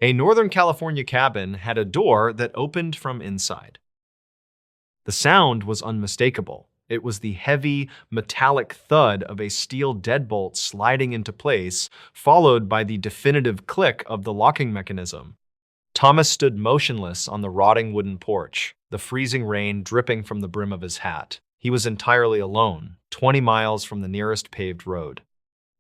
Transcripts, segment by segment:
A Northern California cabin had a door that opened from inside. The sound was unmistakable. It was the heavy, metallic thud of a steel deadbolt sliding into place, followed by the definitive click of the locking mechanism. Thomas stood motionless on the rotting wooden porch, the freezing rain dripping from the brim of his hat. He was entirely alone, 20 miles from the nearest paved road.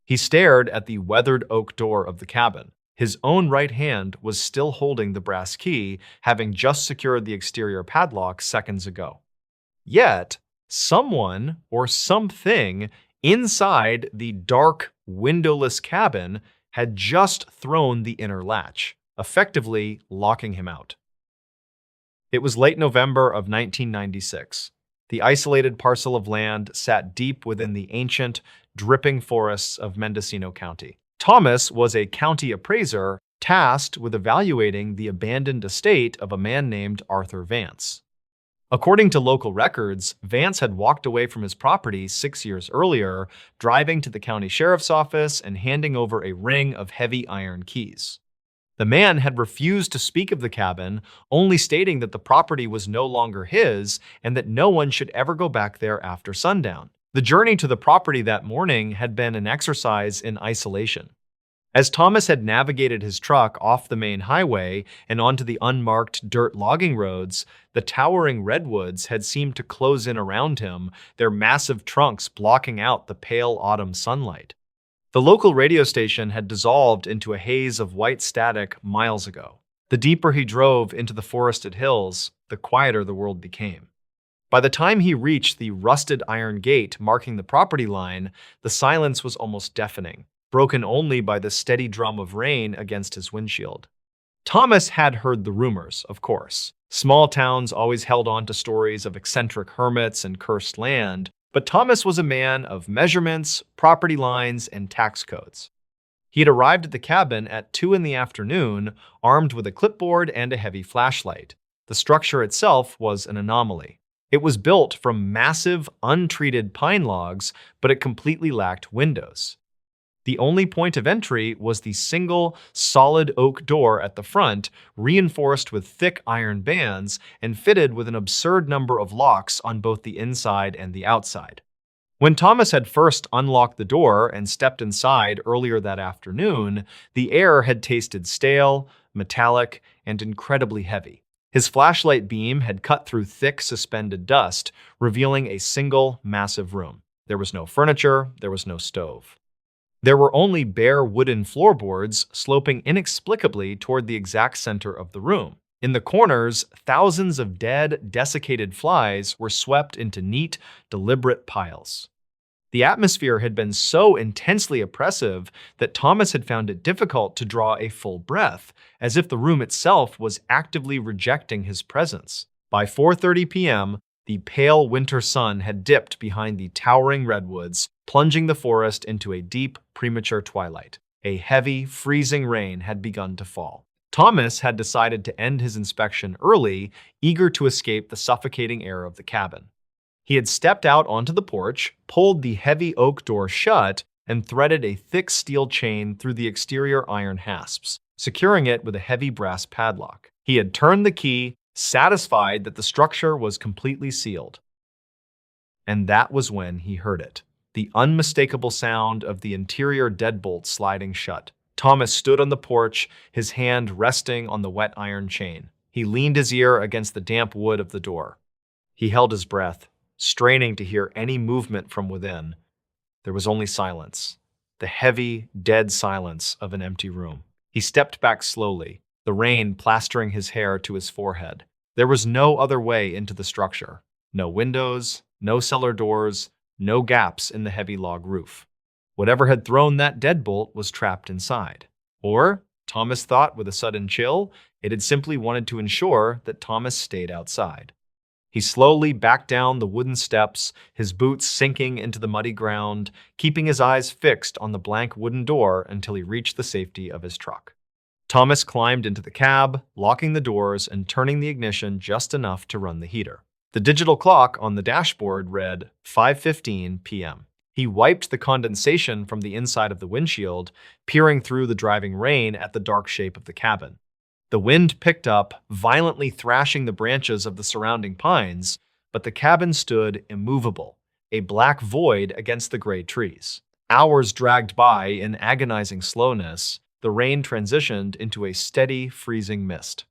He stared at the weathered oak door of the cabin. His own right hand was still holding the brass key, having just secured the exterior padlock seconds ago. Yet, someone or something inside the dark, windowless cabin had just thrown the inner latch, effectively locking him out. It was late November of 1996. The isolated parcel of land sat deep within the ancient, dripping forests of Mendocino County. Thomas was a county appraiser tasked with evaluating the abandoned estate of a man named Arthur Vance. According to local records, Vance had walked away from his property 6 years earlier, driving to the county sheriff's office and handing over a ring of heavy iron keys. The man had refused to speak of the cabin, only stating that the property was no longer his and that no one should ever go back there after sundown. The journey to the property that morning had been an exercise in isolation. As Thomas had navigated his truck off the main highway and onto the unmarked dirt logging roads, the towering redwoods had seemed to close in around him, their massive trunks blocking out the pale autumn sunlight. The local radio station had dissolved into a haze of white static miles ago. The deeper he drove into the forested hills, the quieter the world became. By the time he reached the rusted iron gate marking the property line, the silence was almost deafening, broken only by the steady drum of rain against his windshield. Thomas had heard the rumors, of course. Small towns always held on to stories of eccentric hermits and cursed land, but Thomas was a man of measurements, property lines, and tax codes. He had arrived at the cabin at 2 in the afternoon, armed with a clipboard and a heavy flashlight. The structure itself was an anomaly. It was built from massive, untreated pine logs, but it completely lacked windows. The only point of entry was the single, solid oak door at the front, reinforced with thick iron bands and fitted with an absurd number of locks on both the inside and the outside. When Thomas had first unlocked the door and stepped inside earlier that afternoon, the air had tasted stale, metallic, and incredibly heavy. His flashlight beam had cut through thick, suspended dust, revealing a single, massive room. There was no furniture, there was no stove. There were only bare wooden floorboards sloping inexplicably toward the exact center of the room. In the corners, thousands of dead, desiccated flies were swept into neat, deliberate piles. The atmosphere had been so intensely oppressive that Thomas had found it difficult to draw a full breath, as if the room itself was actively rejecting his presence. By 4:30 p.m., the pale winter sun had dipped behind the towering redwoods, plunging the forest into a deep, premature twilight. A heavy, freezing rain had begun to fall. Thomas had decided to end his inspection early, eager to escape the suffocating air of the cabin. He had stepped out onto the porch, pulled the heavy oak door shut, and threaded a thick steel chain through the exterior iron hasps, securing it with a heavy brass padlock. He had turned the key, satisfied that the structure was completely sealed. And that was when he heard it. The unmistakable sound of the interior deadbolt sliding shut. Thomas stood on the porch, his hand resting on the wet iron chain. He leaned his ear against the damp wood of the door. He held his breath, straining to hear any movement from within. There was only silence, the heavy, dead silence of an empty room. He stepped back slowly, the rain plastering his hair to his forehead. There was no other way into the structure. No windows, no cellar doors, no gaps in the heavy log roof. Whatever had thrown that deadbolt was trapped inside. Or, Thomas thought with a sudden chill, it had simply wanted to ensure that Thomas stayed outside. He slowly backed down the wooden steps, his boots sinking into the muddy ground, keeping his eyes fixed on the blank wooden door until he reached the safety of his truck. Thomas climbed into the cab, locking the doors and turning the ignition just enough to run the heater. The digital clock on the dashboard read 5:15 p.m. He wiped the condensation from the inside of the windshield, peering through the driving rain at the dark shape of the cabin. The wind picked up, violently thrashing the branches of the surrounding pines, but the cabin stood immovable, a black void against the gray trees. Hours dragged by in agonizing slowness. The rain transitioned into a steady, freezing mist.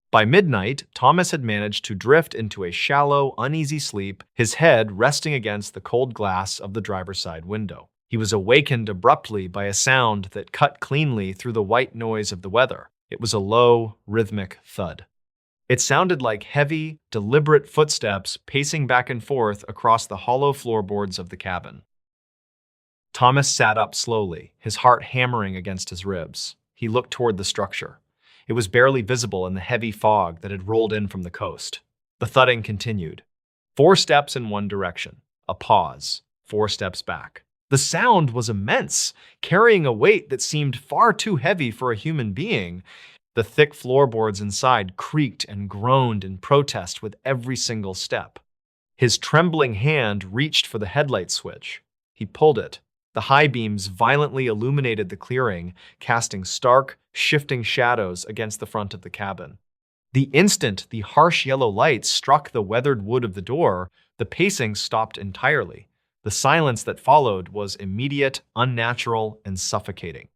By midnight, Thomas had managed to drift into a shallow, uneasy sleep, his head resting against the cold glass of the driver's side window. He was awakened abruptly by a sound that cut cleanly through the white noise of the weather. It was a low, rhythmic thud. It sounded like heavy, deliberate footsteps pacing back and forth across the hollow floorboards of the cabin. Thomas sat up slowly, his heart hammering against his ribs. He looked toward the structure. It was barely visible in the heavy fog that had rolled in from the coast. The thudding continued. 4 steps in one direction, a pause, 4 steps back. The sound was immense, carrying a weight that seemed far too heavy for a human being. The thick floorboards inside creaked and groaned in protest with every single step. His trembling hand reached for the headlight switch. He pulled it. The high beams violently illuminated the clearing, casting stark, shifting shadows against the front of the cabin. The instant the harsh yellow light struck the weathered wood of the door, the pacing stopped entirely. The silence that followed was immediate, unnatural, and suffocating.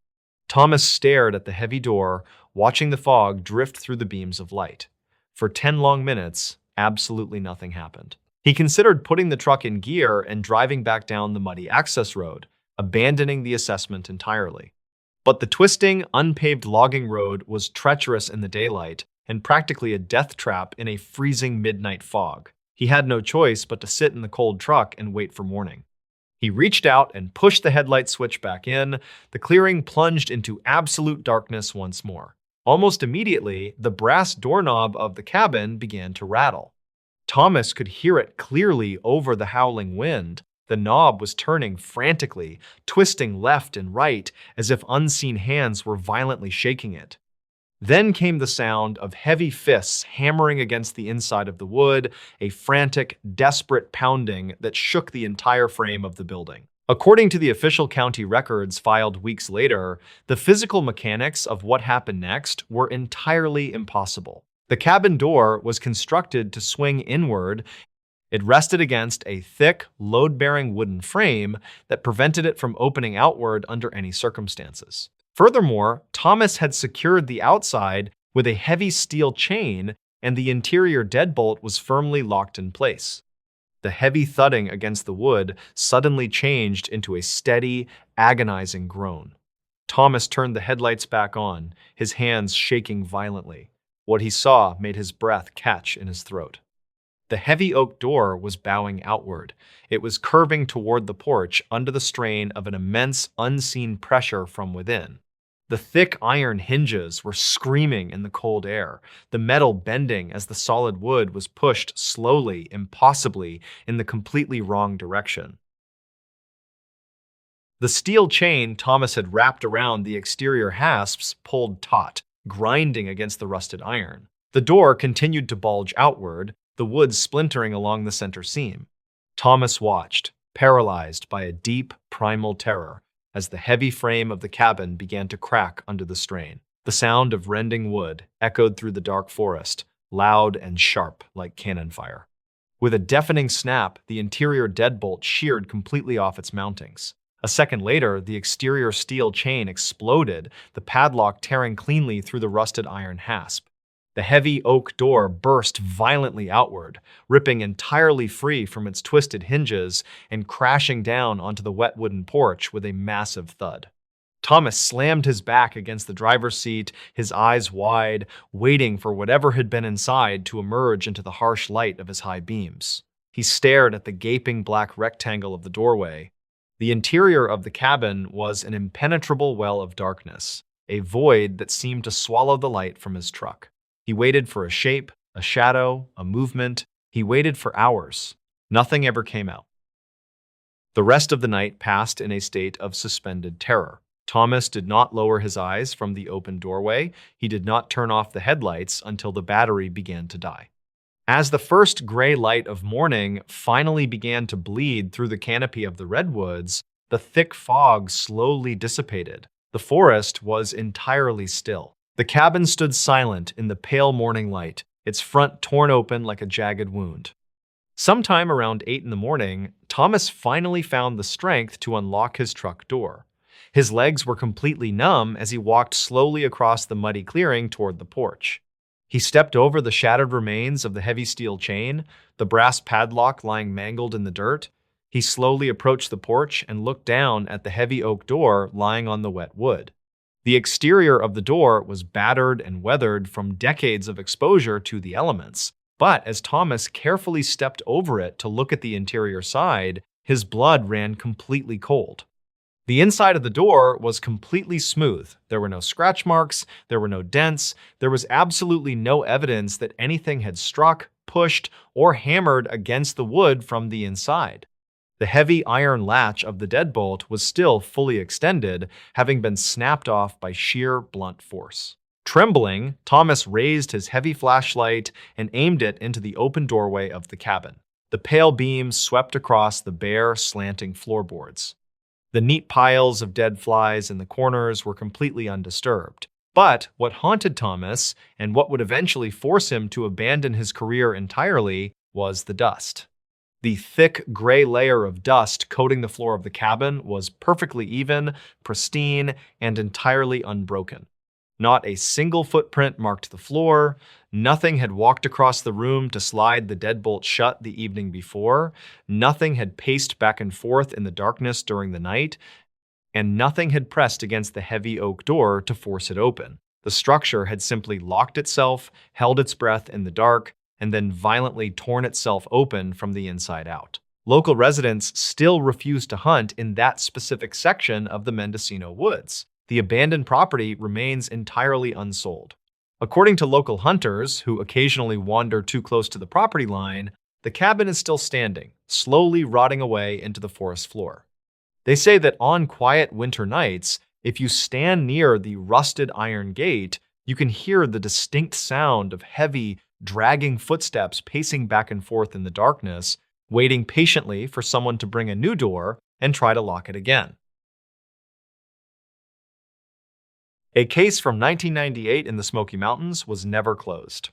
Thomas stared at the heavy door, watching the fog drift through the beams of light. For 10 long minutes, absolutely nothing happened. He considered putting the truck in gear and driving back down the muddy access road, abandoning the assessment entirely. But the twisting, unpaved logging road was treacherous in the daylight and practically a death trap in a freezing midnight fog. He had no choice but to sit in the cold truck and wait for morning. He reached out and pushed the headlight switch back in. The clearing plunged into absolute darkness once more. Almost immediately, the brass doorknob of the cabin began to rattle. Thomas could hear it clearly over the howling wind. The knob was turning frantically, twisting left and right as if unseen hands were violently shaking it. Then came the sound of heavy fists hammering against the inside of the wood, a frantic, desperate pounding that shook the entire frame of the building. According to the official county records filed weeks later, the physical mechanics of what happened next were entirely impossible. The cabin door was constructed to swing inward. It rested against a thick, load-bearing wooden frame that prevented it from opening outward under any circumstances. Furthermore, Thomas had secured the outside with a heavy steel chain, and the interior deadbolt was firmly locked in place. The heavy thudding against the wood suddenly changed into a steady, agonizing groan. Thomas turned the headlights back on, his hands shaking violently. What he saw made his breath catch in his throat. The heavy oak door was bowing outward. It was curving toward the porch under the strain of an immense, unseen pressure from within. The thick iron hinges were screaming in the cold air, the metal bending as the solid wood was pushed slowly, impossibly, in the completely wrong direction. The steel chain Thomas had wrapped around the exterior hasps pulled taut, grinding against the rusted iron. The door continued to bulge outward, the wood splintering along the center seam. Thomas watched, paralyzed by a deep, primal terror, as the heavy frame of the cabin began to crack under the strain. The sound of rending wood echoed through the dark forest, loud and sharp like cannon fire. With a deafening snap, the interior deadbolt sheared completely off its mountings. A second later, the exterior steel chain exploded, the padlock tearing cleanly through the rusted iron hasp. The heavy oak door burst violently outward, ripping entirely free from its twisted hinges and crashing down onto the wet wooden porch with a massive thud. Thomas slammed his back against the driver's seat, his eyes wide, waiting for whatever had been inside to emerge into the harsh light of his high beams. He stared at the gaping black rectangle of the doorway. The interior of the cabin was an impenetrable well of darkness, a void that seemed to swallow the light from his truck. He waited for a shape, a shadow, a movement. He waited for hours. Nothing ever came out. The rest of the night passed in a state of suspended terror. Thomas did not lower his eyes from the open doorway. He did not turn off the headlights until the battery began to die. As the first gray light of morning finally began to bleed through the canopy of the redwoods, the thick fog slowly dissipated. The forest was entirely still. The cabin stood silent in the pale morning light, its front torn open like a jagged wound. Sometime around 8 in the morning, Thomas finally found the strength to unlock his truck door. His legs were completely numb as he walked slowly across the muddy clearing toward the porch. He stepped over the shattered remains of the heavy steel chain, the brass padlock lying mangled in the dirt. He slowly approached the porch and looked down at the heavy oak door lying on the wet wood. The exterior of the door was battered and weathered from decades of exposure to the elements. But as Thomas carefully stepped over it to look at the interior side, his blood ran completely cold. The inside of the door was completely smooth. There were no scratch marks, there were no dents, there was absolutely no evidence that anything had struck, pushed, or hammered against the wood from the inside. The heavy iron latch of the deadbolt was still fully extended, having been snapped off by sheer blunt force. Trembling, Thomas raised his heavy flashlight and aimed it into the open doorway of the cabin. The pale beams swept across the bare, slanting floorboards. The neat piles of dead flies in the corners were completely undisturbed. But what haunted Thomas, and what would eventually force him to abandon his career entirely, was the dust. The thick, gray layer of dust coating the floor of the cabin was perfectly even, pristine, and entirely unbroken. Not a single footprint marked the floor. Nothing had walked across the room to slide the deadbolt shut the evening before. Nothing had paced back and forth in the darkness during the night. And nothing had pressed against the heavy oak door to force it open. The structure had simply locked itself, held its breath in the dark, and then violently torn itself open from the inside out. Local residents still refused to hunt in that specific section of the Mendocino woods. The abandoned property remains entirely unsold. According to local hunters, who occasionally wander too close to the property line, the cabin is still standing, slowly rotting away into the forest floor. They say that on quiet winter nights, if you stand near the rusted iron gate, you can hear the distinct sound of heavy, dragging footsteps pacing back and forth in the darkness, waiting patiently for someone to bring a new door and try to lock it again. A case from 1998 in the Smoky Mountains was never closed.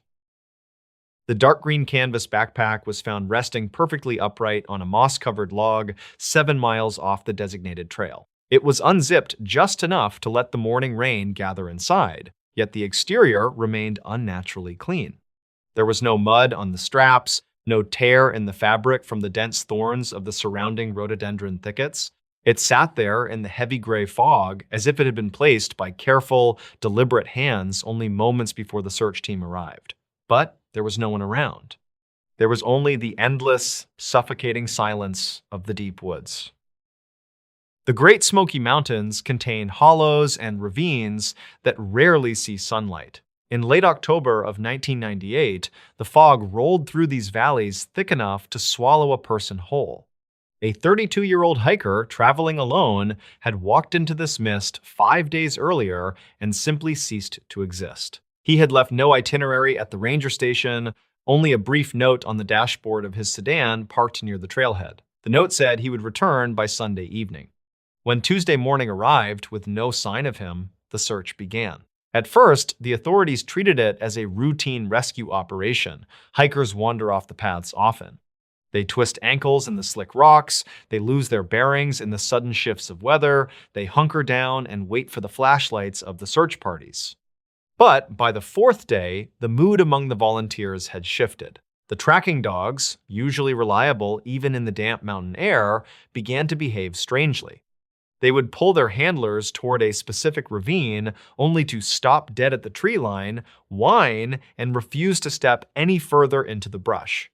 The dark green canvas backpack was found resting perfectly upright on a moss-covered log 7 miles off the designated trail. It was unzipped just enough to let the morning rain gather inside, yet the exterior remained unnaturally clean. There was no mud on the straps, no tear in the fabric from the dense thorns of the surrounding rhododendron thickets. It sat there in the heavy gray fog as if it had been placed by careful, deliberate hands only moments before the search team arrived. But there was no one around. There was only the endless, suffocating silence of the deep woods. The Great Smoky Mountains contain hollows and ravines that rarely see sunlight. In late October of 1998, the fog rolled through these valleys thick enough to swallow a person whole. A 32-year-old hiker traveling alone had walked into this mist 5 days earlier and simply ceased to exist. He had left no itinerary at the ranger station, only a brief note on the dashboard of his sedan parked near the trailhead. The note said he would return by Sunday evening. When Tuesday morning arrived with no sign of him, the search began. At first, the authorities treated it as a routine rescue operation. Hikers wander off the paths often. They twist ankles in the slick rocks, they lose their bearings in the sudden shifts of weather, they hunker down and wait for the flashlights of the search parties. But by the 4th day, the mood among the volunteers had shifted. The tracking dogs, usually reliable even in the damp mountain air, began to behave strangely. They would pull their handlers toward a specific ravine only to stop dead at the tree line, whine, and refuse to step any further into the brush.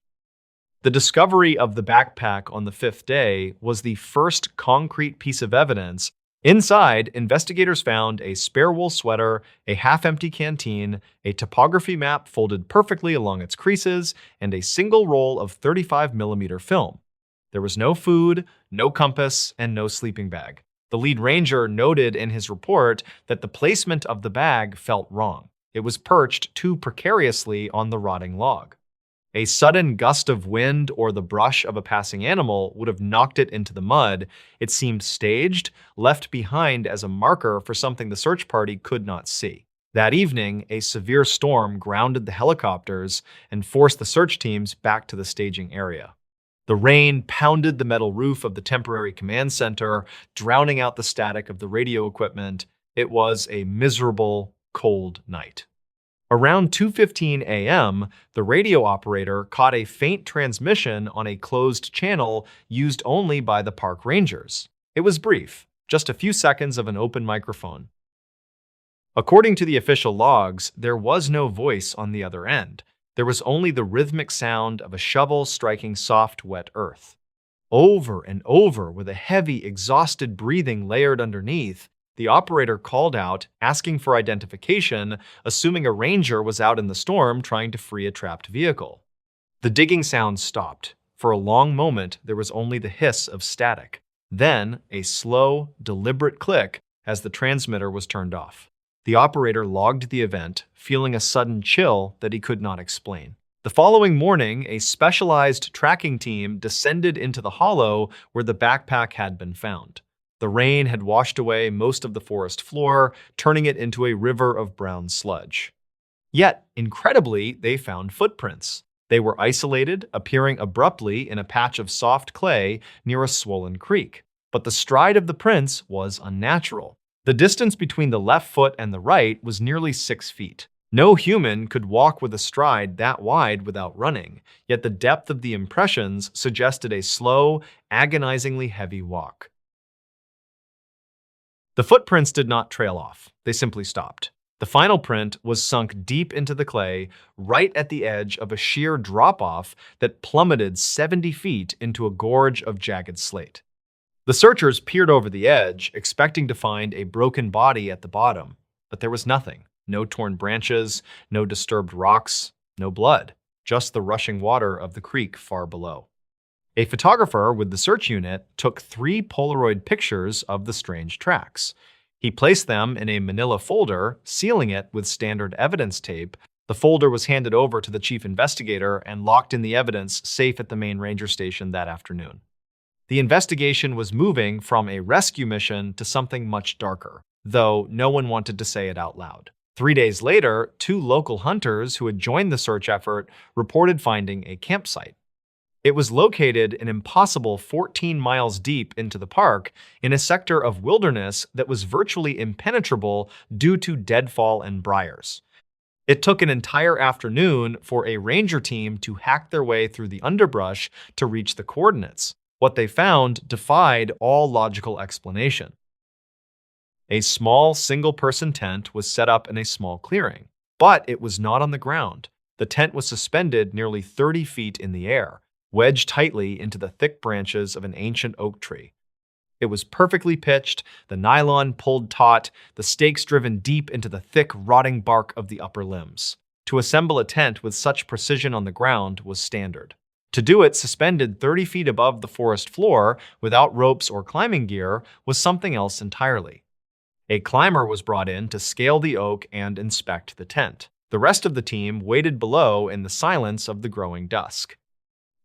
The discovery of the backpack on the 5th day was the first concrete piece of evidence. Inside, investigators found a spare wool sweater, a half-empty canteen, a topography map folded perfectly along its creases, and a single roll of 35mm film. There was no food, no compass, and no sleeping bag. The lead ranger noted in his report that the placement of the bag felt wrong. It was perched too precariously on the rotting log. A sudden gust of wind or the brush of a passing animal would have knocked it into the mud. It seemed staged, left behind as a marker for something the search party could not see. That evening, a severe storm grounded the helicopters and forced the search teams back to the staging area. The rain pounded the metal roof of the temporary command center, drowning out the static of the radio equipment. It was a miserable, cold night. Around 2:15 a.m., the radio operator caught a faint transmission on a closed channel used only by the park rangers. It was brief, just a few seconds of an open microphone. According to the official logs, there was no voice on the other end. There was only the rhythmic sound of a shovel striking soft, wet earth. Over and over, with a heavy, exhausted breathing layered underneath, the operator called out, asking for identification, assuming a ranger was out in the storm trying to free a trapped vehicle. The digging sound stopped. For a long moment, there was only the hiss of static. Then, a slow, deliberate click as the transmitter was turned off. The operator logged the event, feeling a sudden chill that he could not explain. The following morning, a specialized tracking team descended into the hollow where the backpack had been found. The rain had washed away most of the forest floor, turning it into a river of brown sludge. Yet, incredibly, they found footprints. They were isolated, appearing abruptly in a patch of soft clay near a swollen creek. But the stride of the prints was unnatural. The distance between the left foot and the right was nearly 6 feet. No human could walk with a stride that wide without running, yet the depth of the impressions suggested a slow, agonizingly heavy walk. The footprints did not trail off. They simply stopped. The final print was sunk deep into the clay, right at the edge of a sheer drop-off that plummeted 70 feet into a gorge of jagged slate. The searchers peered over the edge, expecting to find a broken body at the bottom, but there was nothing. No torn branches, no disturbed rocks, no blood, just the rushing water of the creek far below. A photographer with the search unit took 3 Polaroid pictures of the strange tracks. He placed them in a manila folder, sealing it with standard evidence tape. The folder was handed over to the chief investigator and locked in the evidence safe at the main ranger station that afternoon. The investigation was moving from a rescue mission to something much darker, though no one wanted to say it out loud. 3 days later, 2 local hunters who had joined the search effort reported finding a campsite. It was located an impossible 14 miles deep into the park in a sector of wilderness that was virtually impenetrable due to deadfall and briars. It took an entire afternoon for a ranger team to hack their way through the underbrush to reach the coordinates. What they found defied all logical explanation. A small single-person tent was set up in a small clearing, but it was not on the ground. The tent was suspended nearly 30 feet in the air, wedged tightly into the thick branches of an ancient oak tree. It was perfectly pitched, the nylon pulled taut, the stakes driven deep into the thick, rotting bark of the upper limbs. To assemble a tent with such precision on the ground was standard. To do it suspended 30 feet above the forest floor without ropes or climbing gear was something else entirely. A climber was brought in to scale the oak and inspect the tent. The rest of the team waited below in the silence of the growing dusk.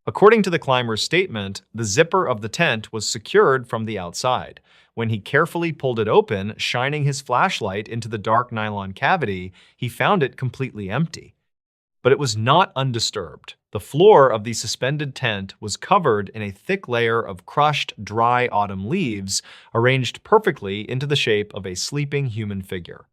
According to the climber's statement, the zipper of the tent was secured from the outside. When he carefully pulled it open, shining his flashlight into the dark nylon cavity, he found it completely empty. But it was not undisturbed. The floor of the suspended tent was covered in a thick layer of crushed, dry autumn leaves, arranged perfectly into the shape of a sleeping human figure.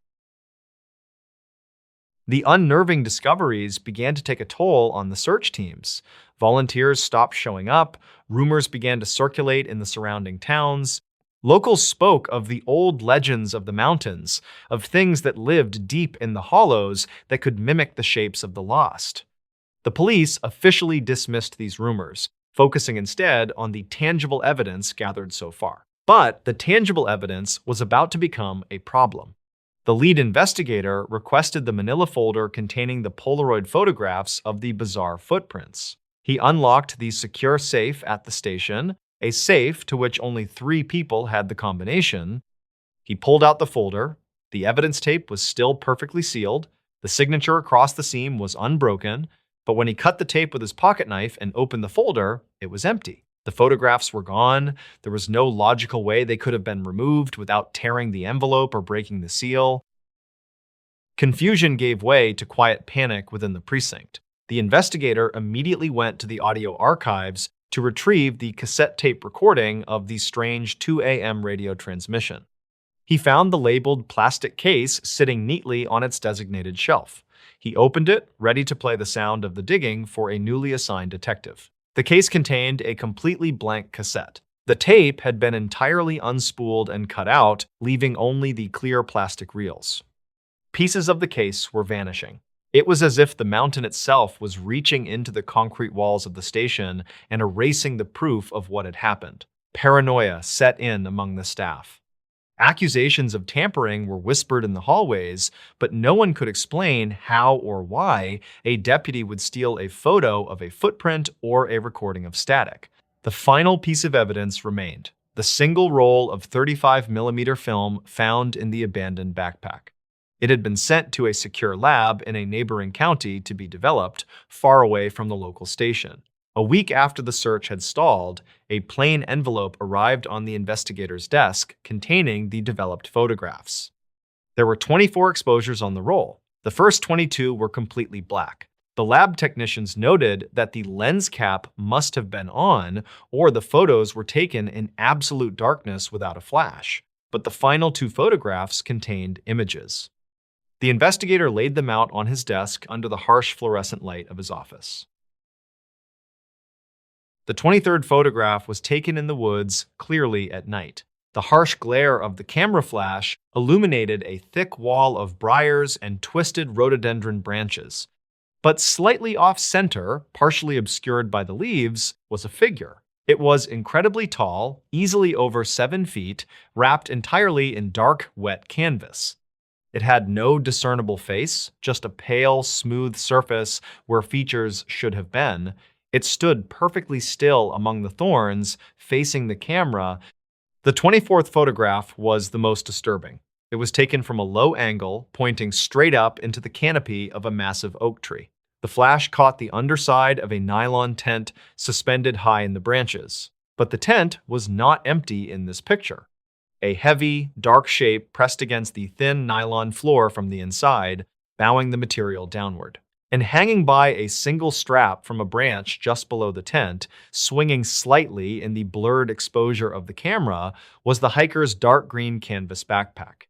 The unnerving discoveries began to take a toll on the search teams. Volunteers stopped showing up, rumors began to circulate in the surrounding towns. Locals spoke of the old legends of the mountains, of things that lived deep in the hollows that could mimic the shapes of the lost. The police officially dismissed these rumors, focusing instead on the tangible evidence gathered so far. But the tangible evidence was about to become a problem. The lead investigator requested the manila folder containing the Polaroid photographs of the bizarre footprints. He unlocked the secure safe at the station, a safe to which only 3 people had the combination. He pulled out the folder. The evidence tape was still perfectly sealed. The signature across the seam was unbroken, but when he cut the tape with his pocket knife and opened the folder, it was empty. The photographs were gone. There was no logical way they could have been removed without tearing the envelope or breaking the seal. Confusion gave way to quiet panic within the precinct. The investigator immediately went to the audio archives to retrieve the cassette tape recording of the strange 2 a.m. radio transmission. He found the labeled plastic case sitting neatly on its designated shelf. He opened it, ready to play the sound of the digging for a newly assigned detective. The case contained a completely blank cassette. The tape had been entirely unspooled and cut out, leaving only the clear plastic reels. Pieces of the case were vanishing. It was as if the mountain itself was reaching into the concrete walls of the station and erasing the proof of what had happened. Paranoia set in among the staff. Accusations of tampering were whispered in the hallways, but no one could explain how or why a deputy would steal a photo of a footprint or a recording of static. The final piece of evidence remained: the single roll of 35mm film found in the abandoned backpack. It had been sent to a secure lab in a neighboring county to be developed, far away from the local station. A week after the search had stalled, a plain envelope arrived on the investigator's desk containing the developed photographs. There were 24 exposures on the roll. The first 22 were completely black. The lab technicians noted that the lens cap must have been on, or the photos were taken in absolute darkness without a flash. But the final 2 photographs contained images. The investigator laid them out on his desk under the harsh fluorescent light of his office. The 23rd photograph was taken in the woods, clearly at night. The harsh glare of the camera flash illuminated a thick wall of briars and twisted rhododendron branches. But slightly off-center, partially obscured by the leaves, was a figure. It was incredibly tall, easily over 7 feet, wrapped entirely in dark, wet canvas. It had no discernible face, just a pale, smooth surface where features should have been. It stood perfectly still among the thorns, facing the camera. The 24th photograph was the most disturbing. It was taken from a low angle, pointing straight up into the canopy of a massive oak tree. The flash caught the underside of a nylon tent suspended high in the branches. But the tent was not empty in this picture. A heavy, dark shape pressed against the thin nylon floor from the inside, bowing the material downward. And hanging by a single strap from a branch just below the tent, swinging slightly in the blurred exposure of the camera, was the hiker's dark green canvas backpack.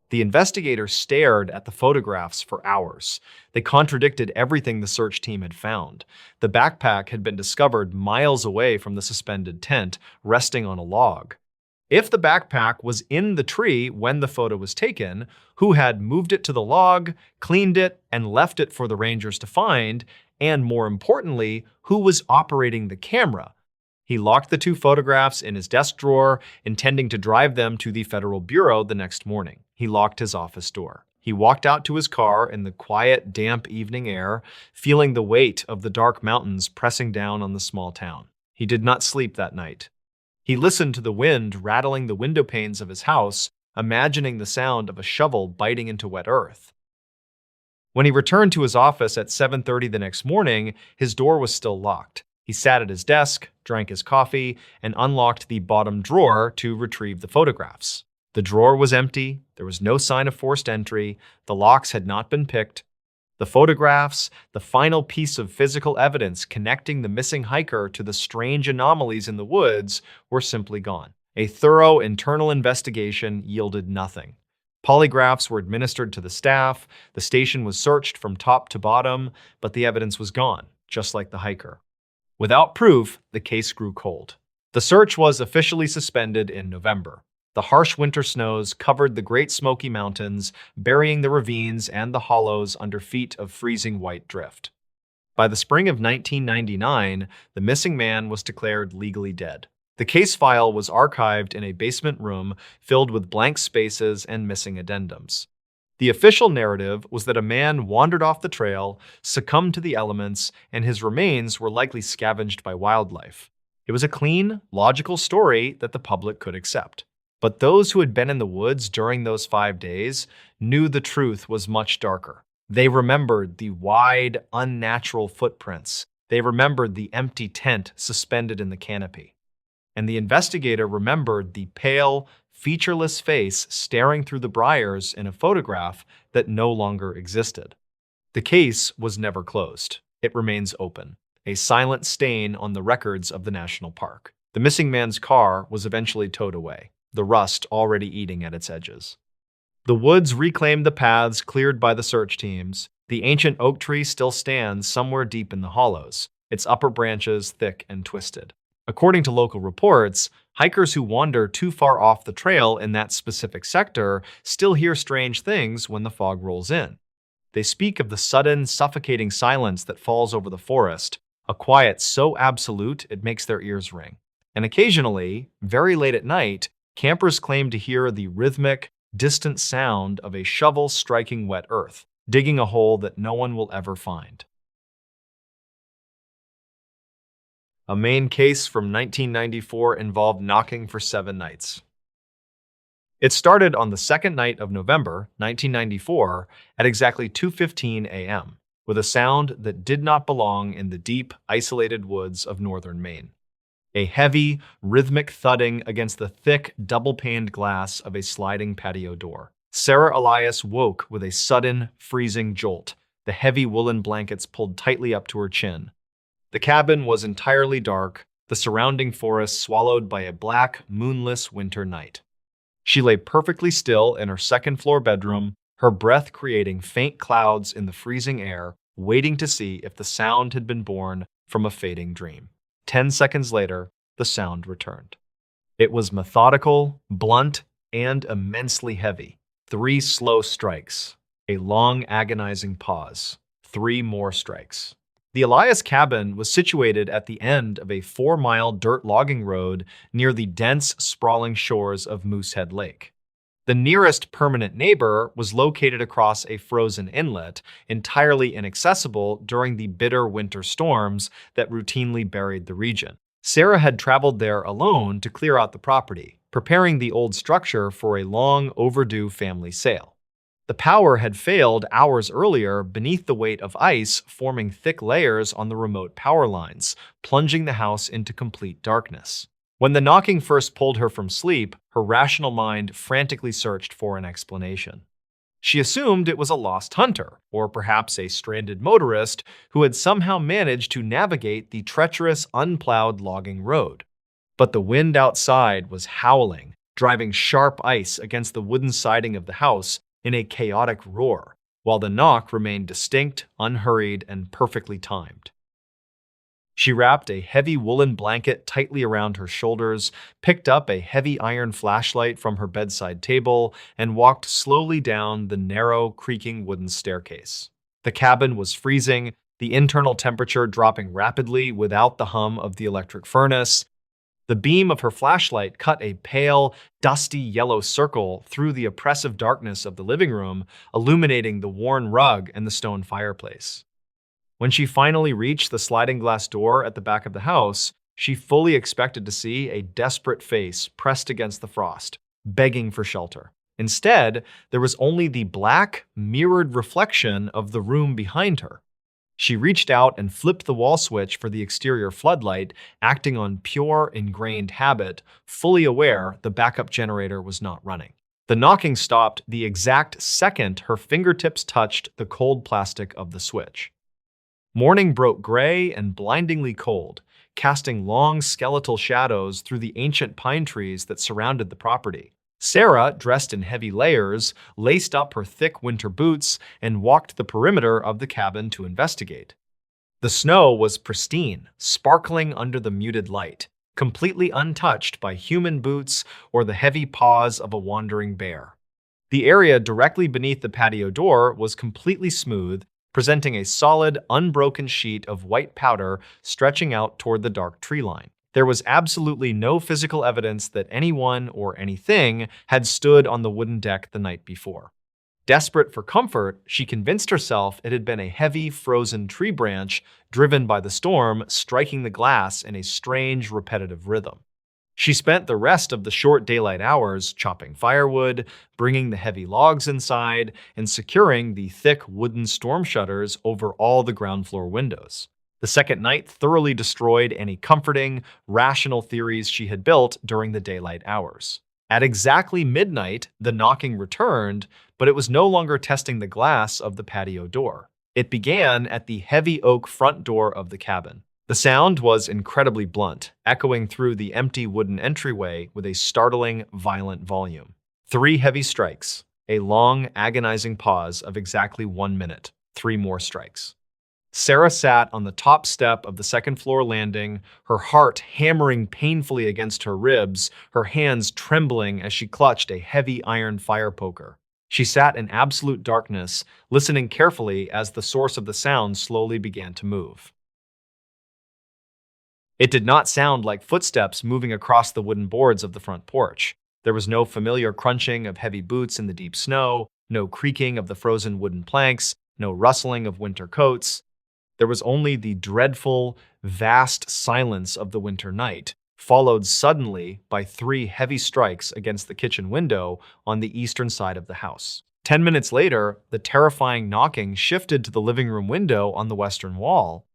The investigators stared at the photographs for hours. They contradicted everything the search team had found. The backpack had been discovered miles away from the suspended tent, resting on a log. If the backpack was in the tree when the photo was taken, who had moved it to the log, cleaned it, and left it for the rangers to find, and more importantly, who was operating the camera? He locked the 2 photographs in his desk drawer, intending to drive them to the Federal Bureau the next morning. He locked his office door. He walked out to his car in the quiet, damp evening air, feeling the weight of the dark mountains pressing down on the small town. He did not sleep that night. He listened to the wind rattling the window panes of his house, imagining the sound of a shovel biting into wet earth. When he returned to his office at 7:30 the next morning, his door was still locked. He sat at his desk, drank his coffee, and unlocked the bottom drawer to retrieve the photographs. The drawer was empty, there was no sign of forced entry, the locks had not been picked. The photographs, the final piece of physical evidence connecting the missing hiker to the strange anomalies in the woods, were simply gone. A thorough internal investigation yielded nothing. Polygraphs were administered to the staff, the station was searched from top to bottom, but the evidence was gone, just like the hiker. Without proof, the case grew cold. The search was officially suspended in November. The harsh winter snows covered the Great Smoky Mountains, burying the ravines and the hollows under feet of freezing white drift. By the spring of 1999, the missing man was declared legally dead. The case file was archived in a basement room filled with blank spaces and missing addendums. The official narrative was that a man wandered off the trail, succumbed to the elements, and his remains were likely scavenged by wildlife. It was a clean, logical story that the public could accept. But those who had been in the woods during those 5 days knew the truth was much darker. They remembered the wide, unnatural footprints. They remembered the empty tent suspended in the canopy. And the investigator remembered the pale, featureless face staring through the briars in a photograph that no longer existed. The case was never closed. It remains open, a silent stain on the records of the national park. The missing man's car was eventually towed away, the rust already eating at its edges. The woods reclaimed the paths cleared by the search teams. The ancient oak tree still stands somewhere deep in the hollows, its upper branches thick and twisted. According to local reports, hikers who wander too far off the trail in that specific sector still hear strange things when the fog rolls in. They speak of the sudden, suffocating silence that falls over the forest, a quiet so absolute it makes their ears ring. And occasionally, very late at night, campers claim to hear the rhythmic, distant sound of a shovel striking wet earth, digging a hole that no one will ever find. A Maine case from 1994 involved knocking for 7 nights. It started on the second night of November 1994 at exactly 2:15 a.m., with a sound that did not belong in the deep, isolated woods of northern Maine. A heavy, rhythmic thudding against the thick, double-paned glass of a sliding patio door. Sarah Elias woke with a sudden, freezing jolt, the heavy woolen blankets pulled tightly up to her chin. The cabin was entirely dark, the surrounding forest swallowed by a black, moonless winter night. She lay perfectly still in her second-floor bedroom, her breath creating faint clouds in the freezing air, waiting to see if the sound had been born from a fading dream. 10 seconds later, the sound returned. It was methodical, blunt, and immensely heavy. 3 slow strikes. A long, agonizing pause. 3 more strikes. The Elias cabin was situated at the end of a 4-mile dirt logging road near the dense, sprawling shores of Moosehead Lake. The nearest permanent neighbor was located across a frozen inlet, entirely inaccessible during the bitter winter storms that routinely buried the region. Sarah had traveled there alone to clear out the property, preparing the old structure for a long overdue family sale. The power had failed hours earlier beneath the weight of ice forming thick layers on the remote power lines, plunging the house into complete darkness. When the knocking first pulled her from sleep, her rational mind frantically searched for an explanation. She assumed it was a lost hunter, or perhaps a stranded motorist who had somehow managed to navigate the treacherous, unplowed logging road. But the wind outside was howling, driving sharp ice against the wooden siding of the house in a chaotic roar, while the knock remained distinct, unhurried, and perfectly timed. She wrapped a heavy woolen blanket tightly around her shoulders, picked up a heavy iron flashlight from her bedside table, and walked slowly down the narrow, creaking wooden staircase. The cabin was freezing, the internal temperature dropping rapidly without the hum of the electric furnace. The beam of her flashlight cut a pale, dusty yellow circle through the oppressive darkness of the living room, illuminating the worn rug and the stone fireplace. When she finally reached the sliding glass door at the back of the house, she fully expected to see a desperate face pressed against the frost, begging for shelter. Instead, there was only the black, mirrored reflection of the room behind her. She reached out and flipped the wall switch for the exterior floodlight, acting on pure, ingrained habit, fully aware the backup generator was not running. The knocking stopped the exact second her fingertips touched the cold plastic of the switch. Morning broke gray and blindingly cold, casting long skeletal shadows through the ancient pine trees that surrounded the property. Sarah, dressed in heavy layers, laced up her thick winter boots and walked the perimeter of the cabin to investigate. The snow was pristine, sparkling under the muted light, completely untouched by human boots or the heavy paws of a wandering bear. The area directly beneath the patio door was completely smooth, presenting a solid, unbroken sheet of white powder stretching out toward the dark tree line. There was absolutely no physical evidence that anyone or anything had stood on the wooden deck the night before. Desperate for comfort, she convinced herself it had been a heavy, frozen tree branch driven by the storm striking the glass in a strange, repetitive rhythm. She spent the rest of the short daylight hours chopping firewood, bringing the heavy logs inside, and securing the thick wooden storm shutters over all the ground floor windows. The second night thoroughly destroyed any comforting, rational theories she had built during the daylight hours. At exactly midnight, the knocking returned, but it was no longer testing the glass of the patio door. It began at the heavy oak front door of the cabin. The sound was incredibly blunt, echoing through the empty wooden entryway with a startling, violent volume. 3 heavy strikes, a long, agonizing pause of exactly 1 minute. 3 more strikes. Sarah sat on the top step of the second-floor landing, her heart hammering painfully against her ribs, her hands trembling as she clutched a heavy iron fire poker. She sat in absolute darkness, listening carefully as the source of the sound slowly began to move. It did not sound like footsteps moving across the wooden boards of the front porch. There was no familiar crunching of heavy boots in the deep snow, no creaking of the frozen wooden planks, no rustling of winter coats. There was only the dreadful, vast silence of the winter night, followed suddenly by 3 heavy strikes against the kitchen window on the eastern side of the house. 10 minutes later, the terrifying knocking shifted to the living room window on the western wall.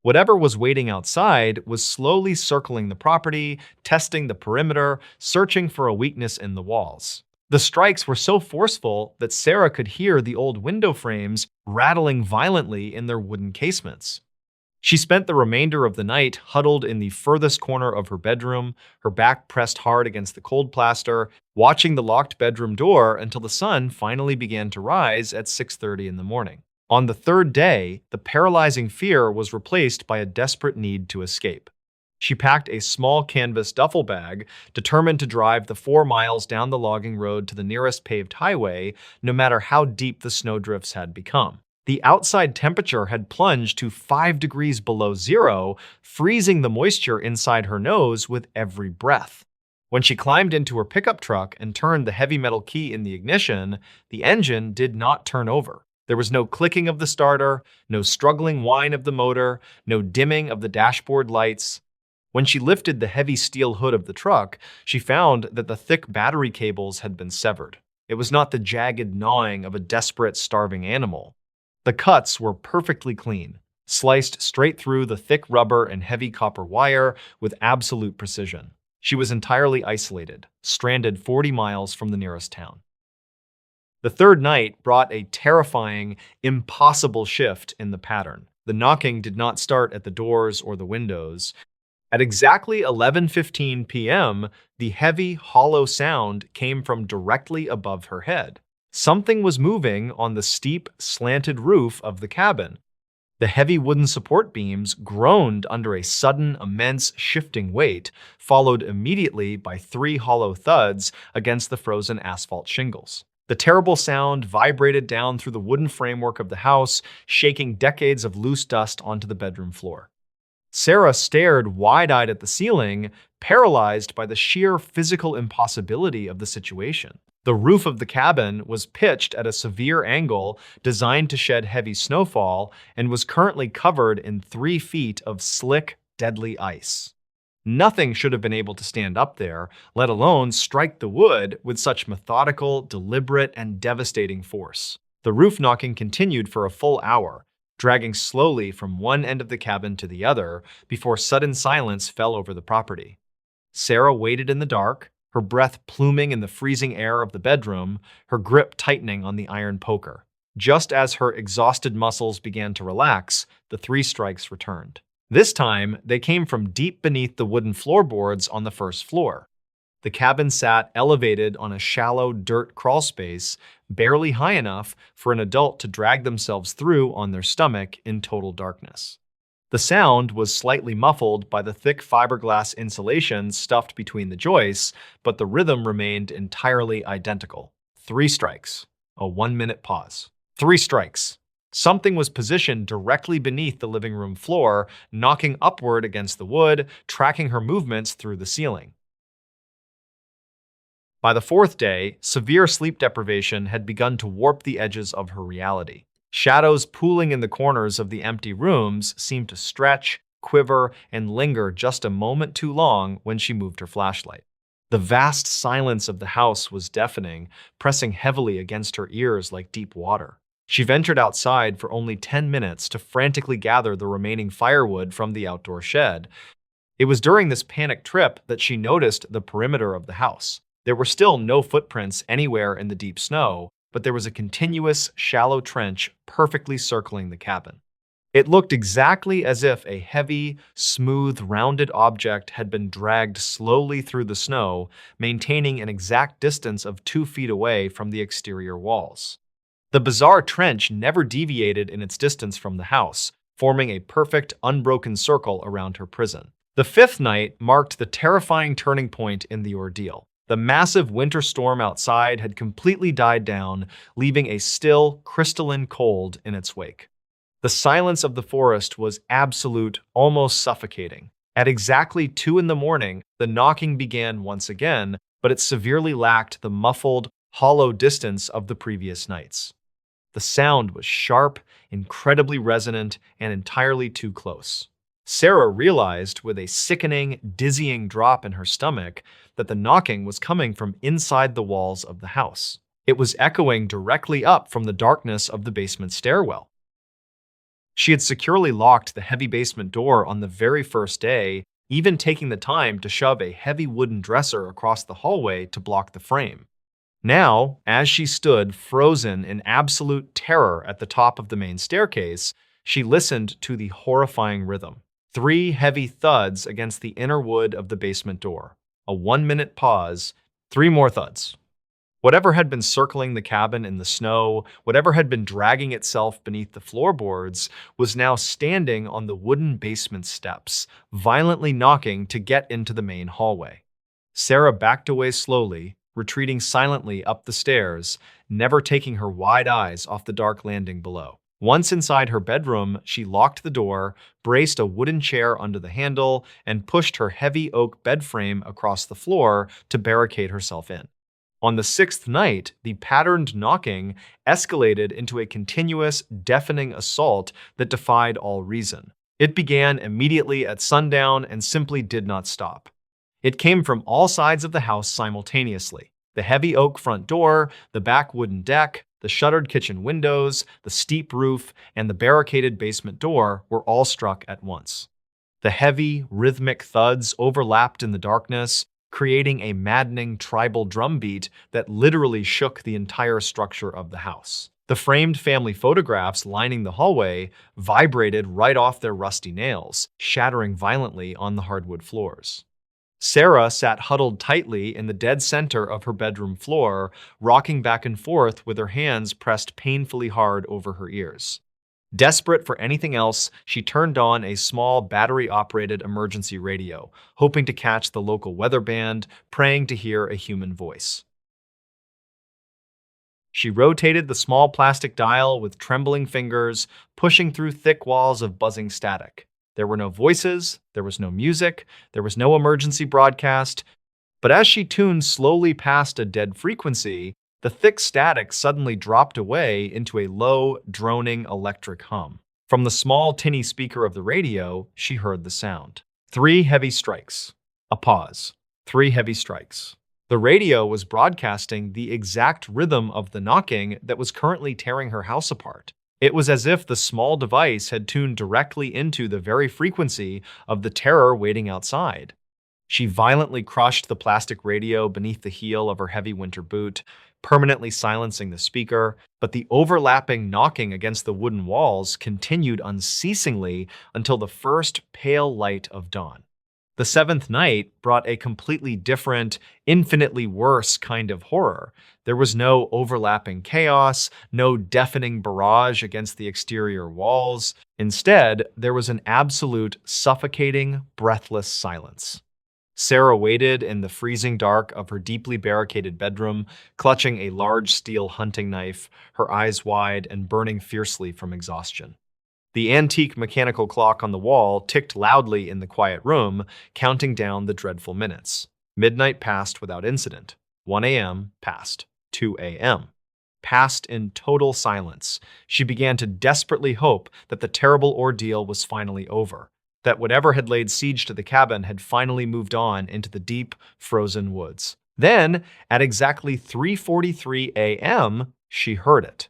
Whatever was waiting outside was slowly circling the property, testing the perimeter, searching for a weakness in the walls. The strikes were so forceful that Sarah could hear the old window frames rattling violently in their wooden casements. She spent the remainder of the night huddled in the furthest corner of her bedroom, her back pressed hard against the cold plaster, watching the locked bedroom door until the sun finally began to rise at 6:30 in the morning. On the 3rd day, the paralyzing fear was replaced by a desperate need to escape. She packed a small canvas duffel bag, determined to drive the 4 miles down the logging road to the nearest paved highway, no matter how deep the snowdrifts had become. The outside temperature had plunged to 5 degrees below zero, freezing the moisture inside her nose with every breath. When she climbed into her pickup truck and turned the heavy metal key in the ignition, the engine did not turn over. There was no clicking of the starter, no struggling whine of the motor, no dimming of the dashboard lights. When she lifted the heavy steel hood of the truck, she found that the thick battery cables had been severed. It was not the jagged gnawing of a desperate, starving animal. The cuts were perfectly clean, sliced straight through the thick rubber and heavy copper wire with absolute precision. She was entirely isolated, stranded 40 miles from the nearest town. The 3rd night brought a terrifying, impossible shift in the pattern. The knocking did not start at the doors or the windows. At exactly 11:15 p.m., the heavy, hollow sound came from directly above her head. Something was moving on the steep, slanted roof of the cabin. The heavy wooden support beams groaned under a sudden, immense, shifting weight, followed immediately by 3 hollow thuds against the frozen asphalt shingles. The terrible sound vibrated down through the wooden framework of the house, shaking decades of loose dust onto the bedroom floor. Sarah stared wide-eyed at the ceiling, paralyzed by the sheer physical impossibility of the situation. The roof of the cabin was pitched at a severe angle designed to shed heavy snowfall and was currently covered in 3 feet of slick, deadly ice. Nothing should have been able to stand up there, let alone strike the wood with such methodical, deliberate, and devastating force. The roof knocking continued for a full hour, dragging slowly from one end of the cabin to the other before sudden silence fell over the property. Sarah waited in the dark, her breath pluming in the freezing air of the bedroom, her grip tightening on the iron poker. Just as her exhausted muscles began to relax, the 3 strikes returned. This time, they came from deep beneath the wooden floorboards on the 1st floor. The cabin sat elevated on a shallow dirt crawl space, barely high enough for an adult to drag themselves through on their stomach in total darkness. The sound was slightly muffled by the thick fiberglass insulation stuffed between the joists, but the rhythm remained entirely identical. 3 strikes. A 1-minute pause. 3 strikes. Something was positioned directly beneath the living room floor, knocking upward against the wood, tracking her movements through the ceiling. By the 4th day, severe sleep deprivation had begun to warp the edges of her reality. Shadows pooling in the corners of the empty rooms seemed to stretch, quiver, and linger just a moment too long when she moved her flashlight. The vast silence of the house was deafening, pressing heavily against her ears like deep water. She ventured outside for only 10 minutes to frantically gather the remaining firewood from the outdoor shed. It was during this panic trip that she noticed the perimeter of the house. There were still no footprints anywhere in the deep snow, but there was a continuous, shallow trench perfectly circling the cabin. It looked exactly as if a heavy, smooth, rounded object had been dragged slowly through the snow, maintaining an exact distance of 2 feet away from the exterior walls. The bizarre trench never deviated in its distance from the house, forming a perfect, unbroken circle around her prison. The fifth night marked the terrifying turning point in the ordeal. The massive winter storm outside had completely died down, leaving a still, crystalline cold in its wake. The silence of the forest was absolute, almost suffocating. At exactly 2 in the morning, the knocking began once again, but it severely lacked the muffled, hollow distance of the previous nights. The sound was sharp, incredibly resonant, and entirely too close. Sarah realized, with a sickening, dizzying drop in her stomach, that the knocking was coming from inside the walls of the house. It was echoing directly up from the darkness of the basement stairwell. She had securely locked the heavy basement door on the very first day, even taking the time to shove a heavy wooden dresser across the hallway to block the frame. Now, as she stood frozen in absolute terror at the top of the main staircase, she listened to the horrifying rhythm. 3 heavy thuds against the inner wood of the basement door. A 1-minute pause. 3 more thuds. Whatever had been circling the cabin in the snow, whatever had been dragging itself beneath the floorboards, was now standing on the wooden basement steps, violently knocking to get into the main hallway. Sarah backed away slowly, retreating silently up the stairs, never taking her wide eyes off the dark landing below. Once inside her bedroom, she locked the door, braced a wooden chair under the handle, and pushed her heavy oak bed frame across the floor to barricade herself in. On the 6th night, the patterned knocking escalated into a continuous, deafening assault that defied all reason. It began immediately at sundown and simply did not stop. It came from all sides of the house simultaneously. The heavy oak front door, the back wooden deck, the shuttered kitchen windows, the steep roof, and the barricaded basement door were all struck at once. The heavy, rhythmic thuds overlapped in the darkness, creating a maddening tribal drumbeat that literally shook the entire structure of the house. The framed family photographs lining the hallway vibrated right off their rusty nails, shattering violently on the hardwood floors. Sarah sat huddled tightly in the dead center of her bedroom floor, rocking back and forth with her hands pressed painfully hard over her ears. Desperate for anything else, she turned on a small battery-operated emergency radio, hoping to catch the local weather band, praying to hear a human voice. She rotated the small plastic dial with trembling fingers, pushing through thick walls of buzzing static. There were no voices, there was no music, there was no emergency broadcast, but as she tuned slowly past a dead frequency, the thick static suddenly dropped away into a low, droning electric hum. From the small, tinny speaker of the radio, she heard the sound. 3 heavy strikes. A pause. 3 heavy strikes. The radio was broadcasting the exact rhythm of the knocking that was currently tearing her house apart. It was as if the small device had tuned directly into the very frequency of the terror waiting outside. She violently crushed the plastic radio beneath the heel of her heavy winter boot, permanently silencing the speaker, but the overlapping knocking against the wooden walls continued unceasingly until the first pale light of dawn. The 7th night brought a completely different, infinitely worse kind of horror. There was no overlapping chaos, no deafening barrage against the exterior walls. Instead, there was an absolute, suffocating, breathless silence. Sarah waited in the freezing dark of her deeply barricaded bedroom, clutching a large steel hunting knife, her eyes wide and burning fiercely from exhaustion. The antique mechanical clock on the wall ticked loudly in the quiet room, counting down the dreadful minutes. Midnight passed without incident. 1 a.m. passed. 2 a.m. passed in total silence. She began to desperately hope that the terrible ordeal was finally over, that whatever had laid siege to the cabin had finally moved on into the deep, frozen woods. Then, at exactly 3:43 a.m., she heard it.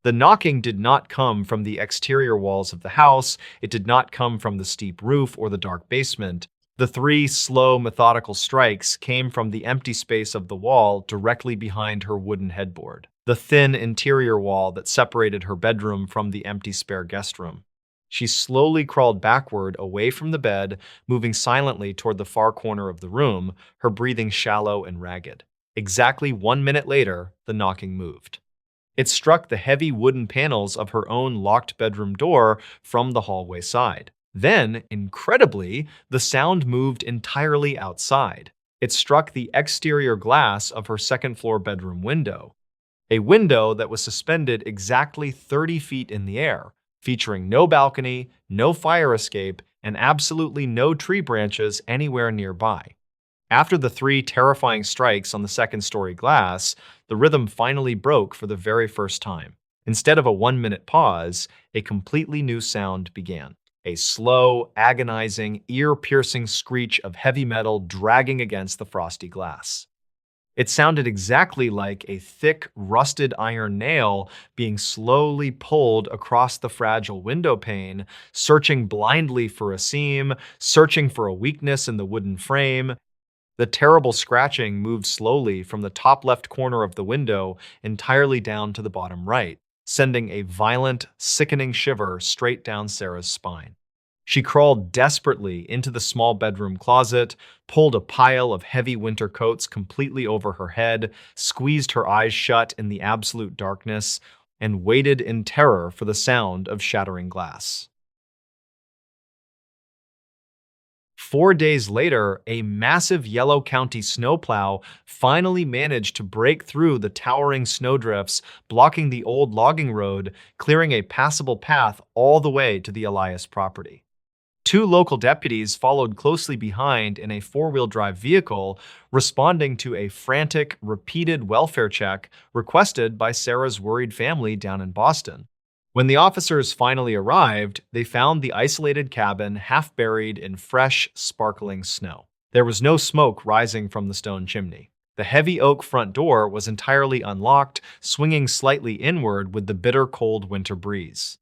The knocking did not come from the exterior walls of the house, it did not come from the steep roof or the dark basement. The three slow, methodical strikes came from the empty space of the wall directly behind her wooden headboard, the thin interior wall that separated her bedroom from the empty spare guest room. She slowly crawled backward away from the bed, moving silently toward the far corner of the room, her breathing shallow and ragged. Exactly 1 minute later, the knocking moved. It struck the heavy wooden panels of her own locked bedroom door from the hallway side. Then, incredibly, the sound moved entirely outside. It struck the exterior glass of her second-floor bedroom window, a window that was suspended exactly 30 feet in the air, featuring no balcony, no fire escape, and absolutely no tree branches anywhere nearby. After the three terrifying strikes on the second-story glass, the rhythm finally broke for the very first time. Instead of a 1 minute pause, a completely new sound began. A slow, agonizing, ear-piercing screech of heavy metal dragging against the frosty glass. It sounded exactly like a thick, rusted iron nail being slowly pulled across the fragile window pane, searching blindly for a seam, searching for a weakness in the wooden frame. The terrible scratching moved slowly from the top left corner of the window entirely down to the bottom right, sending a violent, sickening shiver straight down Sarah's spine. She crawled desperately into the small bedroom closet, pulled a pile of heavy winter coats completely over her head, squeezed her eyes shut in the absolute darkness, and waited in terror for the sound of shattering glass. 4 days later, a massive Yellow County snowplow finally managed to break through the towering snowdrifts, blocking the old logging road, clearing a passable path all the way to the Elias property. Two local deputies followed closely behind in a four-wheel drive vehicle, responding to a frantic, repeated welfare check requested by Sarah's worried family down in Boston. When the officers finally arrived, they found the isolated cabin half buried in fresh, sparkling snow. There was no smoke rising from the stone chimney. The heavy oak front door was entirely unlocked, swinging slightly inward with the bitter cold winter breeze.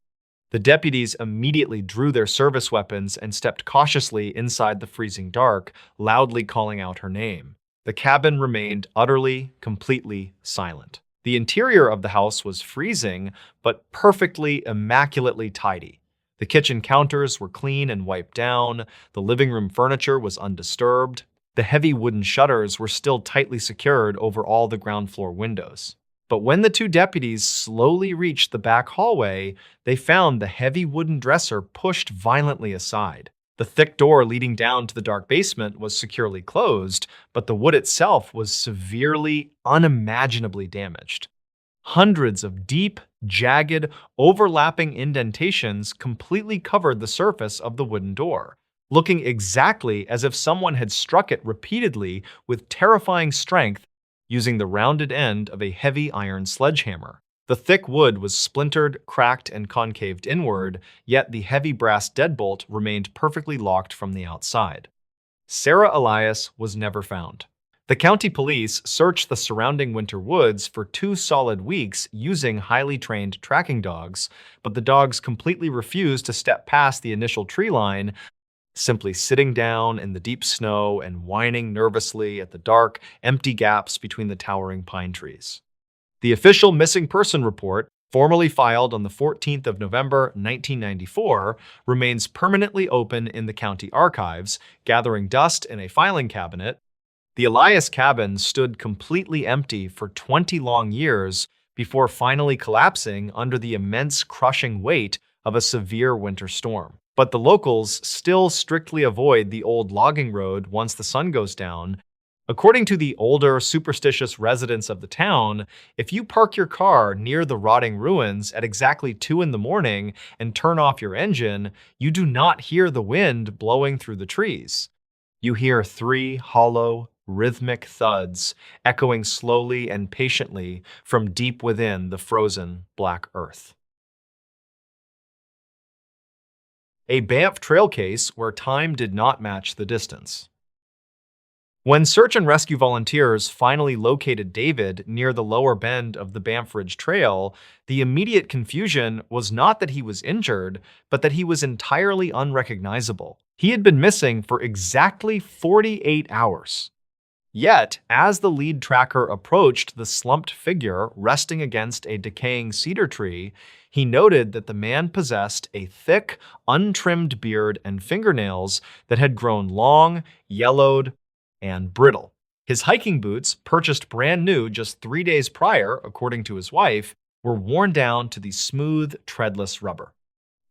The deputies immediately drew their service weapons and stepped cautiously inside the freezing dark, loudly calling out her name. The cabin remained utterly, completely silent. The interior of the house was freezing, but perfectly, immaculately tidy. The kitchen counters were clean and wiped down, the living room furniture was undisturbed, the heavy wooden shutters were still tightly secured over all the ground floor windows. But when the two deputies slowly reached the back hallway, they found the heavy wooden dresser pushed violently aside. The thick door leading down to the dark basement was securely closed, but the wood itself was severely, unimaginably damaged. Hundreds of deep, jagged, overlapping indentations completely covered the surface of the wooden door, looking exactly as if someone had struck it repeatedly with terrifying strength using the rounded end of a heavy iron sledgehammer. The thick wood was splintered, cracked, and concaved inward, yet the heavy brass deadbolt remained perfectly locked from the outside. Sarah Elias was never found. The county police searched the surrounding winter woods for 2 solid weeks using highly trained tracking dogs, but the dogs completely refused to step past the initial tree line, simply sitting down in the deep snow and whining nervously at the dark, empty gaps between the towering pine trees. The official missing person report, formally filed on the 14th of November 1994, remains permanently open in the county archives, gathering dust in a filing cabinet. The Elias cabin stood completely empty for 20 long years before finally collapsing under the immense crushing weight of a severe winter storm. But the locals still strictly avoid the old logging road once the sun goes down. According to the older, superstitious residents of the town, if you park your car near the rotting ruins at exactly 2 in the morning and turn off your engine, you do not hear the wind blowing through the trees. You hear 3 hollow, rhythmic thuds echoing slowly and patiently from deep within the frozen black earth. A Banff trail case where time did not match the distance. When search and rescue volunteers finally located David near the lower bend of the Banff Ridge Trail, the immediate confusion was not that he was injured, but that he was entirely unrecognizable. He had been missing for exactly 48 hours. Yet, as the lead tracker approached the slumped figure resting against a decaying cedar tree, he noted that the man possessed a thick, untrimmed beard and fingernails that had grown long, yellowed, and brittle. His hiking boots, purchased brand new just 3 days prior, according to his wife, were worn down to the smooth, treadless rubber.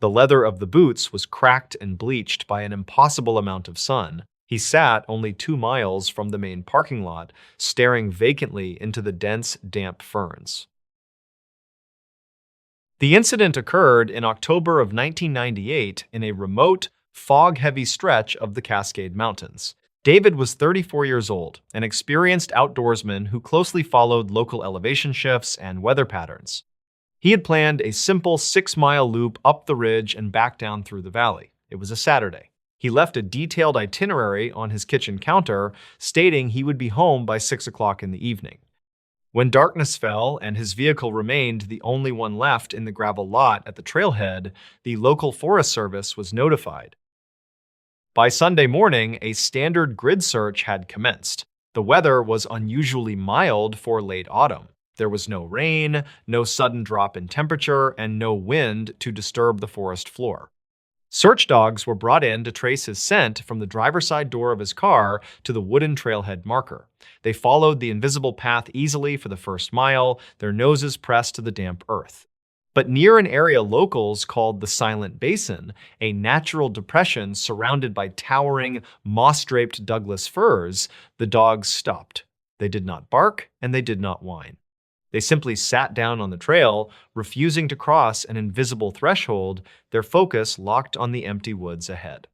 The leather of the boots was cracked and bleached by an impossible amount of sun. He sat only 2 miles from the main parking lot, staring vacantly into the dense, damp ferns. The incident occurred in October of 1998 in a remote, fog-heavy stretch of the Cascade Mountains. David was 34 years old, an experienced outdoorsman who closely followed local elevation shifts and weather patterns. He had planned a simple 6-mile loop up the ridge and back down through the valley. It was a Saturday. He left a detailed itinerary on his kitchen counter, stating he would be home by 6 o'clock in the evening. When darkness fell and his vehicle remained the only one left in the gravel lot at the trailhead, the local Forest Service was notified. By Sunday morning, a standard grid search had commenced. The weather was unusually mild for late autumn. There was no rain, no sudden drop in temperature, and no wind to disturb the forest floor. Search dogs were brought in to trace his scent from the driver's side door of his car to the wooden trailhead marker. They followed the invisible path easily for the first mile, their noses pressed to the damp earth. But near an area locals called the Silent Basin, a natural depression surrounded by towering, moss-draped Douglas firs, the dogs stopped. They did not bark, and they did not whine. They simply sat down on the trail, refusing to cross an invisible threshold, their focus locked on the empty woods ahead.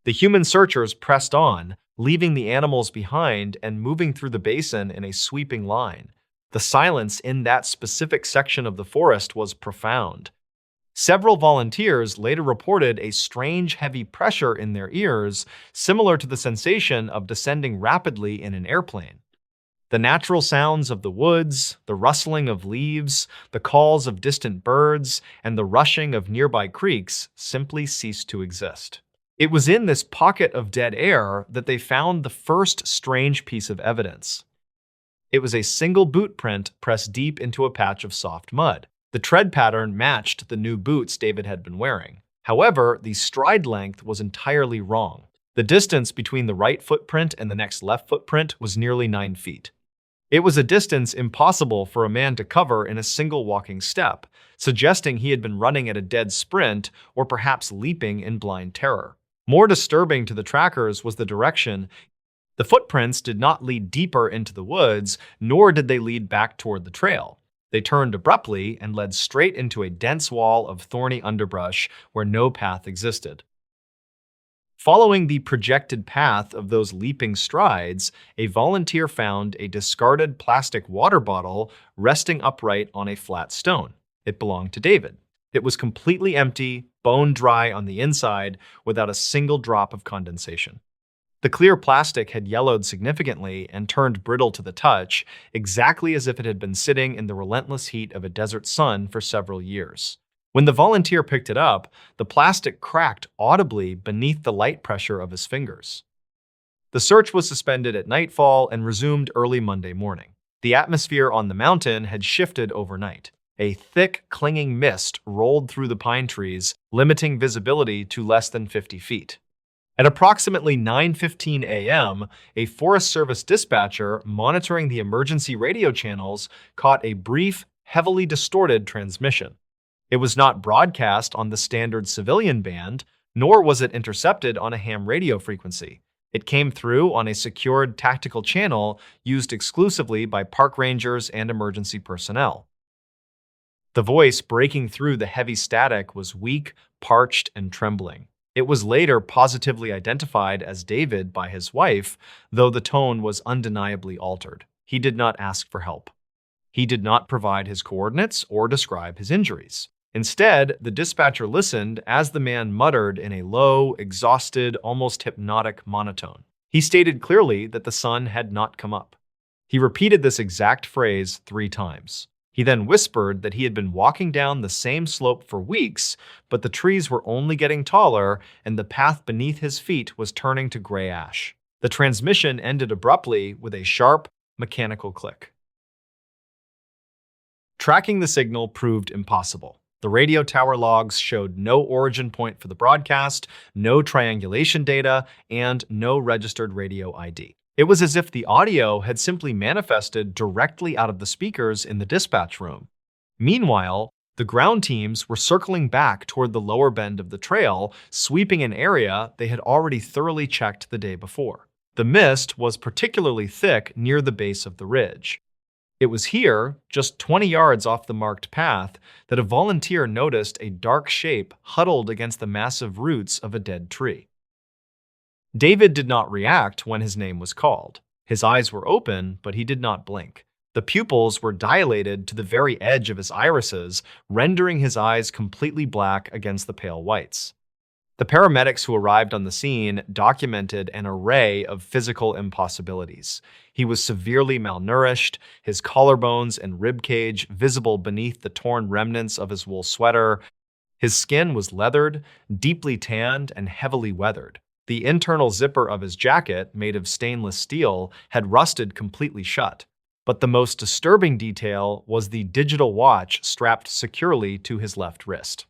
The human searchers pressed on, leaving the animals behind and moving through the basin in a sweeping line. The silence in that specific section of the forest was profound. Several volunteers later reported a strange heavy pressure in their ears, similar to the sensation of descending rapidly in an airplane. The natural sounds of the woods, the rustling of leaves, the calls of distant birds, and the rushing of nearby creeks simply ceased to exist. It was in this pocket of dead air that they found the first strange piece of evidence. It was a single boot print pressed deep into a patch of soft mud. The tread pattern matched the new boots David had been wearing. However, the stride length was entirely wrong. The distance between the right footprint and the next left footprint was nearly 9 feet. It was a distance impossible for a man to cover in a single walking step, suggesting he had been running at a dead sprint or perhaps leaping in blind terror. More disturbing to the trackers was the direction. The footprints did not lead deeper into the woods, nor did they lead back toward the trail. They turned abruptly and led straight into a dense wall of thorny underbrush where no path existed. Following the projected path of those leaping strides, a volunteer found a discarded plastic water bottle resting upright on a flat stone. It belonged to David. It was completely empty, bone dry on the inside, without a single drop of condensation. The clear plastic had yellowed significantly and turned brittle to the touch, exactly as if it had been sitting in the relentless heat of a desert sun for several years. When the volunteer picked it up, the plastic cracked audibly beneath the light pressure of his fingers. The search was suspended at nightfall and resumed early Monday morning. The atmosphere on the mountain had shifted overnight. A thick, clinging mist rolled through the pine trees, limiting visibility to less than 50 feet. At approximately 9:15 a.m., a Forest Service dispatcher monitoring the emergency radio channels caught a brief, heavily distorted transmission. It was not broadcast on the standard civilian band, nor was it intercepted on a ham radio frequency. It came through on a secured tactical channel used exclusively by park rangers and emergency personnel. The voice breaking through the heavy static was weak, parched, and trembling. It was later positively identified as David by his wife, though the tone was undeniably altered. He did not ask for help. He did not provide his coordinates or describe his injuries. Instead, the dispatcher listened as the man muttered in a low, exhausted, almost hypnotic monotone. He stated clearly that the sun had not come up. He repeated this exact phrase 3 times. He then whispered that he had been walking down the same slope for weeks, but the trees were only getting taller and the path beneath his feet was turning to gray ash. The transmission ended abruptly with a sharp, mechanical click. Tracking the signal proved impossible. The radio tower logs showed no origin point for the broadcast, no triangulation data, and no registered radio ID. It was as if the audio had simply manifested directly out of the speakers in the dispatch room. Meanwhile, the ground teams were circling back toward the lower bend of the trail, sweeping an area they had already thoroughly checked the day before. The mist was particularly thick near the base of the ridge. It was here, just 20 yards off the marked path, that a volunteer noticed a dark shape huddled against the massive roots of a dead tree. David did not react when his name was called. His eyes were open, but he did not blink. The pupils were dilated to the very edge of his irises, rendering his eyes completely black against the pale whites. The paramedics who arrived on the scene documented an array of physical impossibilities. He was severely malnourished, his collarbones and ribcage visible beneath the torn remnants of his wool sweater. His skin was leathered, deeply tanned, and heavily weathered. The internal zipper of his jacket, made of stainless steel, had rusted completely shut. But the most disturbing detail was the digital watch strapped securely to his left wrist.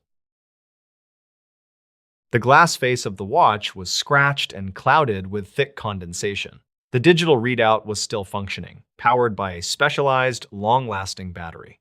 The glass face of the watch was scratched and clouded with thick condensation. The digital readout was still functioning, powered by a specialized, long-lasting battery.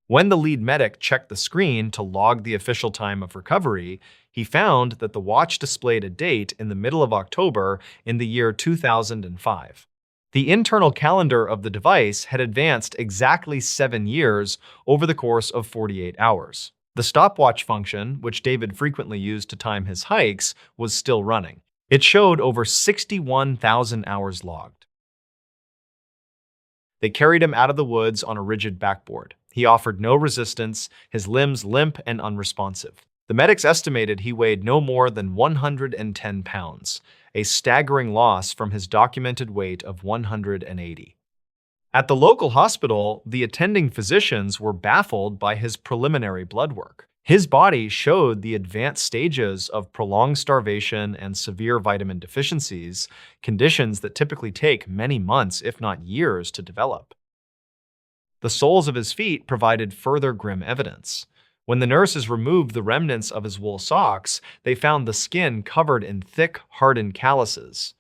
When the lead medic checked the screen to log the official time of recovery, he found that the watch displayed a date in the middle of October in the year 2005. The internal calendar of the device had advanced exactly 7 years over the course of 48 hours. The stopwatch function, which David frequently used to time his hikes, was still running. It showed over 61,000 hours logged. They carried him out of the woods on a rigid backboard. He offered no resistance, his limbs limp and unresponsive. The medics estimated he weighed no more than 110 pounds, a staggering loss from his documented weight of 180. At the local hospital, the attending physicians were baffled by his preliminary blood work. His body showed the advanced stages of prolonged starvation and severe vitamin deficiencies, conditions that typically take many months, if not years, to develop. The soles of his feet provided further grim evidence. When the nurses removed the remnants of his wool socks, they found the skin covered in thick, hardened calluses.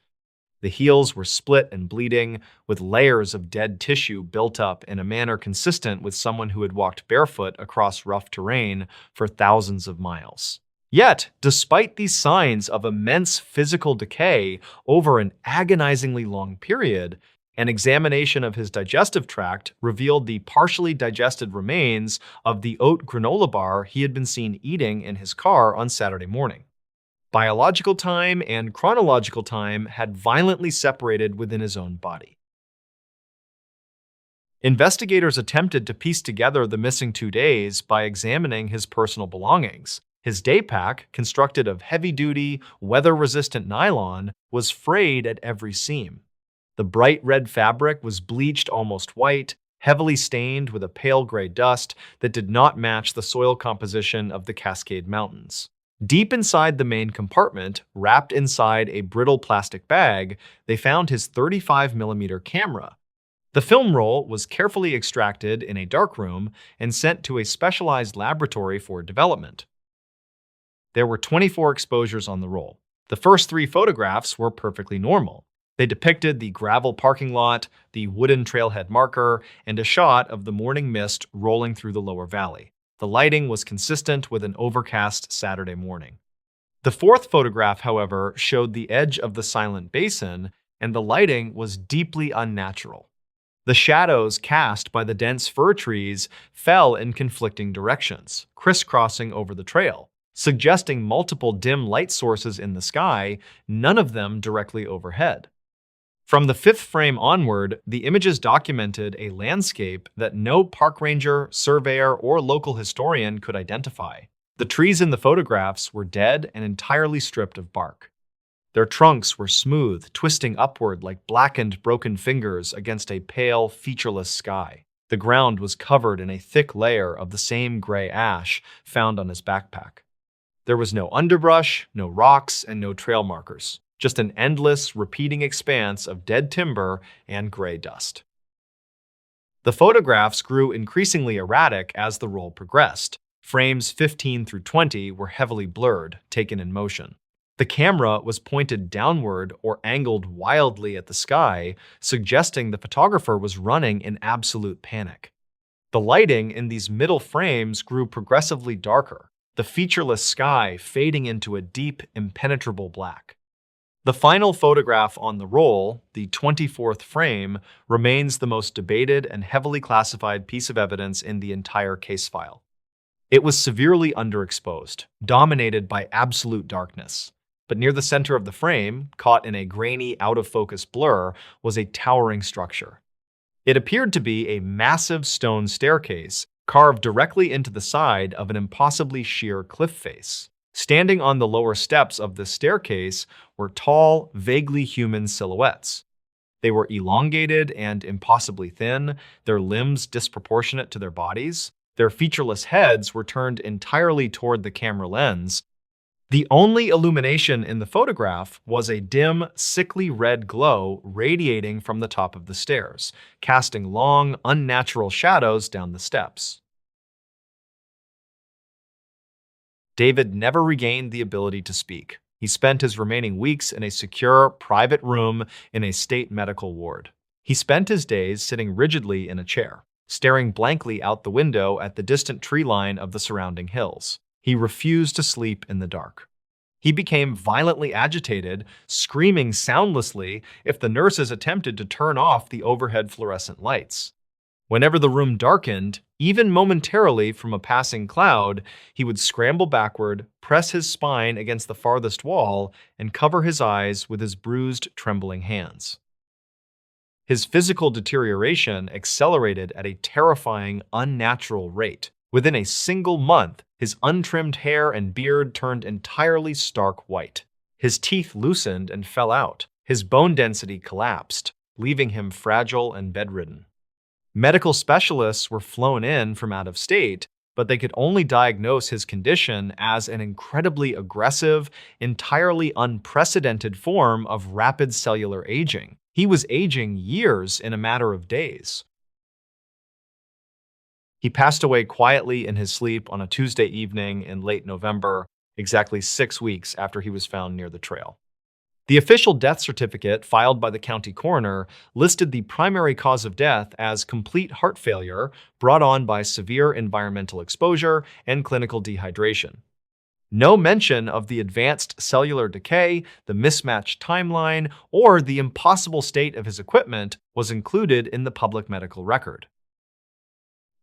The heels were split and bleeding, with layers of dead tissue built up in a manner consistent with someone who had walked barefoot across rough terrain for thousands of miles. Yet, despite these signs of immense physical decay over an agonizingly long period, an examination of his digestive tract revealed the partially digested remains of the oat granola bar he had been seen eating in his car on Saturday morning. Biological time and chronological time had violently separated within his own body. Investigators attempted to piece together the missing 2 days by examining his personal belongings. His day pack, constructed of heavy-duty, weather-resistant nylon, was frayed at every seam. The bright red fabric was bleached almost white, heavily stained with a pale gray dust that did not match the soil composition of the Cascade Mountains. Deep inside the main compartment, wrapped inside a brittle plastic bag, they found his 35mm camera. The film roll was carefully extracted in a darkroom and sent to a specialized laboratory for development. There were 24 exposures on the roll. The first 3 photographs were perfectly normal. They depicted the gravel parking lot, the wooden trailhead marker, and a shot of the morning mist rolling through the lower valley. The lighting was consistent with an overcast Saturday morning. The 4th photograph, however, showed the edge of the silent basin, and the lighting was deeply unnatural. The shadows cast by the dense fir trees fell in conflicting directions, crisscrossing over the trail, suggesting multiple dim light sources in the sky, none of them directly overhead. From the 5th frame onward, the images documented a landscape that no park ranger, surveyor, or local historian could identify. The trees in the photographs were dead and entirely stripped of bark. Their trunks were smooth, twisting upward like blackened, broken fingers against a pale, featureless sky. The ground was covered in a thick layer of the same gray ash found on his backpack. There was no underbrush, no rocks, and no trail markers, just an endless, repeating expanse of dead timber and gray dust. The photographs grew increasingly erratic as the roll progressed. Frames 15 through 20 were heavily blurred, taken in motion. The camera was pointed downward or angled wildly at the sky, suggesting the photographer was running in absolute panic. The lighting in these middle frames grew progressively darker, the featureless sky fading into a deep, impenetrable black. The final photograph on the roll, the 24th frame, remains the most debated and heavily classified piece of evidence in the entire case file. It was severely underexposed, dominated by absolute darkness. But near the center of the frame, caught in a grainy, out-of-focus blur, was a towering structure. It appeared to be a massive stone staircase carved directly into the side of an impossibly sheer cliff face. Standing on the lower steps of the staircase were tall, vaguely human silhouettes. They were elongated and impossibly thin, their limbs disproportionate to their bodies. Their featureless heads were turned entirely toward the camera lens. The only illumination in the photograph was a dim, sickly red glow radiating from the top of the stairs, casting long, unnatural shadows down the steps. David never regained the ability to speak. He spent his remaining weeks in a secure, private room in a state medical ward. He spent his days sitting rigidly in a chair, staring blankly out the window at the distant tree line of the surrounding hills. He refused to sleep in the dark. He became violently agitated, screaming soundlessly if the nurses attempted to turn off the overhead fluorescent lights. Whenever the room darkened, even momentarily from a passing cloud, he would scramble backward, press his spine against the farthest wall, and cover his eyes with his bruised, trembling hands. His physical deterioration accelerated at a terrifying, unnatural rate. Within a single month, his untrimmed hair and beard turned entirely stark white. His teeth loosened and fell out. His bone density collapsed, leaving him fragile and bedridden. Medical specialists were flown in from out of state, but they could only diagnose his condition as an incredibly aggressive, entirely unprecedented form of rapid cellular aging. He was aging years in a matter of days. He passed away quietly in his sleep on a Tuesday evening in late November, exactly 6 weeks after he was found near the trail. The official death certificate filed by the county coroner listed the primary cause of death as complete heart failure brought on by severe environmental exposure and clinical dehydration. No mention of the advanced cellular decay, the mismatched timeline, or the impossible state of his equipment was included in the public medical record.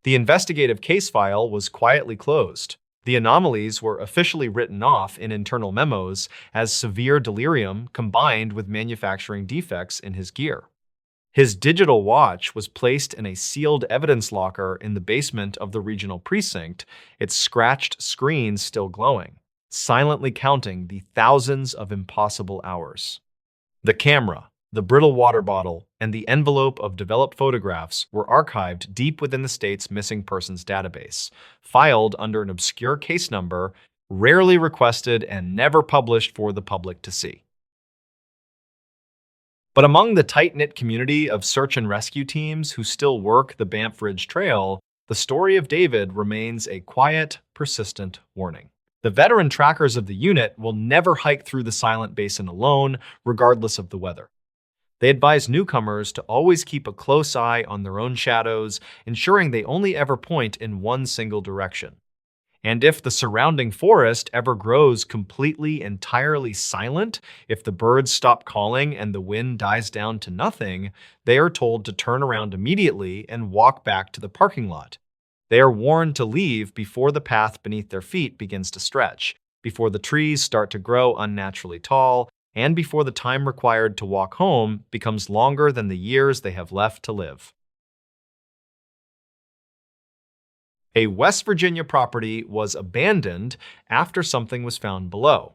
The investigative case file was quietly closed. The anomalies were officially written off in internal memos as severe delirium combined with manufacturing defects in his gear. His digital watch was placed in a sealed evidence locker in the basement of the regional precinct, its scratched screen still glowing, silently counting the thousands of impossible hours. The camera, the brittle water bottle, and the envelope of developed photographs were archived deep within the state's missing persons database, filed under an obscure case number, rarely requested and never published for the public to see. But among the tight-knit community of search and rescue teams who still work the Banff Ridge Trail, the story of David remains a quiet, persistent warning. The veteran trackers of the unit will never hike through the Silent Basin alone, regardless of the weather. They advise newcomers to always keep a close eye on their own shadows, ensuring they only ever point in one single direction. And if the surrounding forest ever grows completely, entirely silent, if the birds stop calling and the wind dies down to nothing, they are told to turn around immediately and walk back to the parking lot. They are warned to leave before the path beneath their feet begins to stretch, before the trees start to grow unnaturally tall, and before the time required to walk home becomes longer than the years they have left to live. A West Virginia property was abandoned after something was found below.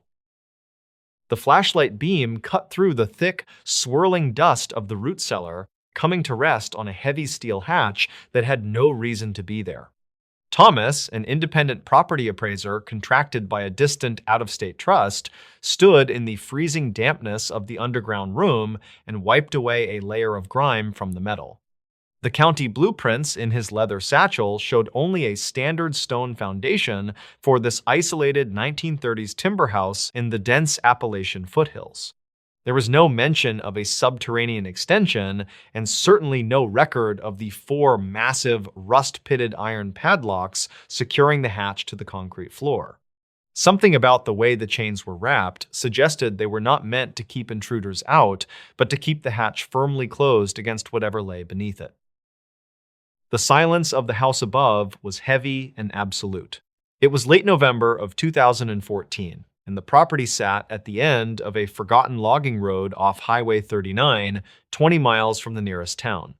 The flashlight beam cut through the thick, swirling dust of the root cellar, coming to rest on a heavy steel hatch that had no reason to be there. Thomas, an independent property appraiser contracted by a distant out-of-state trust, stood in the freezing dampness of the underground room and wiped away a layer of grime from the metal. The county blueprints in his leather satchel showed only a standard stone foundation for this isolated 1930s timber house in the dense Appalachian foothills. There was no mention of a subterranean extension, and certainly no record of the 4 massive, rust-pitted iron padlocks securing the hatch to the concrete floor. Something about the way the chains were wrapped suggested they were not meant to keep intruders out, but to keep the hatch firmly closed against whatever lay beneath it. The silence of the house above was heavy and absolute. It was late November of 2014. And the property sat at the end of a forgotten logging road off Highway 39, 20 miles from the nearest town.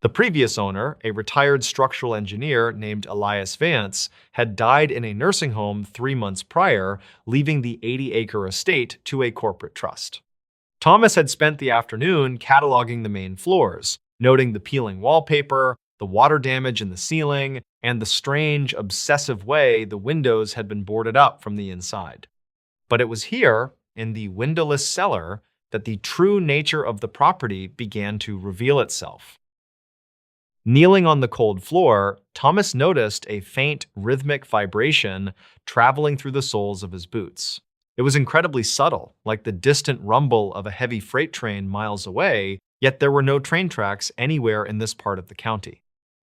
The previous owner, a retired structural engineer named Elias Vance, had died in a nursing home 3 months prior, leaving the 80-acre estate to a corporate trust. Thomas had spent the afternoon cataloging the main floors, noting the peeling wallpaper, the water damage in the ceiling, and the strange, obsessive way the windows had been boarded up from the inside. But it was here, in the windowless cellar, that the true nature of the property began to reveal itself. Kneeling on the cold floor, Thomas noticed a faint, rhythmic vibration traveling through the soles of his boots. It was incredibly subtle, like the distant rumble of a heavy freight train miles away, yet there were no train tracks anywhere in this part of the county.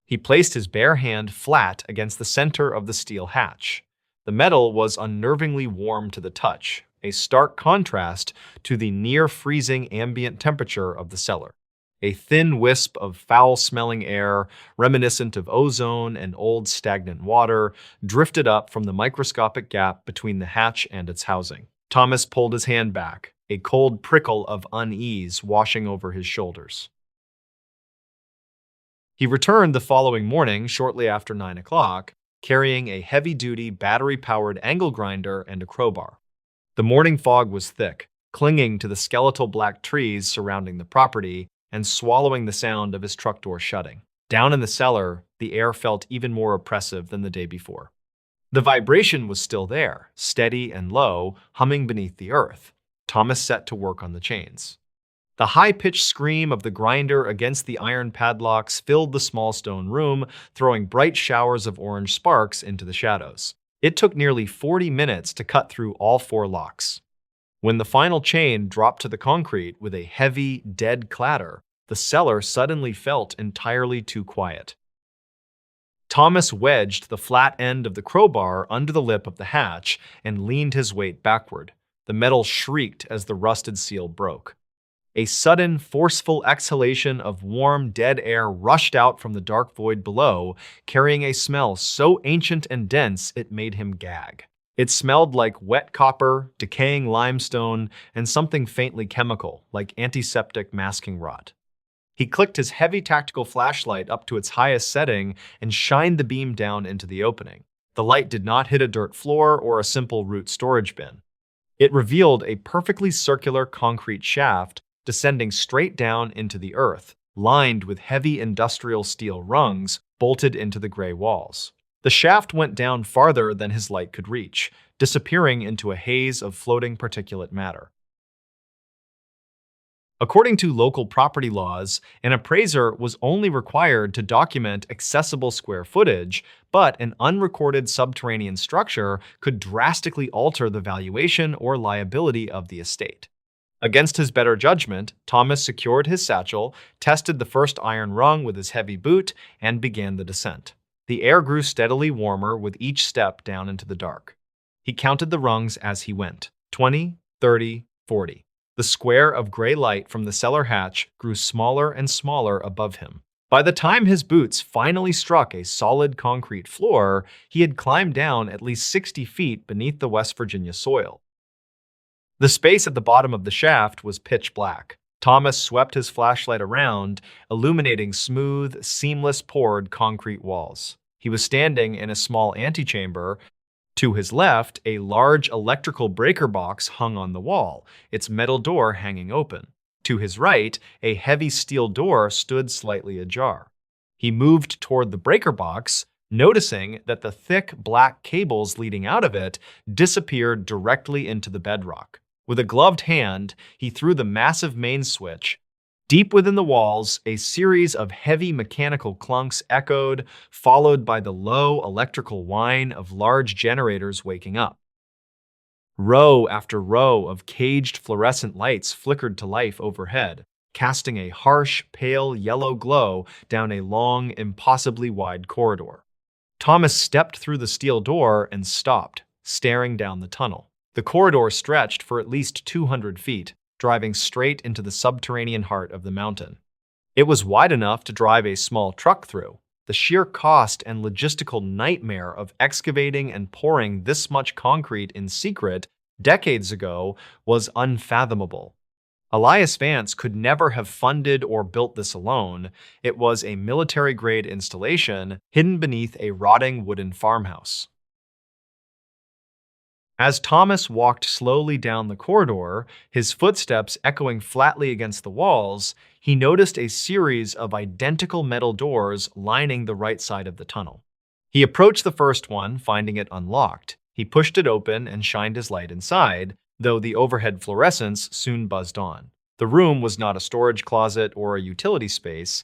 He placed his bare hand flat against the center of the steel hatch. The metal was unnervingly warm to the touch, a stark contrast to the near-freezing ambient temperature of the cellar. A thin wisp of foul-smelling air, reminiscent of ozone and old stagnant water, drifted up from the microscopic gap between the hatch and its housing. Thomas pulled his hand back, a cold prickle of unease washing over his shoulders. He returned the following morning shortly after 9 o'clock, carrying a heavy-duty battery-powered angle grinder and a crowbar. The morning fog was thick, clinging to the skeletal black trees surrounding the property and swallowing the sound of his truck door shutting. Down in the cellar, the air felt even more oppressive than the day before. The vibration was still there, steady and low, humming beneath the earth. Thomas set to work on the chains. The high-pitched scream of the grinder against the iron padlocks filled the small stone room, throwing bright showers of orange sparks into the shadows. It took nearly 40 minutes to cut through all 4 locks. When the final chain dropped to the concrete with a heavy, dead clatter, the cellar suddenly felt entirely too quiet. Thomas wedged the flat end of the crowbar under the lip of the hatch and leaned his weight backward. The metal shrieked as the rusted seal broke. A sudden, forceful exhalation of warm, dead air rushed out from the dark void below, carrying a smell so ancient and dense it made him gag. It smelled like wet copper, decaying limestone, and something faintly chemical, like antiseptic masking rot. He clicked his heavy tactical flashlight up to its highest setting and shined the beam down into the opening. The light did not hit a dirt floor or a simple root storage bin. It revealed a perfectly circular concrete shaft descending straight down into the earth, lined with heavy industrial steel rungs bolted into the gray walls. The shaft went down farther than his light could reach, disappearing into a haze of floating particulate matter. According to local property laws, an appraiser was only required to document accessible square footage, but an unrecorded subterranean structure could drastically alter the valuation or liability of the estate. Against his better judgment, Thomas secured his satchel, tested the first iron rung with his heavy boot, and began the descent. The air grew steadily warmer with each step down into the dark. He counted the rungs as he went. 20, 30, 40. The square of gray light from the cellar hatch grew smaller and smaller above him. By the time his boots finally struck a solid concrete floor, he had climbed down at least 60 feet beneath the West Virginia soil. The space at the bottom of the shaft was pitch black. Thomas swept his flashlight around, illuminating smooth, seamless poured concrete walls. He was standing in a small antechamber, To his left, a large electrical breaker box hung on the wall, its metal door hanging open. To his right, a heavy steel door stood slightly ajar. He moved toward the breaker box, noticing that the thick black cables leading out of it disappeared directly into the bedrock. With a gloved hand, he threw the massive main switch. Deep within the walls, a series of heavy mechanical clunks echoed, followed by the low electrical whine of large generators waking up. Row after row of caged fluorescent lights flickered to life overhead, casting a harsh, pale yellow glow down a long, impossibly wide corridor. Thomas stepped through the steel door and stopped, staring down the tunnel. The corridor stretched for at least 200 feet, driving straight into the subterranean heart of the mountain. It was wide enough to drive a small truck through. The sheer cost and logistical nightmare of excavating and pouring this much concrete in secret decades ago was unfathomable. Elias Vance could never have funded or built this alone. It was a military-grade installation hidden beneath a rotting wooden farmhouse. As Thomas walked slowly down the corridor, his footsteps echoing flatly against the walls, he noticed a series of identical metal doors lining the right side of the tunnel. He approached the first one, finding it unlocked. He pushed it open and shined his light inside, though the overhead fluorescence soon buzzed on. The room was not a storage closet or a utility space.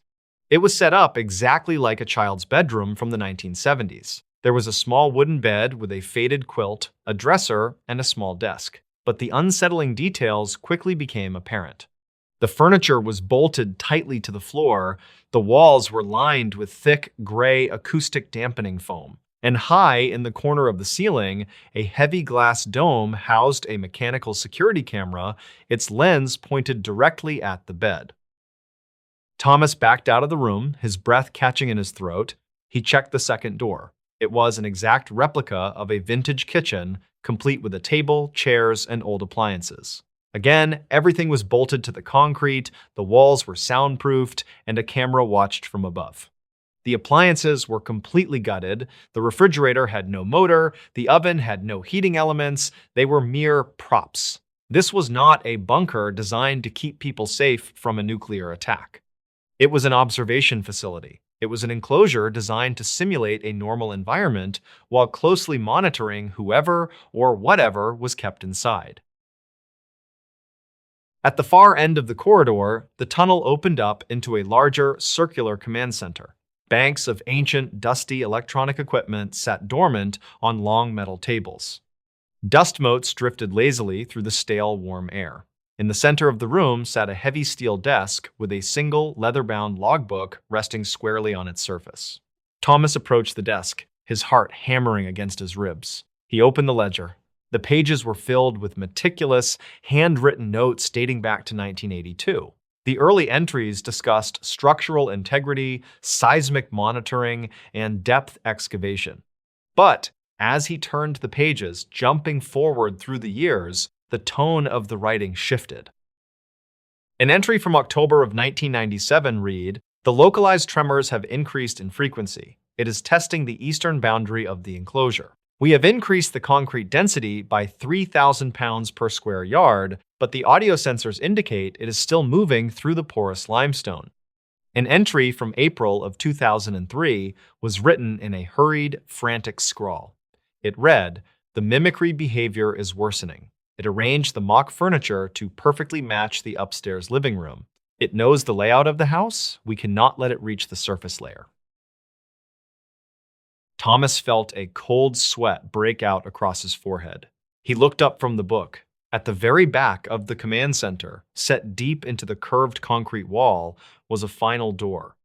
It was set up exactly like a child's bedroom from the 1970s. There was a small wooden bed with a faded quilt, a dresser, and a small desk. But the unsettling details quickly became apparent. The furniture was bolted tightly to the floor, the walls were lined with thick, gray acoustic dampening foam, and high in the corner of the ceiling, a heavy glass dome housed a mechanical security camera, its lens pointed directly at the bed. Thomas backed out of the room, his breath catching in his throat. He checked the second door. It was an exact replica of a vintage kitchen, complete with a table, chairs, and old appliances. Again, everything was bolted to the concrete, the walls were soundproofed, and a camera watched from above. The appliances were completely gutted, the refrigerator had no motor, the oven had no heating elements, they were mere props. This was not a bunker designed to keep people safe from a nuclear attack. It was an observation facility. It was an enclosure designed to simulate a normal environment while closely monitoring whoever or whatever was kept inside. At the far end of the corridor, the tunnel opened up into a larger, circular command center. Banks of ancient, dusty electronic equipment sat dormant on long metal tables. Dust motes drifted lazily through the stale, warm air. In the center of the room sat a heavy steel desk with a single leather-bound logbook resting squarely on its surface. Thomas approached the desk, his heart hammering against his ribs. He opened the ledger. The pages were filled with meticulous, handwritten notes dating back to 1982. The early entries discussed structural integrity, seismic monitoring, and depth excavation. But as he turned the pages, jumping forward through the years, the tone of the writing shifted. An entry from October of 1997 read, "The localized tremors have increased in frequency. It is testing the eastern boundary of the enclosure. We have increased the concrete density by 3,000 pounds per square yard, but the audio sensors indicate it is still moving through the porous limestone." An entry from April of 2003 was written in a hurried, frantic scrawl. It read, "The mimicry behavior is worsening. It arranged the mock furniture to perfectly match the upstairs living room. It knows the layout of the house. We cannot let it reach the surface layer." Thomas felt a cold sweat break out across his forehead. He looked up from the book. At the very back of the command center, set deep into the curved concrete wall, was a final door.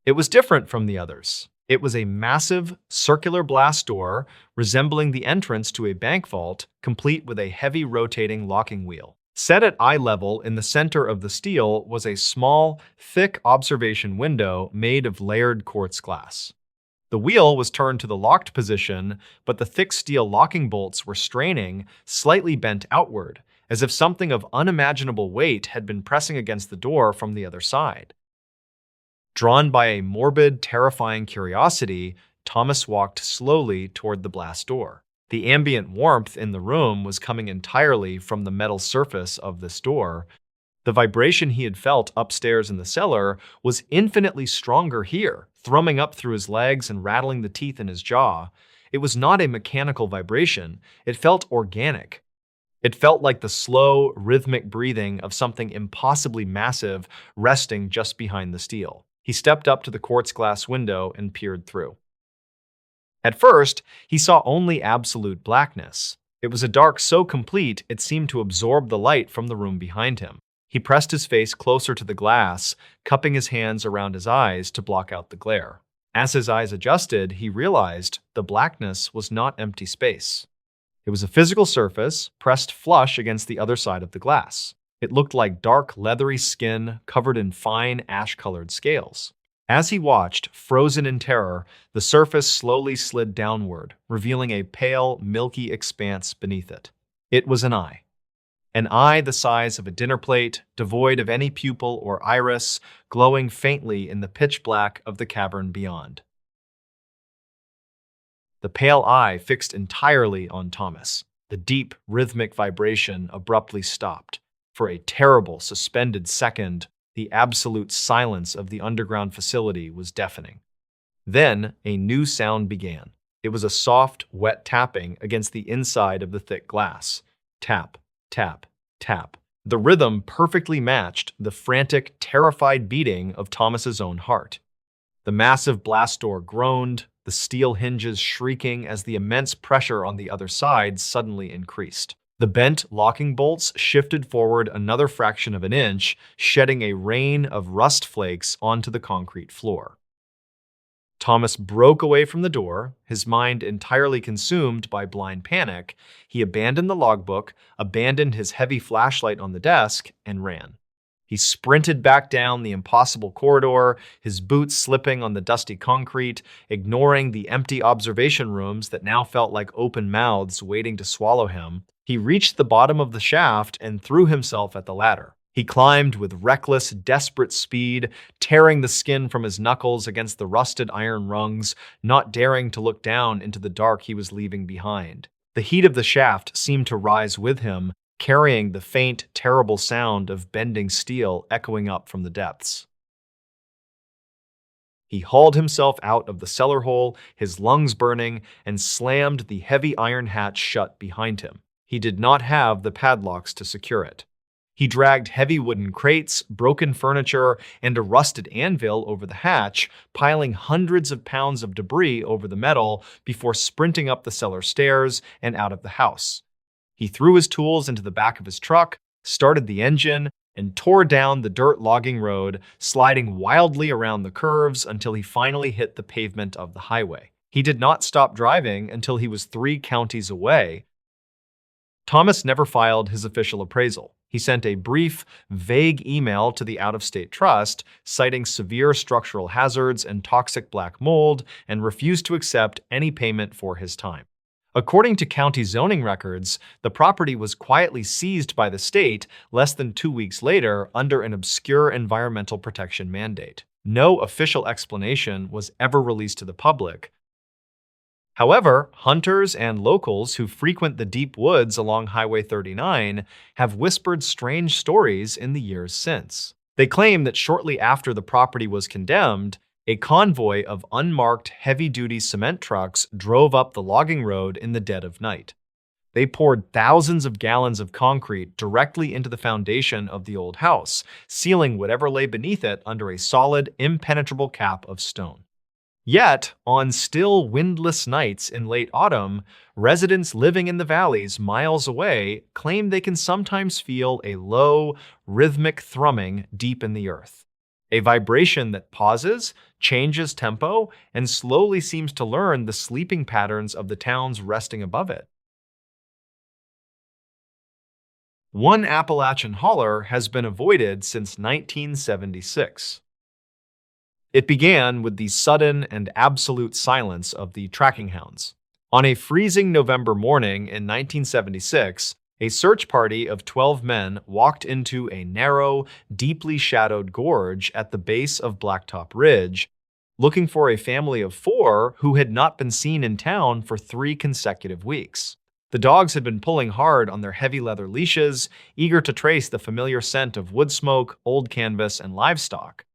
It was different from the others. It was a massive, circular blast door resembling the entrance to a bank vault, complete with a heavy rotating locking wheel. Set at eye level in the center of the steel was a small, thick observation window made of layered quartz glass. The wheel was turned to the locked position, but the thick steel locking bolts were straining, slightly bent outward, as if something of unimaginable weight had been pressing against the door from the other side. Drawn by a morbid, terrifying curiosity, Thomas walked slowly toward the blast door. The ambient warmth in the room was coming entirely from the metal surface of this door. The vibration he had felt upstairs in the cellar was infinitely stronger here, thrumming up through his legs and rattling the teeth in his jaw. It was not a mechanical vibration. It felt organic. It felt like the slow, rhythmic breathing of something impossibly massive resting just behind the steel. He stepped up to the quartz glass window and peered through. At first, he saw only absolute blackness. It was a dark so complete it seemed to absorb the light from the room behind him. He pressed his face closer to the glass, cupping his hands around his eyes to block out the glare. As his eyes adjusted, he realized the blackness was not empty space. It was a physical surface pressed flush against the other side of the glass. It looked like dark, leathery skin covered in fine, ash-colored scales. As he watched, frozen in terror, the surface slowly slid downward, revealing a pale, milky expanse beneath it. It was an eye. An eye the size of a dinner plate, devoid of any pupil or iris, glowing faintly in the pitch black of the cavern beyond. The pale eye fixed entirely on Thomas. The deep, rhythmic vibration abruptly stopped. For a terrible, suspended second, the absolute silence of the underground facility was deafening. Then, a new sound began. It was a soft, wet tapping against the inside of the thick glass. Tap, tap, tap. The rhythm perfectly matched the frantic, terrified beating of Thomas's own heart. The massive blast door groaned, the steel hinges shrieking as the immense pressure on the other side suddenly increased. The bent locking bolts shifted forward another fraction of an inch, shedding a rain of rust flakes onto the concrete floor. Thomas broke away from the door, his mind entirely consumed by blind panic. He abandoned the logbook, abandoned his heavy flashlight on the desk, and ran. He sprinted back down the impossible corridor, his boots slipping on the dusty concrete, ignoring the empty observation rooms that now felt like open mouths waiting to swallow him. He reached the bottom of the shaft and threw himself at the ladder. He climbed with reckless, desperate speed, tearing the skin from his knuckles against the rusted iron rungs, not daring to look down into the dark he was leaving behind. The heat of the shaft seemed to rise with him, carrying the faint, terrible sound of bending steel echoing up from the depths. He hauled himself out of the cellar hole, his lungs burning, and slammed the heavy iron hatch shut behind him. He did not have the padlocks to secure it. He dragged heavy wooden crates, broken furniture, and a rusted anvil over the hatch, piling hundreds of pounds of debris over the metal before sprinting up the cellar stairs and out of the house. He threw his tools into the back of his truck, started the engine, and tore down the dirt logging road, sliding wildly around the curves until he finally hit the pavement of the highway. He did not stop driving until he was 3 counties away. Thomas never filed his official appraisal. He sent a brief, vague email to the out-of-state trust, citing severe structural hazards and toxic black mold, and refused to accept any payment for his time. According to county zoning records, the property was quietly seized by the state less than 2 weeks later under an obscure environmental protection mandate. No official explanation was ever released to the public. However, hunters and locals who frequent the deep woods along Highway 39 have whispered strange stories in the years since. They claim that shortly after the property was condemned, a convoy of unmarked heavy-duty cement trucks drove up the logging road in the dead of night. They poured thousands of gallons of concrete directly into the foundation of the old house, sealing whatever lay beneath it under a solid, impenetrable cap of stone. Yet, on still, windless nights in late autumn, residents living in the valleys miles away claim they can sometimes feel a low, rhythmic thrumming deep in the earth. A vibration that pauses, changes tempo, and slowly seems to learn the sleeping patterns of the towns resting above it. One Appalachian holler has been avoided since 1976. It began with the sudden and absolute silence of the tracking hounds. On a freezing November morning in 1976, a search party of 12 men walked into a narrow, deeply shadowed gorge at the base of Blacktop Ridge, looking for a family of 4 who had not been seen in town for 3 consecutive weeks. The dogs had been pulling hard on their heavy leather leashes, eager to trace the familiar scent of wood smoke, old canvas, and livestock.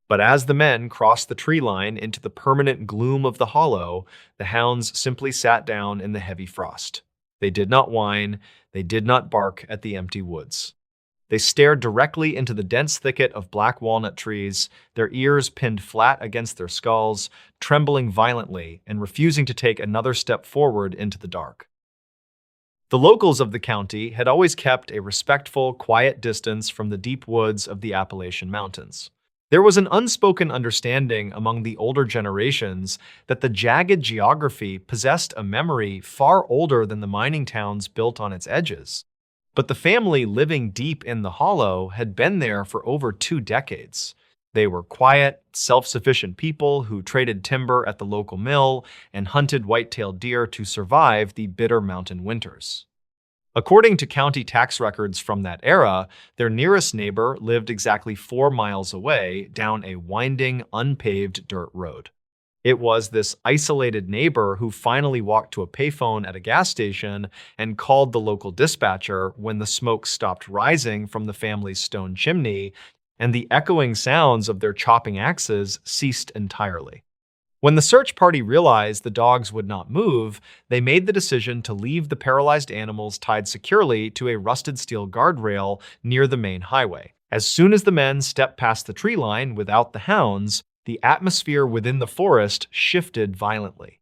But as the men crossed the tree line into the permanent gloom of the hollow, the hounds simply sat down in the heavy frost. They did not whine, they did not bark at the empty woods. They stared directly into the dense thicket of black walnut trees, their ears pinned flat against their skulls, trembling violently and refusing to take another step forward into the dark. The locals of the county had always kept a respectful, quiet distance from the deep woods of the Appalachian Mountains. There was an unspoken understanding among the older generations that the jagged geography possessed a memory far older than the mining towns built on its edges. But the family living deep in the hollow had been there for over 2 decades. They were quiet, self-sufficient people who traded timber at the local mill and hunted white-tailed deer to survive the bitter mountain winters. According to county tax records from that era, their nearest neighbor lived exactly 4 miles away down a winding, unpaved dirt road. It was this isolated neighbor who finally walked to a payphone at a gas station and called the local dispatcher when the smoke stopped rising from the family's stone chimney and the echoing sounds of their chopping axes ceased entirely. When the search party realized the dogs would not move, they made the decision to leave the paralyzed animals tied securely to a rusted steel guardrail near the main highway. As soon as the men stepped past the tree line without the hounds, the atmosphere within the forest shifted violently.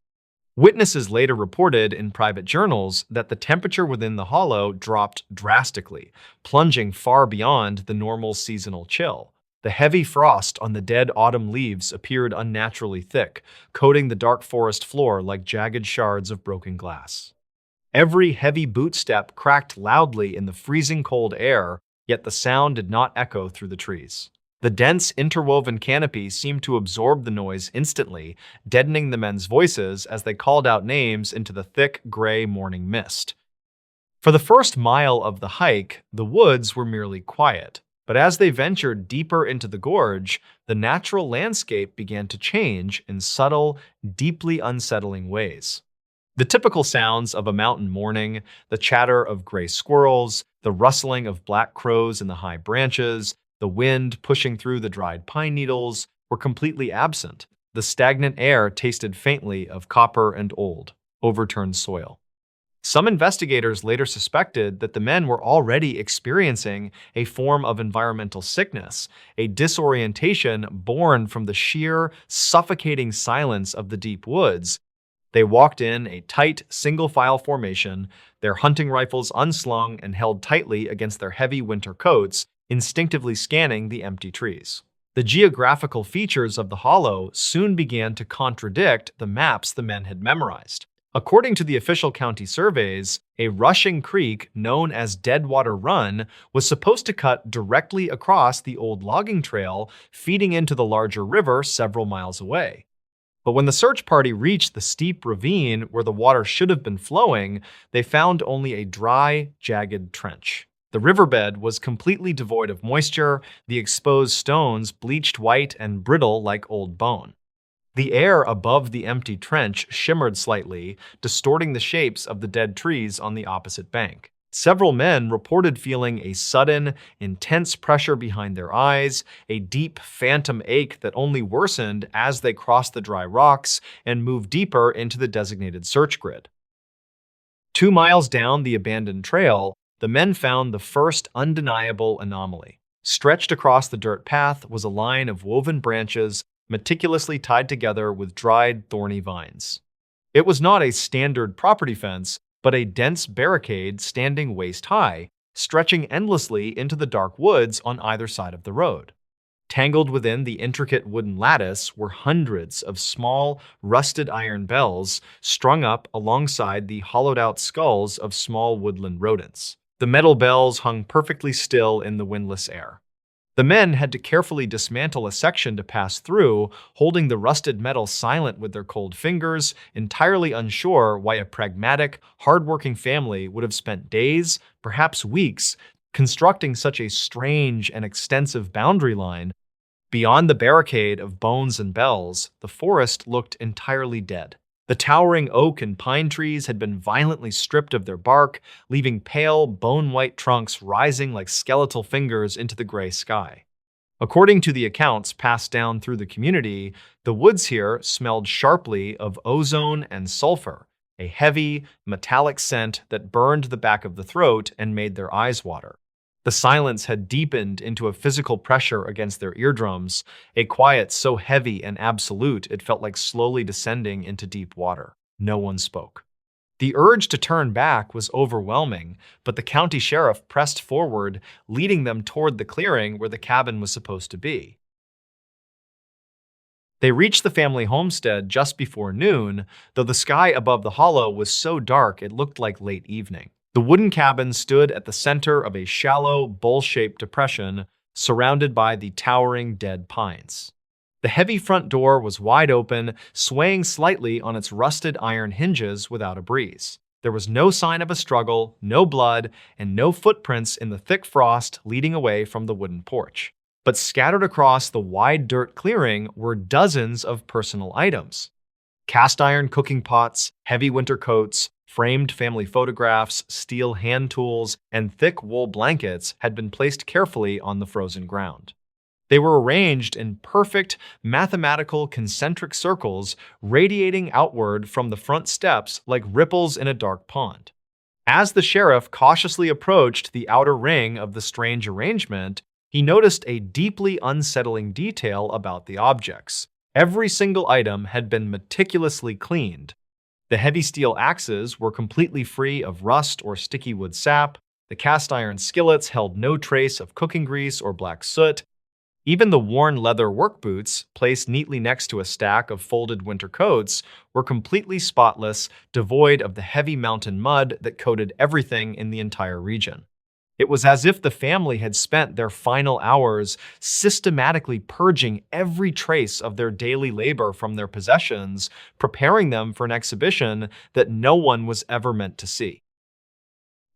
Witnesses later reported in private journals that the temperature within the hollow dropped drastically, plunging far beyond the normal seasonal chill. The heavy frost on the dead autumn leaves appeared unnaturally thick, coating the dark forest floor like jagged shards of broken glass. Every heavy boot step cracked loudly in the freezing cold air, yet the sound did not echo through the trees. The dense, interwoven canopy seemed to absorb the noise instantly, deadening the men's voices as they called out names into the thick, gray morning mist. For the first mile of the hike, the woods were merely quiet. But as they ventured deeper into the gorge, the natural landscape began to change in subtle, deeply unsettling ways. The typical sounds of a mountain morning, the chatter of gray squirrels, the rustling of black crows in the high branches, the wind pushing through the dried pine needles, were completely absent. The stagnant air tasted faintly of copper and old, overturned soil. Some investigators later suspected that the men were already experiencing a form of environmental sickness, a disorientation born from the sheer, suffocating silence of the deep woods. They walked in a tight, single-file formation, their hunting rifles unslung and held tightly against their heavy winter coats, instinctively scanning the empty trees. The geographical features of the hollow soon began to contradict the maps the men had memorized. According to the official county surveys, a rushing creek known as Deadwater Run was supposed to cut directly across the old logging trail, feeding into the larger river several miles away. But when the search party reached the steep ravine where the water should have been flowing, they found only a dry, jagged trench. The riverbed was completely devoid of moisture, the exposed stones bleached white and brittle like old bone. The air above the empty trench shimmered slightly, distorting the shapes of the dead trees on the opposite bank. Several men reported feeling a sudden, intense pressure behind their eyes, a deep phantom ache that only worsened as they crossed the dry rocks and moved deeper into the designated search grid. 2 miles down the abandoned trail, the men found the first undeniable anomaly. Stretched across the dirt path was a line of woven branches meticulously tied together with dried, thorny vines. It was not a standard property fence, but a dense barricade standing waist-high, stretching endlessly into the dark woods on either side of the road. Tangled within the intricate wooden lattice were hundreds of small, rusted iron bells strung up alongside the hollowed-out skulls of small woodland rodents. The metal bells hung perfectly still in the windless air. The men had to carefully dismantle a section to pass through, holding the rusted metal silent with their cold fingers, entirely unsure why a pragmatic, hard-working family would have spent days, perhaps weeks, constructing such a strange and extensive boundary line. Beyond the barricade of bones and bells, the forest looked entirely dead. The towering oak and pine trees had been violently stripped of their bark, leaving pale, bone-white trunks rising like skeletal fingers into the gray sky. According to the accounts passed down through the community, the woods here smelled sharply of ozone and sulfur, a heavy, metallic scent that burned the back of the throat and made their eyes water. The silence had deepened into a physical pressure against their eardrums, a quiet so heavy and absolute it felt like slowly descending into deep water. No one spoke. The urge to turn back was overwhelming, but the county sheriff pressed forward, leading them toward the clearing where the cabin was supposed to be. They reached the family homestead just before noon, though the sky above the hollow was so dark it looked like late evening. The wooden cabin stood at the center of a shallow, bowl-shaped depression surrounded by the towering dead pines. The heavy front door was wide open, swaying slightly on its rusted iron hinges without a breeze. There was no sign of a struggle, no blood, and no footprints in the thick frost leading away from the wooden porch. But scattered across the wide dirt clearing were dozens of personal items. Cast iron cooking pots, heavy winter coats, framed family photographs, steel hand tools, and thick wool blankets had been placed carefully on the frozen ground. They were arranged in perfect, mathematical concentric circles radiating outward from the front steps like ripples in a dark pond. As the sheriff cautiously approached the outer ring of the strange arrangement, he noticed a deeply unsettling detail about the objects. Every single item had been meticulously cleaned. The heavy steel axes were completely free of rust or sticky wood sap. The cast iron skillets held no trace of cooking grease or black soot. Even the worn leather work boots, placed neatly next to a stack of folded winter coats, were completely spotless, devoid of the heavy mountain mud that coated everything in the entire region. It was as if the family had spent their final hours systematically purging every trace of their daily labor from their possessions, preparing them for an exhibition that no one was ever meant to see.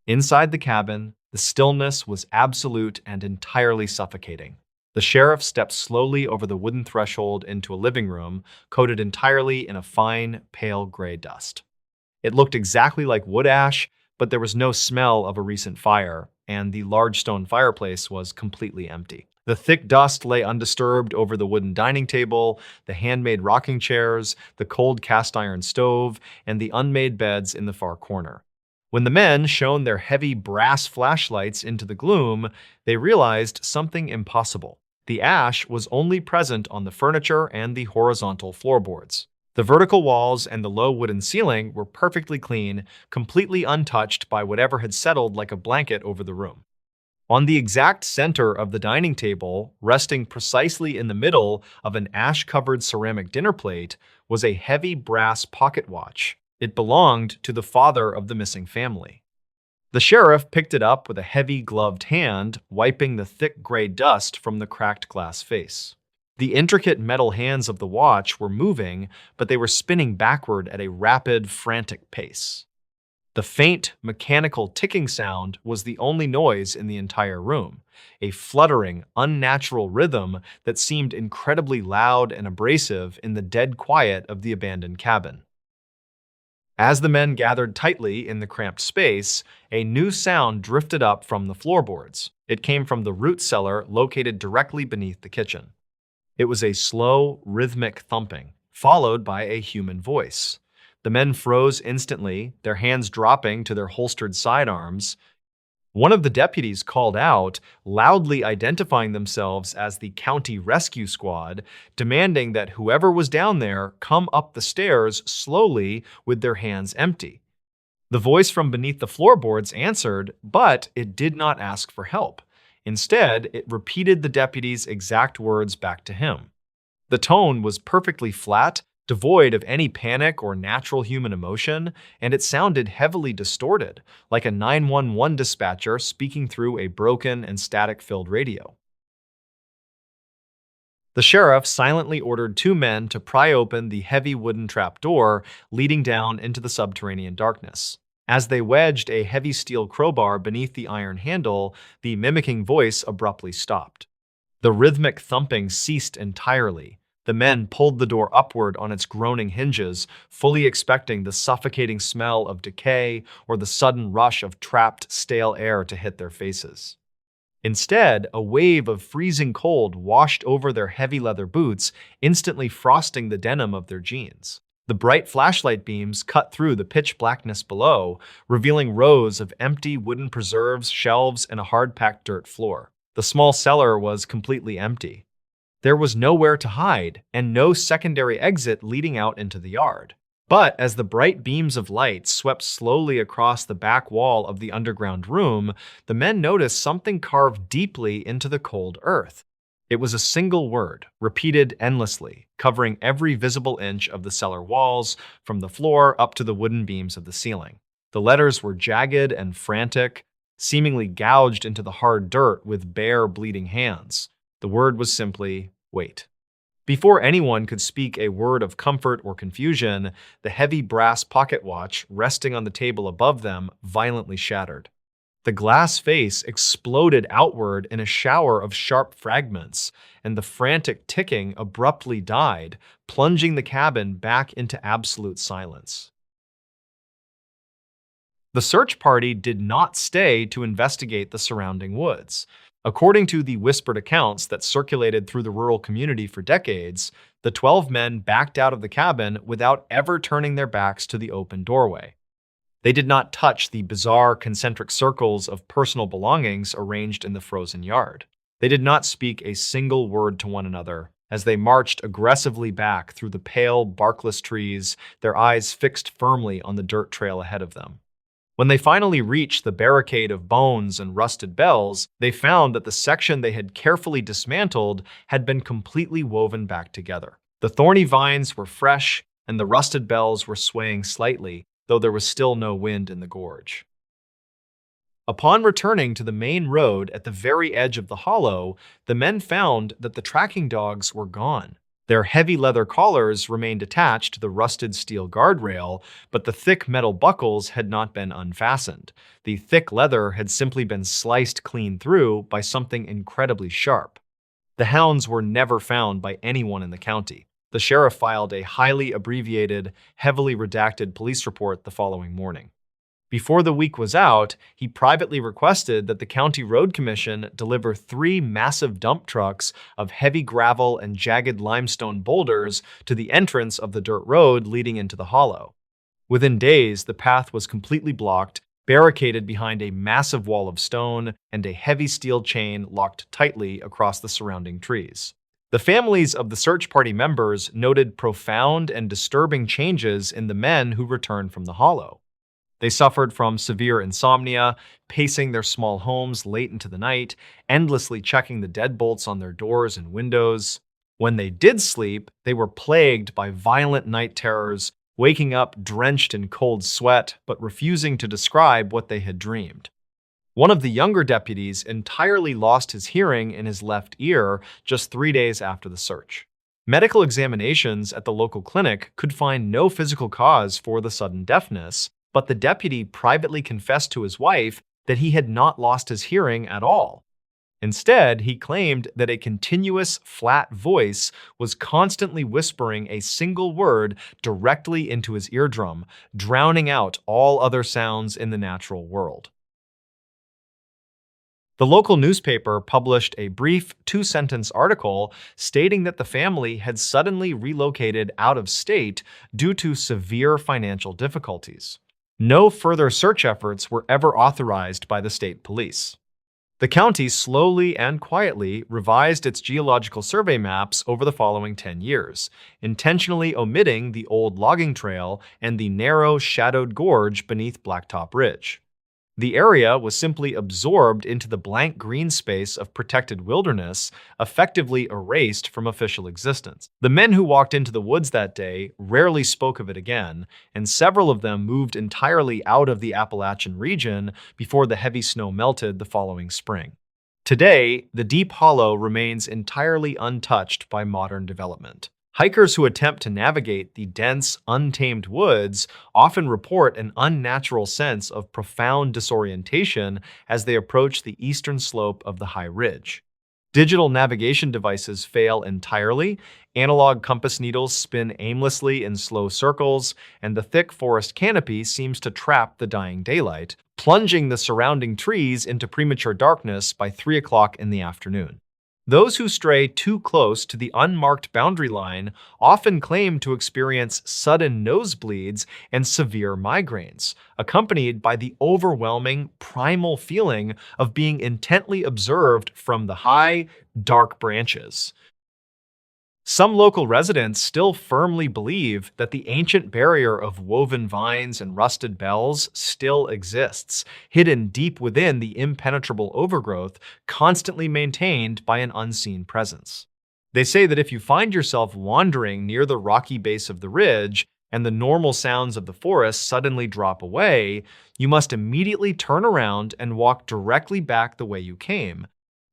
Inside the cabin, the stillness was absolute and entirely suffocating. The sheriff stepped slowly over the wooden threshold into a living room, coated entirely in a fine, pale gray dust. It looked exactly like wood ash, but there was no smell of a recent fire, and the large stone fireplace was completely empty. The thick dust lay undisturbed over the wooden dining table, the handmade rocking chairs, the cold cast iron stove, and the unmade beds in the far corner. When the men shone their heavy brass flashlights into the gloom, they realized something impossible. The ash was only present on the furniture and the horizontal floorboards. The vertical walls and the low wooden ceiling were perfectly clean, completely untouched by whatever had settled like a blanket over the room. On the exact center of the dining table, resting precisely in the middle of an ash-covered ceramic dinner plate, was a heavy brass pocket watch. It belonged to the father of the missing family. The sheriff picked it up with a heavy gloved hand, wiping the thick gray dust from the cracked glass face. The intricate metal hands of the watch were moving, but they were spinning backward at a rapid, frantic pace. The faint, mechanical ticking sound was the only noise in the entire room, a fluttering, unnatural rhythm that seemed incredibly loud and abrasive in the dead quiet of the abandoned cabin. As the men gathered tightly in the cramped space, a new sound drifted up from the floorboards. It came from the root cellar located directly beneath the kitchen. It was a slow, rhythmic thumping, followed by a human voice. The men froze instantly, their hands dropping to their holstered sidearms. One of the deputies called out, loudly identifying themselves as the county rescue squad, demanding that whoever was down there come up the stairs slowly with their hands empty. The voice from beneath the floorboards answered, but it did not ask for help. Instead, it repeated the deputy's exact words back to him. The tone was perfectly flat, devoid of any panic or natural human emotion, and it sounded heavily distorted, like a 911 dispatcher speaking through a broken and static-filled radio. The sheriff silently ordered two men to pry open the heavy wooden trapdoor leading down into the subterranean darkness. As they wedged a heavy steel crowbar beneath the iron handle, the mimicking voice abruptly stopped. The rhythmic thumping ceased entirely. The men pulled the door upward on its groaning hinges, fully expecting the suffocating smell of decay or the sudden rush of trapped, stale air to hit their faces. Instead, a wave of freezing cold washed over their heavy leather boots, instantly frosting the denim of their jeans. The bright flashlight beams cut through the pitch blackness below, revealing rows of empty wooden preserves, shelves, and a hard-packed dirt floor. The small cellar was completely empty. There was nowhere to hide, and no secondary exit leading out into the yard. But as the bright beams of light swept slowly across the back wall of the underground room, the men noticed something carved deeply into the cold earth. It was a single word, repeated endlessly, covering every visible inch of the cellar walls, from the floor up to the wooden beams of the ceiling. The letters were jagged and frantic, seemingly gouged into the hard dirt with bare, bleeding hands. The word was simply, wait. Before anyone could speak a word of comfort or confusion, the heavy brass pocket watch resting on the table above them violently shattered. The glass face exploded outward in a shower of sharp fragments, and the frantic ticking abruptly died, plunging the cabin back into absolute silence. The search party did not stay to investigate the surrounding woods. According to the whispered accounts that circulated through the rural community for decades, the 12 men backed out of the cabin without ever turning their backs to the open doorway. They did not touch the bizarre concentric circles of personal belongings arranged in the frozen yard. They did not speak a single word to one another as they marched aggressively back through the pale, barkless trees, their eyes fixed firmly on the dirt trail ahead of them. When they finally reached the barricade of bones and rusted bells, they found that the section they had carefully dismantled had been completely woven back together. The thorny vines were fresh, and the rusted bells were swaying slightly, though there was still no wind in the gorge. Upon returning to the main road at the very edge of the hollow, the men found that the tracking dogs were gone. Their heavy leather collars remained attached to the rusted steel guardrail, but the thick metal buckles had not been unfastened. The thick leather had simply been sliced clean through by something incredibly sharp. The hounds were never found by anyone in the county. The sheriff filed a highly abbreviated, heavily redacted police report the following morning. Before the week was out, he privately requested that the County Road Commission deliver 3 massive dump trucks of heavy gravel and jagged limestone boulders to the entrance of the dirt road leading into the hollow. Within days, the path was completely blocked, barricaded behind a massive wall of stone and a heavy steel chain locked tightly across the surrounding trees. The families of the search party members noted profound and disturbing changes in the men who returned from the hollow. They suffered from severe insomnia, pacing their small homes late into the night, endlessly checking the deadbolts on their doors and windows. When they did sleep, they were plagued by violent night terrors, waking up drenched in cold sweat, but refusing to describe what they had dreamed. One of the younger deputies entirely lost his hearing in his left ear just 3 days after the search. Medical examinations at the local clinic could find no physical cause for the sudden deafness, but the deputy privately confessed to his wife that he had not lost his hearing at all. Instead, he claimed that a continuous, flat voice was constantly whispering a single word directly into his eardrum, drowning out all other sounds in the natural world. The local newspaper published a brief 2-sentence article stating that the family had suddenly relocated out of state due to severe financial difficulties. No further search efforts were ever authorized by the state police. The county slowly and quietly revised its geological survey maps over the following 10 years, intentionally omitting the old logging trail and the narrow, shadowed gorge beneath Blacktop Ridge. The area was simply absorbed into the blank green space of protected wilderness, effectively erased from official existence. The men who walked into the woods that day rarely spoke of it again, and several of them moved entirely out of the Appalachian region before the heavy snow melted the following spring. Today, the deep hollow remains entirely untouched by modern development. Hikers who attempt to navigate the dense, untamed woods often report an unnatural sense of profound disorientation as they approach the eastern slope of the high ridge. Digital navigation devices fail entirely, analog compass needles spin aimlessly in slow circles, and the thick forest canopy seems to trap the dying daylight, plunging the surrounding trees into premature darkness by 3 o'clock in the afternoon. Those who stray too close to the unmarked boundary line often claim to experience sudden nosebleeds and severe migraines, accompanied by the overwhelming primal feeling of being intently observed from the high, dark branches. Some local residents still firmly believe that the ancient barrier of woven vines and rusted bells still exists, hidden deep within the impenetrable overgrowth constantly maintained by an unseen presence. They say that if you find yourself wandering near the rocky base of the ridge and the normal sounds of the forest suddenly drop away, you must immediately turn around and walk directly back the way you came.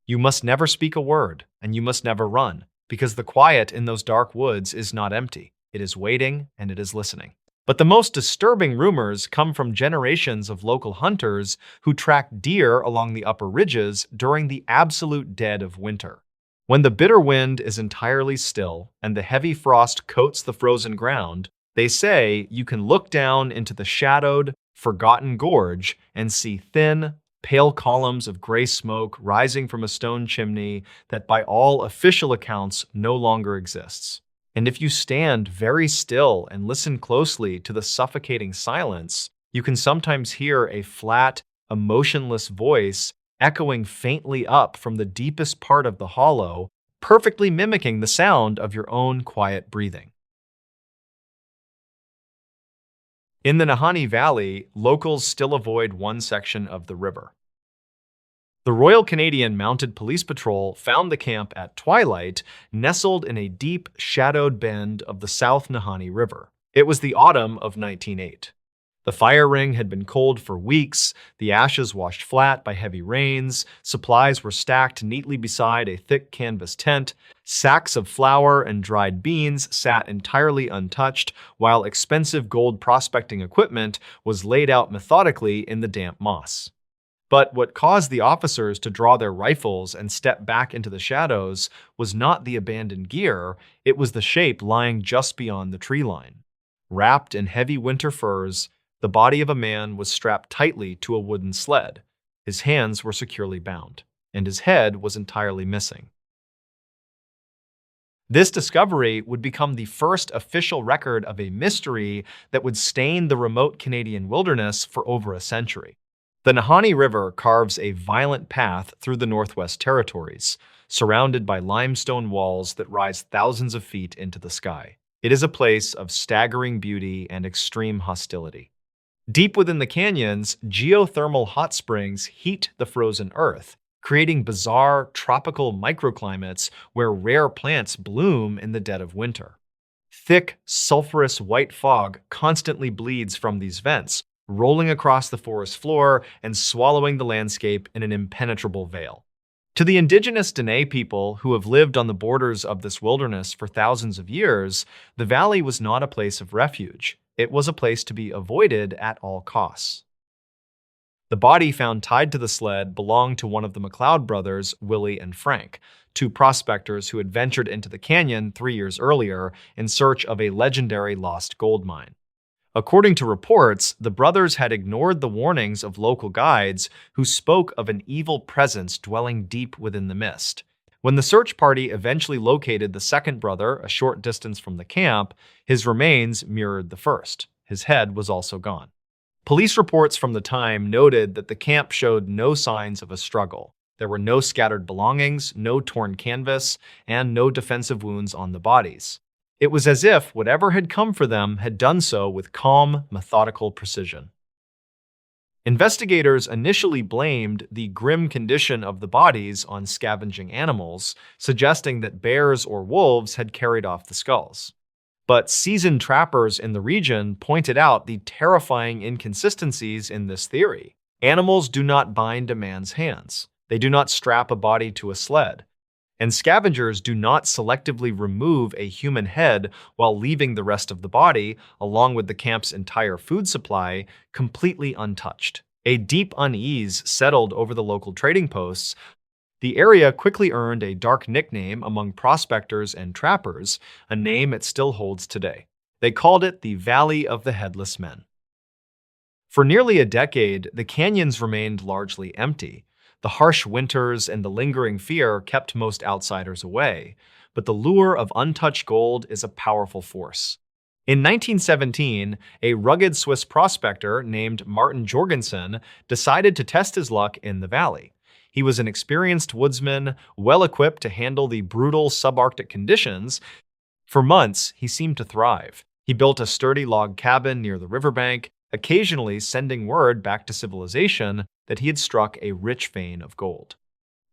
You must never speak a word, and you must never run, because the quiet in those dark woods is not empty. It is waiting and it is listening. But the most disturbing rumors come from generations of local hunters who track deer along the upper ridges during the absolute dead of winter. When the bitter wind is entirely still and the heavy frost coats the frozen ground, they say you can look down into the shadowed, forgotten gorge and see thin, pale columns of gray smoke rising from a stone chimney that by all official accounts no longer exists. And if you stand very still and listen closely to the suffocating silence, you can sometimes hear a flat, emotionless voice echoing faintly up from the deepest part of the hollow, perfectly mimicking the sound of your own quiet breathing. In the Nahanni Valley, locals still avoid one section of the river. The Royal Canadian Mounted Police Patrol found the camp at twilight, nestled in a deep, shadowed bend of the South Nahanni River. It was the autumn of 1908. The fire ring had been cold for weeks, the ashes washed flat by heavy rains, supplies were stacked neatly beside a thick canvas tent, sacks of flour and dried beans sat entirely untouched, while expensive gold prospecting equipment was laid out methodically in the damp moss. But what caused the officers to draw their rifles and step back into the shadows was not the abandoned gear, it was the shape lying just beyond the tree line. Wrapped in heavy winter furs, the body of a man was strapped tightly to a wooden sled. His hands were securely bound, and his head was entirely missing. This discovery would become the first official record of a mystery that would stain the remote Canadian wilderness for over a century. The Nahanni River carves a violent path through the Northwest Territories, surrounded by limestone walls that rise thousands of feet into the sky. It is a place of staggering beauty and extreme hostility. Deep within the canyons, geothermal hot springs heat the frozen earth, creating bizarre tropical microclimates where rare plants bloom in the dead of winter. Thick, sulfurous white fog constantly bleeds from these vents, rolling across the forest floor and swallowing the landscape in an impenetrable veil. To the indigenous Dene people who have lived on the borders of this wilderness for thousands of years, the valley was not a place of refuge. It was a place to be avoided at all costs. The body found tied to the sled belonged to one of the McLeod brothers, Willie and Frank, two prospectors who had ventured into the canyon 3 years earlier in search of a legendary lost gold mine. According to reports, the brothers had ignored the warnings of local guides who spoke of an evil presence dwelling deep within the mist. When the search party eventually located the second brother a short distance from the camp, his remains mirrored the first. His head was also gone. Police reports from the time noted that the camp showed no signs of a struggle. There were no scattered belongings, no torn canvas, and no defensive wounds on the bodies. It was as if whatever had come for them had done so with calm, methodical precision. Investigators initially blamed the grim condition of the bodies on scavenging animals, suggesting that bears or wolves had carried off the skulls. But seasoned trappers in the region pointed out the terrifying inconsistencies in this theory. Animals do not bind a man's hands. They do not strap a body to a sled. And scavengers do not selectively remove a human head while leaving the rest of the body, along with the camp's entire food supply, completely untouched. A deep unease settled over the local trading posts, The area quickly earned a dark nickname among prospectors and trappers, a name it still holds today. They called it the Valley of the Headless Men. For nearly a decade, the canyons remained largely empty. The harsh winters and the lingering fear kept most outsiders away, but the lure of untouched gold is a powerful force. In 1917, a rugged Swiss prospector named Martin Jorgensen decided to test his luck in the valley. He was an experienced woodsman, well-equipped to handle the brutal subarctic conditions. For months, he seemed to thrive. He built a sturdy log cabin near the riverbank, occasionally sending word back to civilization that he had struck a rich vein of gold.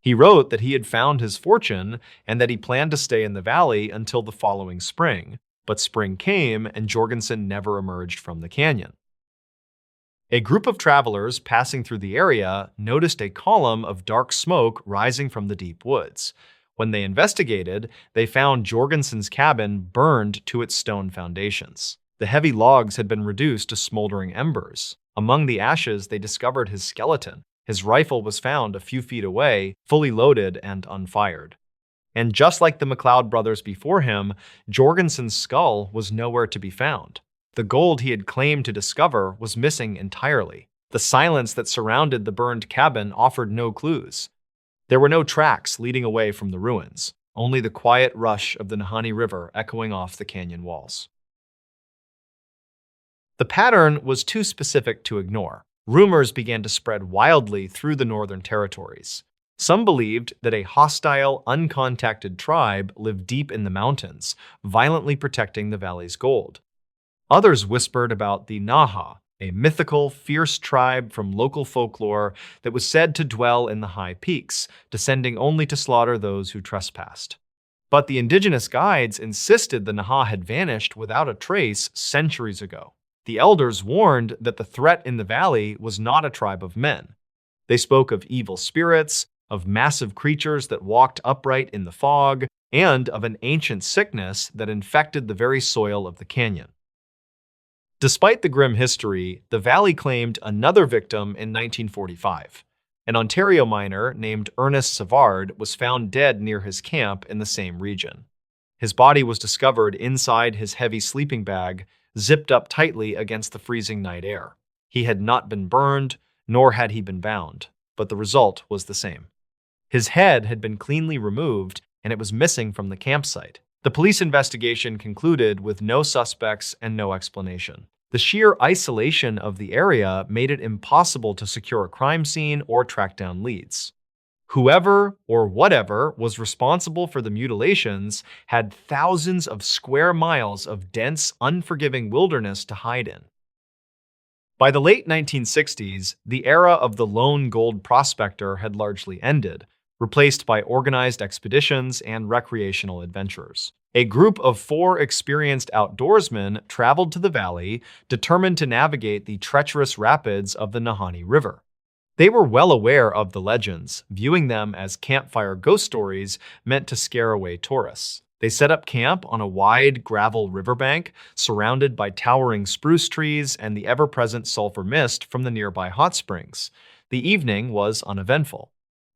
He wrote that he had found his fortune and that he planned to stay in the valley until the following spring, but spring came and Jorgensen never emerged from the canyon. A group of travelers passing through the area noticed a column of dark smoke rising from the deep woods. When they investigated, they found Jorgensen's cabin burned to its stone foundations. The heavy logs had been reduced to smoldering embers. Among the ashes, they discovered his skeleton. His rifle was found a few feet away, fully loaded and unfired. And just like the McLeod brothers before him, Jorgensen's skull was nowhere to be found. The gold he had claimed to discover was missing entirely. The silence that surrounded the burned cabin offered no clues. There were no tracks leading away from the ruins, only the quiet rush of the Nahanni River echoing off the canyon walls. The pattern was too specific to ignore. Rumors began to spread wildly through the northern territories. Some believed that a hostile, uncontacted tribe lived deep in the mountains, violently protecting the valley's gold. Others whispered about the Naha, a mythical, fierce tribe from local folklore that was said to dwell in the high peaks, descending only to slaughter those who trespassed. But the indigenous guides insisted the Naha had vanished without a trace centuries ago. The elders warned that the threat in the valley was not a tribe of men. They spoke of evil spirits, of massive creatures that walked upright in the fog, and of an ancient sickness that infected the very soil of the canyon. Despite the grim history, the valley claimed another victim in 1945. An Ontario miner named Ernest Savard was found dead near his camp in the same region. His body was discovered inside his heavy sleeping bag, zipped up tightly against the freezing night air. He had not been burned, nor had he been bound, but the result was the same. His head had been cleanly removed, and it was missing from the campsite. The police investigation concluded with no suspects and no explanation. The sheer isolation of the area made it impossible to secure a crime scene or track down leads. Whoever or whatever was responsible for the mutilations had thousands of square miles of dense, unforgiving wilderness to hide in. By the late 1960s, the era of the lone gold prospector had largely ended, replaced by organized expeditions and recreational adventurers. A group of 4 experienced outdoorsmen traveled to the valley, determined to navigate the treacherous rapids of the Nahanni River. They were well aware of the legends, viewing them as campfire ghost stories meant to scare away tourists. They set up camp on a wide gravel riverbank, surrounded by towering spruce trees and the ever-present sulfur mist from the nearby hot springs. The evening was uneventful.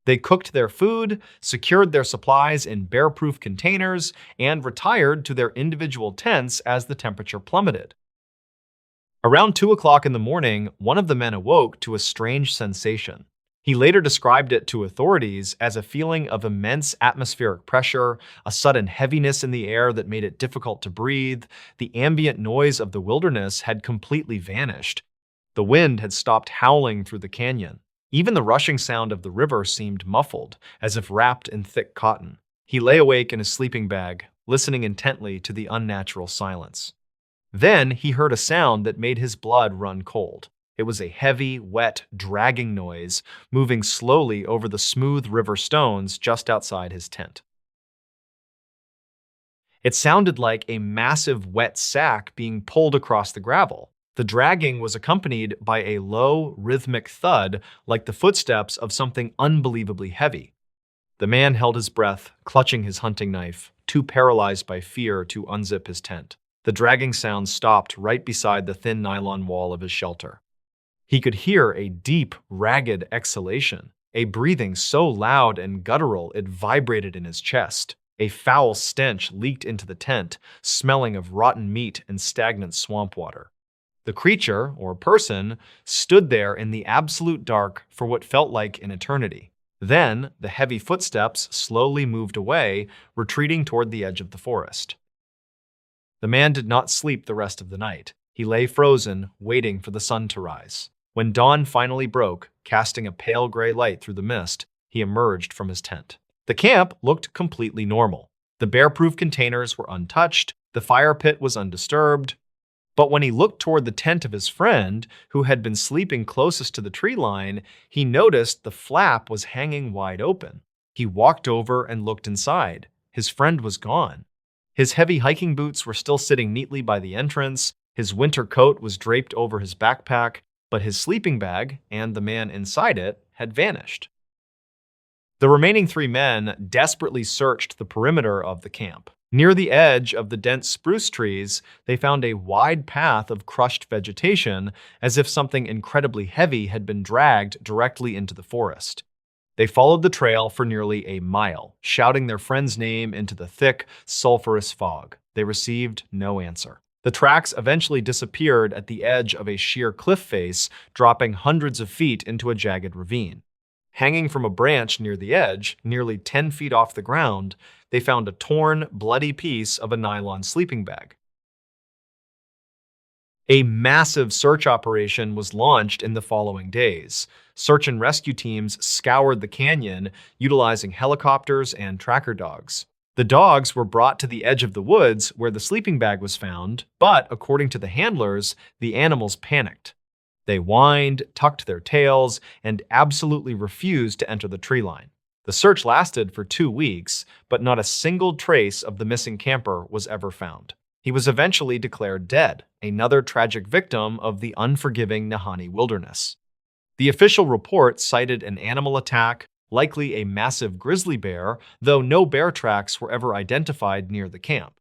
They cooked their food, secured their supplies in bear-proof containers, and retired to their individual tents as the temperature plummeted. Around 2 o'clock in the morning, one of the men awoke to a strange sensation. He later described it to authorities as a feeling of immense atmospheric pressure, a sudden heaviness in the air that made it difficult to breathe. The ambient noise of the wilderness had completely vanished. The wind had stopped howling through the canyon. Even the rushing sound of the river seemed muffled, as if wrapped in thick cotton. He lay awake in his sleeping bag, listening intently to the unnatural silence. Then he heard a sound that made his blood run cold. It was a heavy, wet, dragging noise, moving slowly over the smooth river stones just outside his tent. It sounded like a massive wet sack being pulled across the gravel. The dragging was accompanied by a low, rhythmic thud like the footsteps of something unbelievably heavy. The man held his breath, clutching his hunting knife, too paralyzed by fear to unzip his tent. The dragging sound stopped right beside the thin nylon wall of his shelter. He could hear a deep, ragged exhalation. a breathing so loud and guttural it vibrated in his chest. A foul stench leaked into the tent, smelling of rotten meat and stagnant swamp water. The creature, or person, stood there in the absolute dark for what felt like an eternity. Then, the heavy footsteps slowly moved away, retreating toward the edge of the forest. The man did not sleep the rest of the night. He lay frozen, waiting for the sun to rise. When dawn finally broke, casting a pale gray light through the mist, he emerged from his tent. The camp looked completely normal. The bear-proof containers were untouched, the fire pit was undisturbed. But when he looked toward the tent of his friend, who had been sleeping closest to the tree line, he noticed the flap was hanging wide open. He walked over and looked inside. His friend was gone. His heavy hiking boots were still sitting neatly by the entrance, his winter coat was draped over his backpack, but his sleeping bag and the man inside it had vanished. The remaining 3 men desperately searched the perimeter of the camp. Near the edge of the dense spruce trees, they found a wide path of crushed vegetation, as if something incredibly heavy had been dragged directly into the forest. They followed the trail for nearly a mile, shouting their friend's name into the thick, sulphurous fog. They received no answer. The tracks eventually disappeared at the edge of a sheer cliff face, dropping hundreds of feet into a jagged ravine. Hanging from a branch near the edge, nearly 10 feet off the ground, they found a torn, bloody piece of a nylon sleeping bag. A massive search operation was launched in the following days. Search and rescue teams scoured the canyon, utilizing helicopters and tracker dogs. The dogs were brought to the edge of the woods where the sleeping bag was found, but according to the handlers, the animals panicked. They whined, tucked their tails, and absolutely refused to enter the tree line. The search lasted for 2 weeks, but not a single trace of the missing camper was ever found. He was eventually declared dead, another tragic victim of the unforgiving Nahanni wilderness. The official report cited an animal attack, likely a massive grizzly bear, though no bear tracks were ever identified near the camp.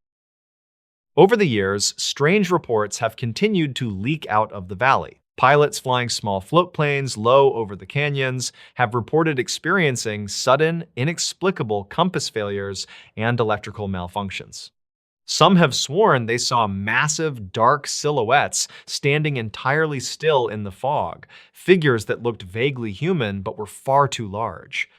Over the years, strange reports have continued to leak out of the valley. Pilots flying small float planes low over the canyons have reported experiencing sudden, inexplicable compass failures and electrical malfunctions. Some have sworn they saw massive, dark silhouettes standing entirely still in the fog, figures that looked vaguely human but were far too large.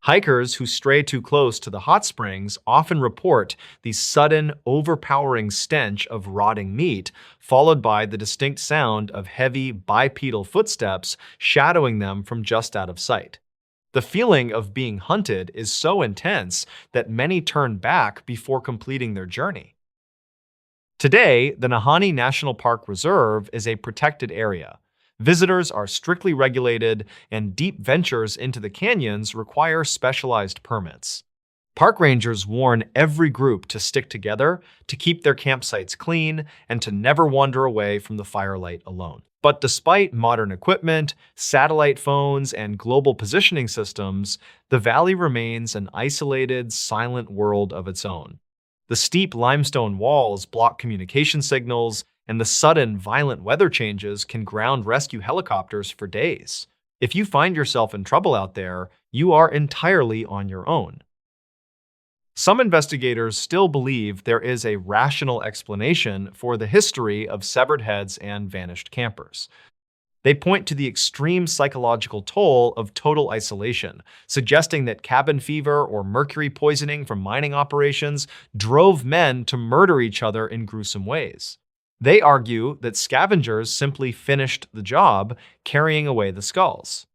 Hikers who stray too close to the hot springs often report the sudden, overpowering stench of rotting meat, followed by the distinct sound of heavy, bipedal footsteps shadowing them from just out of sight. The feeling of being hunted is so intense that many turn back before completing their journey. Today, the Nahanni National Park Reserve is a protected area. Visitors are strictly regulated, and deep ventures into the canyons require specialized permits. Park rangers warn every group to stick together, to keep their campsites clean, and to never wander away from the firelight alone. But despite modern equipment, satellite phones, and global positioning systems, the valley remains an isolated, silent world of its own. The steep limestone walls block communication signals, and the sudden, violent weather changes can ground rescue helicopters for days. If you find yourself in trouble out there, you are entirely on your own. Some investigators still believe there is a rational explanation for the history of severed heads and vanished campers. They point to the extreme psychological toll of total isolation, suggesting that cabin fever or mercury poisoning from mining operations drove men to murder each other in gruesome ways. They argue that scavengers simply finished the job, carrying away the skulls.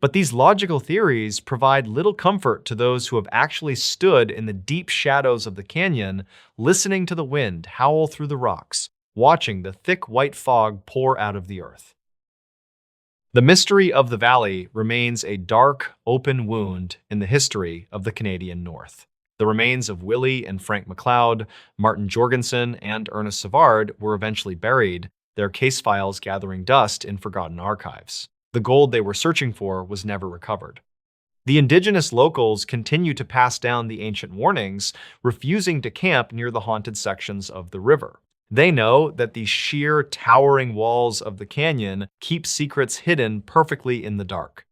But these logical theories provide little comfort to those who have actually stood in the deep shadows of the canyon, listening to the wind howl through the rocks, watching the thick white fog pour out of the earth. The mystery of the valley remains a dark, open wound in the history of the Canadian North. The remains of Willie and Frank McLeod, Martin Jorgensen, and Ernest Savard were eventually buried, their case files gathering dust in forgotten archives. The gold they were searching for was never recovered. The indigenous locals continue to pass down the ancient warnings, refusing to camp near the haunted sections of the river. They know that the sheer, towering walls of the canyon keep secrets hidden perfectly in the dark.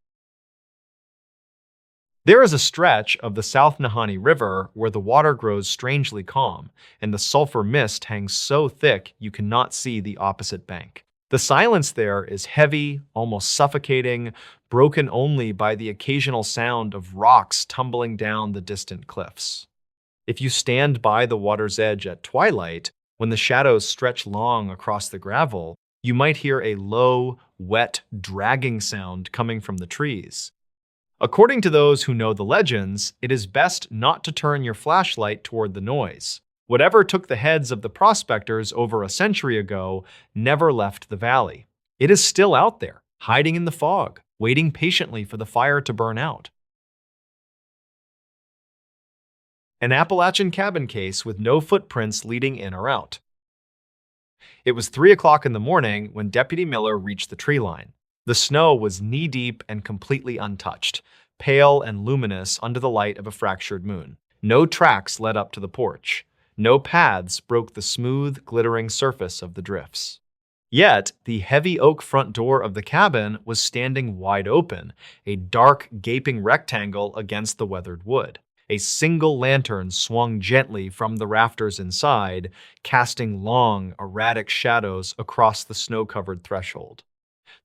There is a stretch of the South Nahanni River where the water grows strangely calm, and the sulfur mist hangs so thick you cannot see the opposite bank. The silence there is heavy, almost suffocating, broken only by the occasional sound of rocks tumbling down the distant cliffs. If you stand by the water's edge at twilight, when the shadows stretch long across the gravel, you might hear a low, wet, dragging sound coming from the trees. According to those who know the legends, it is best not to turn your flashlight toward the noise. Whatever took the heads of the prospectors over a century ago never left the valley. It is still out there, hiding in the fog, waiting patiently for the fire to burn out. An Appalachian cabin case with no footprints leading in or out. It was 3 o'clock in the morning when Deputy Miller reached the tree line. The snow was knee-deep and completely untouched, pale and luminous under the light of a fractured moon. No tracks led up to the porch. No paths broke the smooth, glittering surface of the drifts. Yet, the heavy oak front door of the cabin was standing wide open, a dark, gaping rectangle against the weathered wood. A single lantern swung gently from the rafters inside, casting long, erratic shadows across the snow-covered threshold.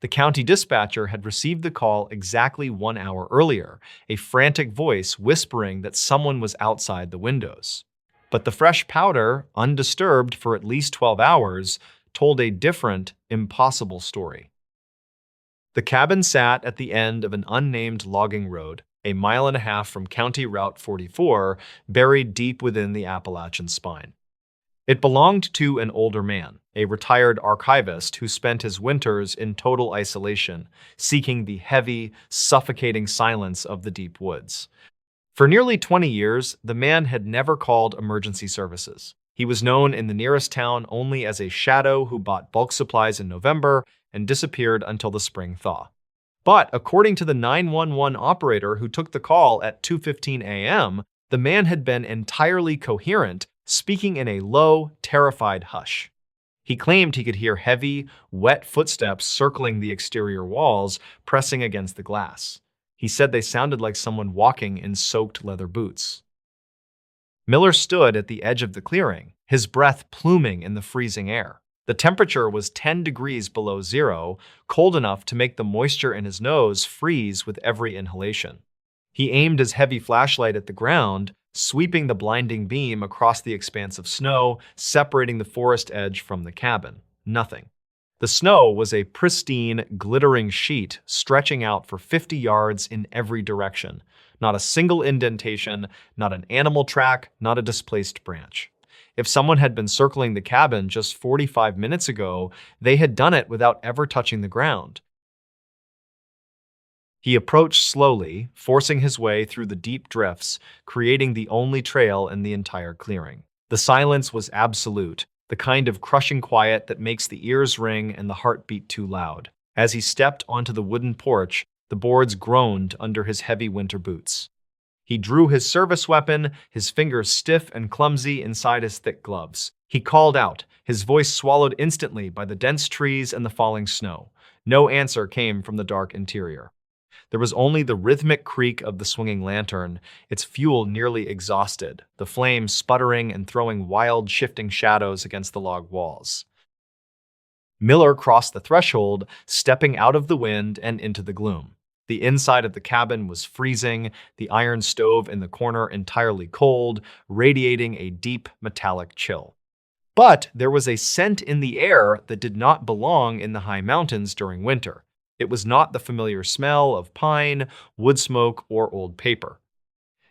The county dispatcher had received the call exactly 1 hour earlier, a frantic voice whispering that someone was outside the windows. But the fresh powder, undisturbed for at least 12 hours, told a different, impossible story. The cabin sat at the end of an unnamed logging road, a mile and a half from County Route 44, buried deep within the Appalachian spine. It belonged to an older man, a retired archivist who spent his winters in total isolation, seeking the heavy, suffocating silence of the deep woods. For nearly 20 years, the man had never called emergency services. He was known in the nearest town only as a shadow who bought bulk supplies in November and disappeared until the spring thaw. But according to the 911 operator who took the call at 2:15 a.m., the man had been entirely coherent, speaking in a low, terrified hush. He claimed he could hear heavy, wet footsteps circling the exterior walls, pressing against the glass. He said they sounded like someone walking in soaked leather boots. Miller stood at the edge of the clearing, his breath pluming in the freezing air. The temperature was 10 degrees below zero, cold enough to make the moisture in his nose freeze with every inhalation. He aimed his heavy flashlight at the ground, sweeping the blinding beam across the expanse of snow, separating the forest edge from the cabin. Nothing. The snow was a pristine, glittering sheet stretching out for 50 yards in every direction. Not a single indentation, not an animal track, not a displaced branch. If someone had been circling the cabin just 45 minutes ago, they had done it without ever touching the ground. He approached slowly, forcing his way through the deep drifts, creating the only trail in the entire clearing. The silence was absolute, the kind of crushing quiet that makes the ears ring and the heart beat too loud. As he stepped onto the wooden porch, the boards groaned under his heavy winter boots. He drew his service weapon, his fingers stiff and clumsy inside his thick gloves. He called out, his voice swallowed instantly by the dense trees and the falling snow. No answer came from the dark interior. There was only the rhythmic creak of the swinging lantern, its fuel nearly exhausted, the flame sputtering and throwing wild, shifting shadows against the log walls. Miller crossed the threshold, stepping out of the wind and into the gloom. The inside of the cabin was freezing, the iron stove in the corner entirely cold, radiating a deep, metallic chill. But there was a scent in the air that did not belong in the high mountains during winter. It was not the familiar smell of pine, wood smoke, or old paper.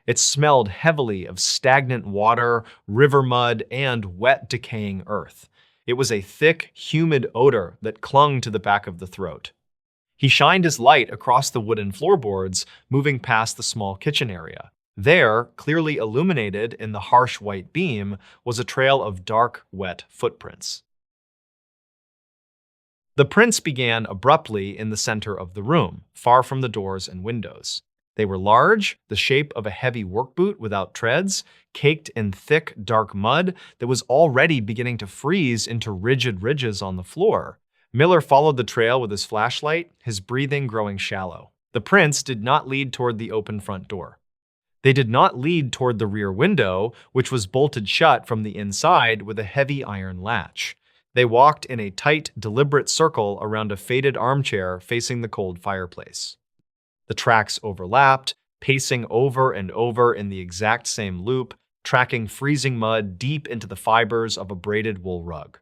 It smelled heavily of stagnant water, river mud, and wet, decaying earth. It was a thick, humid odor that clung to the back of the throat. He shined his light across the wooden floorboards, moving past the small kitchen area. There, clearly illuminated in the harsh white beam, was a trail of dark, wet footprints. The prints began abruptly in the center of the room, far from the doors and windows. They were large, the shape of a heavy work boot without treads, caked in thick, dark mud that was already beginning to freeze into rigid ridges on the floor. Miller followed the trail with his flashlight, his breathing growing shallow. The prints did not lead toward the open front door. They did not lead toward the rear window, which was bolted shut from the inside with a heavy iron latch. They walked in a tight, deliberate circle around a faded armchair facing the cold fireplace. The tracks overlapped, pacing over and over in the exact same loop, tracking freezing mud deep into the fibers of a braided wool rug.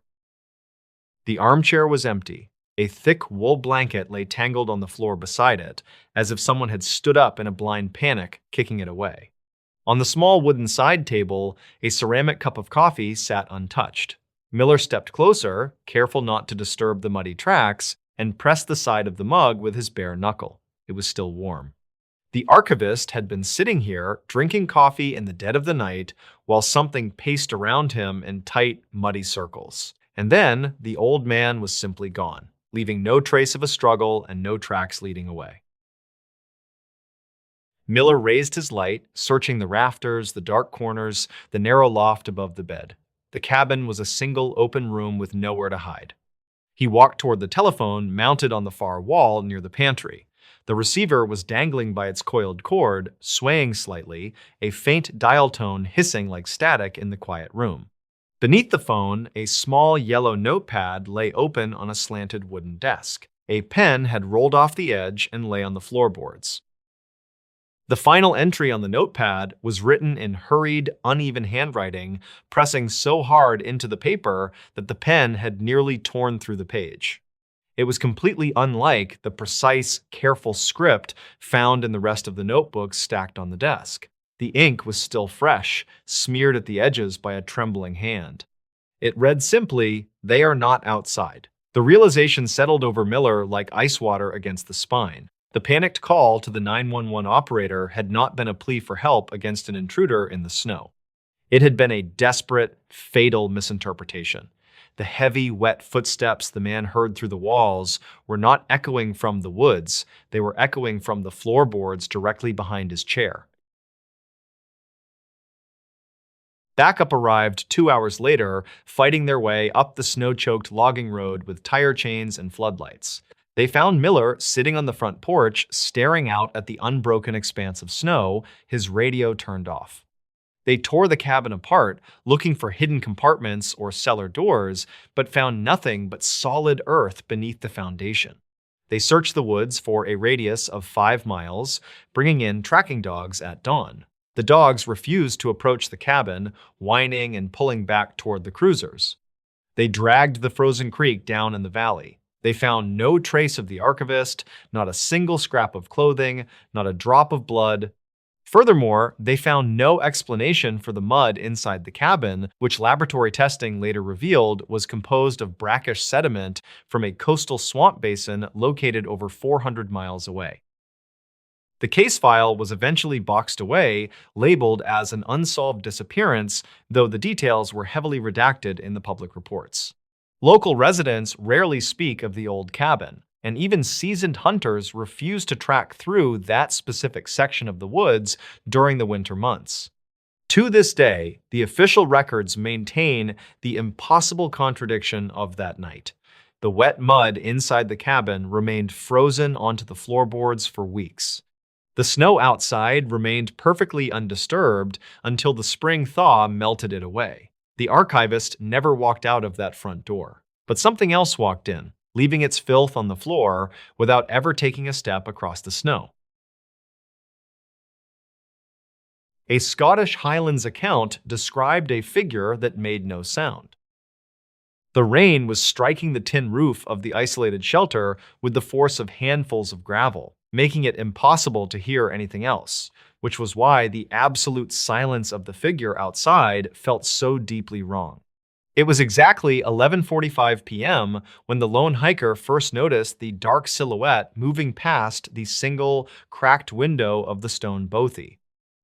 The armchair was empty. A thick wool blanket lay tangled on the floor beside it, as if someone had stood up in a blind panic, kicking it away. On the small wooden side table, a ceramic cup of coffee sat untouched. Miller stepped closer, careful not to disturb the muddy tracks, and pressed the side of the mug with his bare knuckle. It was still warm. The archivist had been sitting here, drinking coffee in the dead of the night, while something paced around him in tight, muddy circles. And then the old man was simply gone, leaving no trace of a struggle and no tracks leading away. Miller raised his light, searching the rafters, the dark corners, the narrow loft above the bed. The cabin was a single open room with nowhere to hide. He walked toward the telephone mounted on the far wall near the pantry. The receiver was dangling by its coiled cord, swaying slightly, a faint dial tone hissing like static in the quiet room. Beneath the phone, a small yellow notepad lay open on a slanted wooden desk. A pen had rolled off the edge and lay on the floorboards. The final entry on the notepad was written in hurried, uneven handwriting, pressing so hard into the paper that the pen had nearly torn through the page. It was completely unlike the precise, careful script found in the rest of the notebooks stacked on the desk. The ink was still fresh, smeared at the edges by a trembling hand. It read simply, "They are not outside." The realization settled over Miller like ice water against the spine. The panicked call to the 911 operator had not been a plea for help against an intruder in the snow. It had been a desperate, fatal misinterpretation. The heavy, wet footsteps the man heard through the walls were not echoing from the woods, they were echoing from the floorboards directly behind his chair. Backup arrived 2 hours later, fighting their way up the snow-choked logging road with tire chains and floodlights. They found Miller sitting on the front porch, staring out at the unbroken expanse of snow, his radio turned off. They tore the cabin apart, looking for hidden compartments or cellar doors, but found nothing but solid earth beneath the foundation. They searched the woods for a radius of 5 miles, bringing in tracking dogs at dawn. The dogs refused to approach the cabin, whining and pulling back toward the cruisers. They dragged the frozen creek down in the valley. They found no trace of the archivist, not a single scrap of clothing, not a drop of blood. Furthermore, they found no explanation for the mud inside the cabin, which laboratory testing later revealed was composed of brackish sediment from a coastal swamp basin located over 400 miles away. The case file was eventually boxed away, labeled as an unsolved disappearance, though the details were heavily redacted in the public reports. Local residents rarely speak of the old cabin, and even seasoned hunters refuse to track through that specific section of the woods during the winter months. To this day, the official records maintain the impossible contradiction of that night. The wet mud inside the cabin remained frozen onto the floorboards for weeks. The snow outside remained perfectly undisturbed until the spring thaw melted it away. The archivist never walked out of that front door, but something else walked in, leaving its filth on the floor without ever taking a step across the snow. A Scottish Highlands account described a figure that made no sound. The rain was striking the tin roof of the isolated shelter with the force of handfuls of gravel, making it impossible to hear anything else, which was why the absolute silence of the figure outside felt so deeply wrong. It was exactly 11:45 p.m. when the lone hiker first noticed the dark silhouette moving past the single, cracked window of the stone bothy.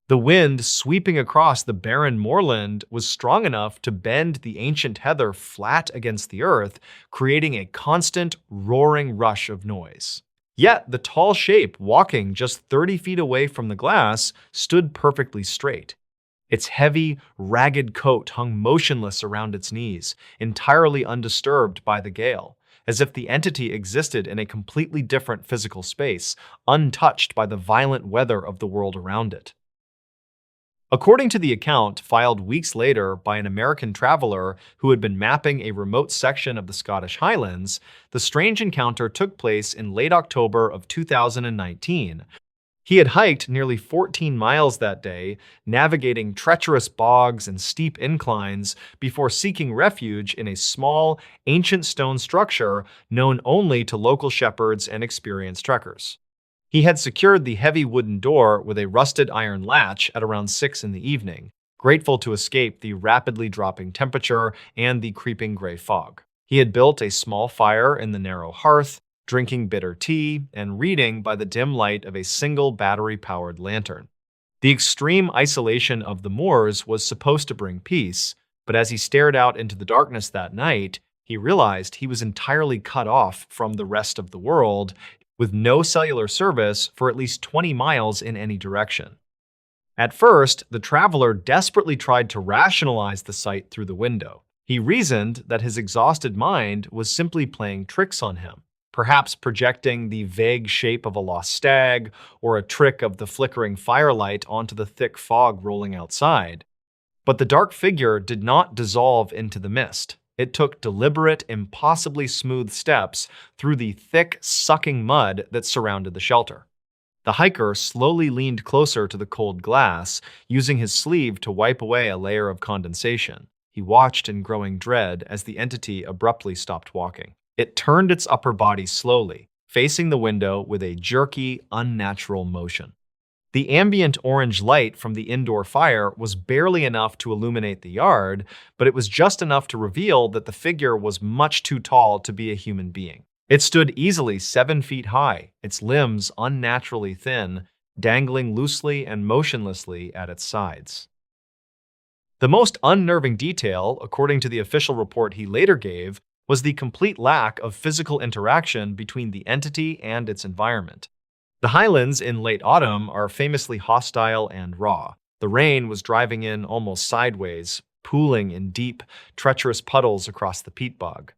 The wind sweeping across the barren moorland was strong enough to bend the ancient heather flat against the earth, creating a constant, roaring rush of noise. Yet the tall shape walking just 30 feet away from the glass stood perfectly straight. Its heavy, ragged coat hung motionless around its knees, entirely undisturbed by the gale, as if the entity existed in a completely different physical space, untouched by the violent weather of the world around it. According to the account filed weeks later by an American traveler who had been mapping a remote section of the Scottish Highlands, the strange encounter took place in late October of 2019. He had hiked nearly 14 miles that day, navigating treacherous bogs and steep inclines before seeking refuge in a small, ancient stone structure known only to local shepherds and experienced trekkers. He had secured the heavy wooden door with a rusted iron latch at around 6 in the evening, grateful to escape the rapidly dropping temperature and the creeping gray fog. He had built a small fire in the narrow hearth, drinking bitter tea and reading by the dim light of a single battery-powered lantern. The extreme isolation of the moors was supposed to bring peace, but as he stared out into the darkness that night, he realized he was entirely cut off from the rest of the world, with no cellular service for at least 20 miles in any direction. At first, the traveler desperately tried to rationalize the sight through the window. He reasoned that his exhausted mind was simply playing tricks on him, perhaps projecting the vague shape of a lost stag or a trick of the flickering firelight onto the thick fog rolling outside. But the dark figure did not dissolve into the mist. It took deliberate, impossibly smooth steps through the thick, sucking mud that surrounded the shelter. The hiker slowly leaned closer to the cold glass, using his sleeve to wipe away a layer of condensation. He watched in growing dread as the entity abruptly stopped walking. It turned its upper body slowly, facing the window with a jerky, unnatural motion. The ambient orange light from the indoor fire was barely enough to illuminate the yard, but it was just enough to reveal that the figure was much too tall to be a human being. It stood easily 7 feet high, its limbs unnaturally thin, dangling loosely and motionlessly at its sides. The most unnerving detail, according to the official report he later gave, was the complete lack of physical interaction between the entity and its environment. The highlands in late autumn are famously hostile and raw. The rain was driving in almost sideways, pooling in deep, treacherous puddles across the peat bog.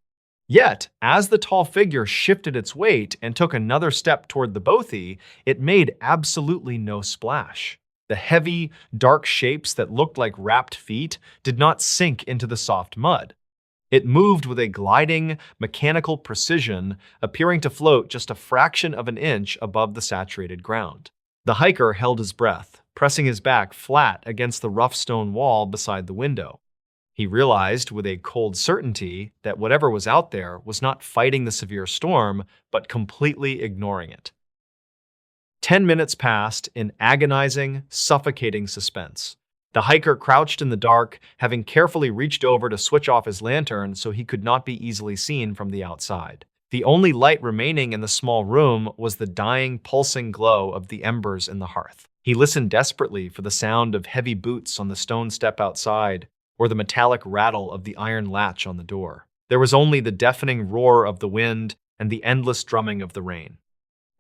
Yet, as the tall figure shifted its weight and took another step toward the bothy, it made absolutely no splash. The heavy, dark shapes that looked like wrapped feet did not sink into the soft mud. It moved with a gliding, mechanical precision, appearing to float just a fraction of an inch above the saturated ground. The hiker held his breath, pressing his back flat against the rough stone wall beside the window. He realized with a cold certainty that whatever was out there was not fighting the severe storm, but completely ignoring it. 10 minutes passed in agonizing, suffocating suspense. The hiker crouched in the dark, having carefully reached over to switch off his lantern so he could not be easily seen from the outside. The only light remaining in the small room was the dying, pulsing glow of the embers in the hearth. He listened desperately for the sound of heavy boots on the stone step outside, or the metallic rattle of the iron latch on the door. There was only the deafening roar of the wind and the endless drumming of the rain.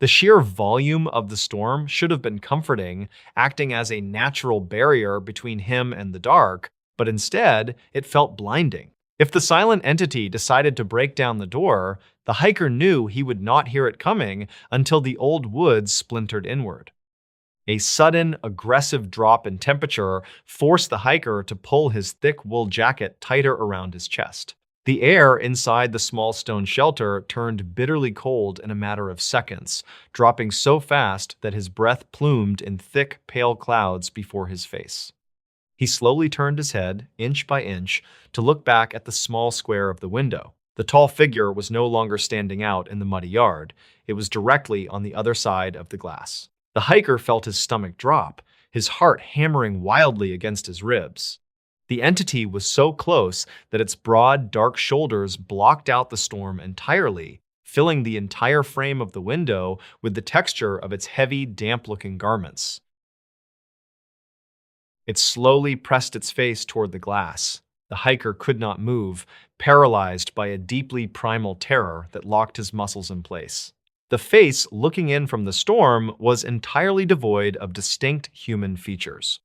The sheer volume of the storm should have been comforting, acting as a natural barrier between him and the dark, but instead, it felt blinding. If the silent entity decided to break down the door, the hiker knew he would not hear it coming until the old wood splintered inward. A sudden, aggressive drop in temperature forced the hiker to pull his thick wool jacket tighter around his chest. The air inside the small stone shelter turned bitterly cold in a matter of seconds, dropping so fast that his breath plumed in thick, pale clouds before his face. He slowly turned his head, inch by inch, to look back at the small square of the window. The tall figure was no longer standing out in the muddy yard. It was directly on the other side of the glass. The hiker felt his stomach drop, his heart hammering wildly against his ribs. The entity was so close that its broad, dark shoulders blocked out the storm entirely, filling the entire frame of the window with the texture of its heavy, damp-looking garments. It slowly pressed its face toward the glass. The hiker could not move, paralyzed by a deeply primal terror that locked his muscles in place. The face looking in from the storm was entirely devoid of distinct human features.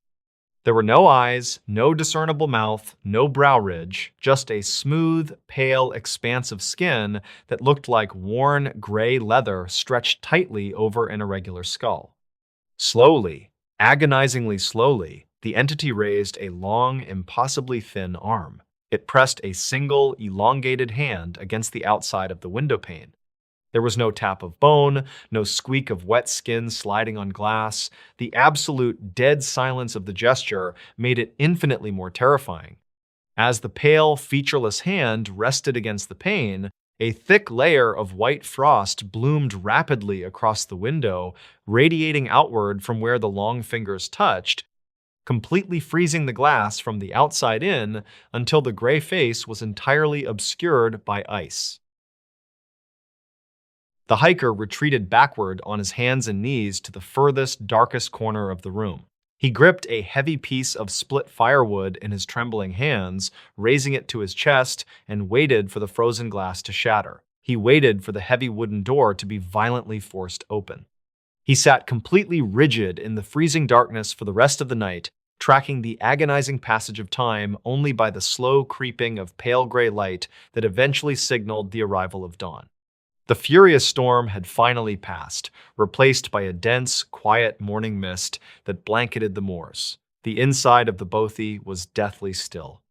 There were no eyes, no discernible mouth, no brow ridge, just a smooth, pale expanse of skin that looked like worn gray leather stretched tightly over an irregular skull. Slowly, agonizingly slowly, The entity raised a long, impossibly thin arm. It pressed a single, elongated hand against the outside of the window pane. There was no tap of bone, no squeak of wet skin sliding on glass. The absolute dead silence of the gesture made it infinitely more terrifying. As the pale, featureless hand rested against the pane, a thick layer of white frost bloomed rapidly across the window, radiating outward from where the long fingers touched, completely freezing the glass from the outside in until the gray face was entirely obscured by ice. The hiker retreated backward on his hands and knees to the furthest, darkest corner of the room. He gripped a heavy piece of split firewood in his trembling hands, raising it to his chest, and waited for the frozen glass to shatter. He waited for the heavy wooden door to be violently forced open. He sat completely rigid in the freezing darkness for the rest of the night, tracking the agonizing passage of time only by the slow creeping of pale gray light that eventually signaled the arrival of dawn. The furious storm had finally passed, replaced by a dense, quiet morning mist that blanketed the moors. The inside of the bothy was deathly still.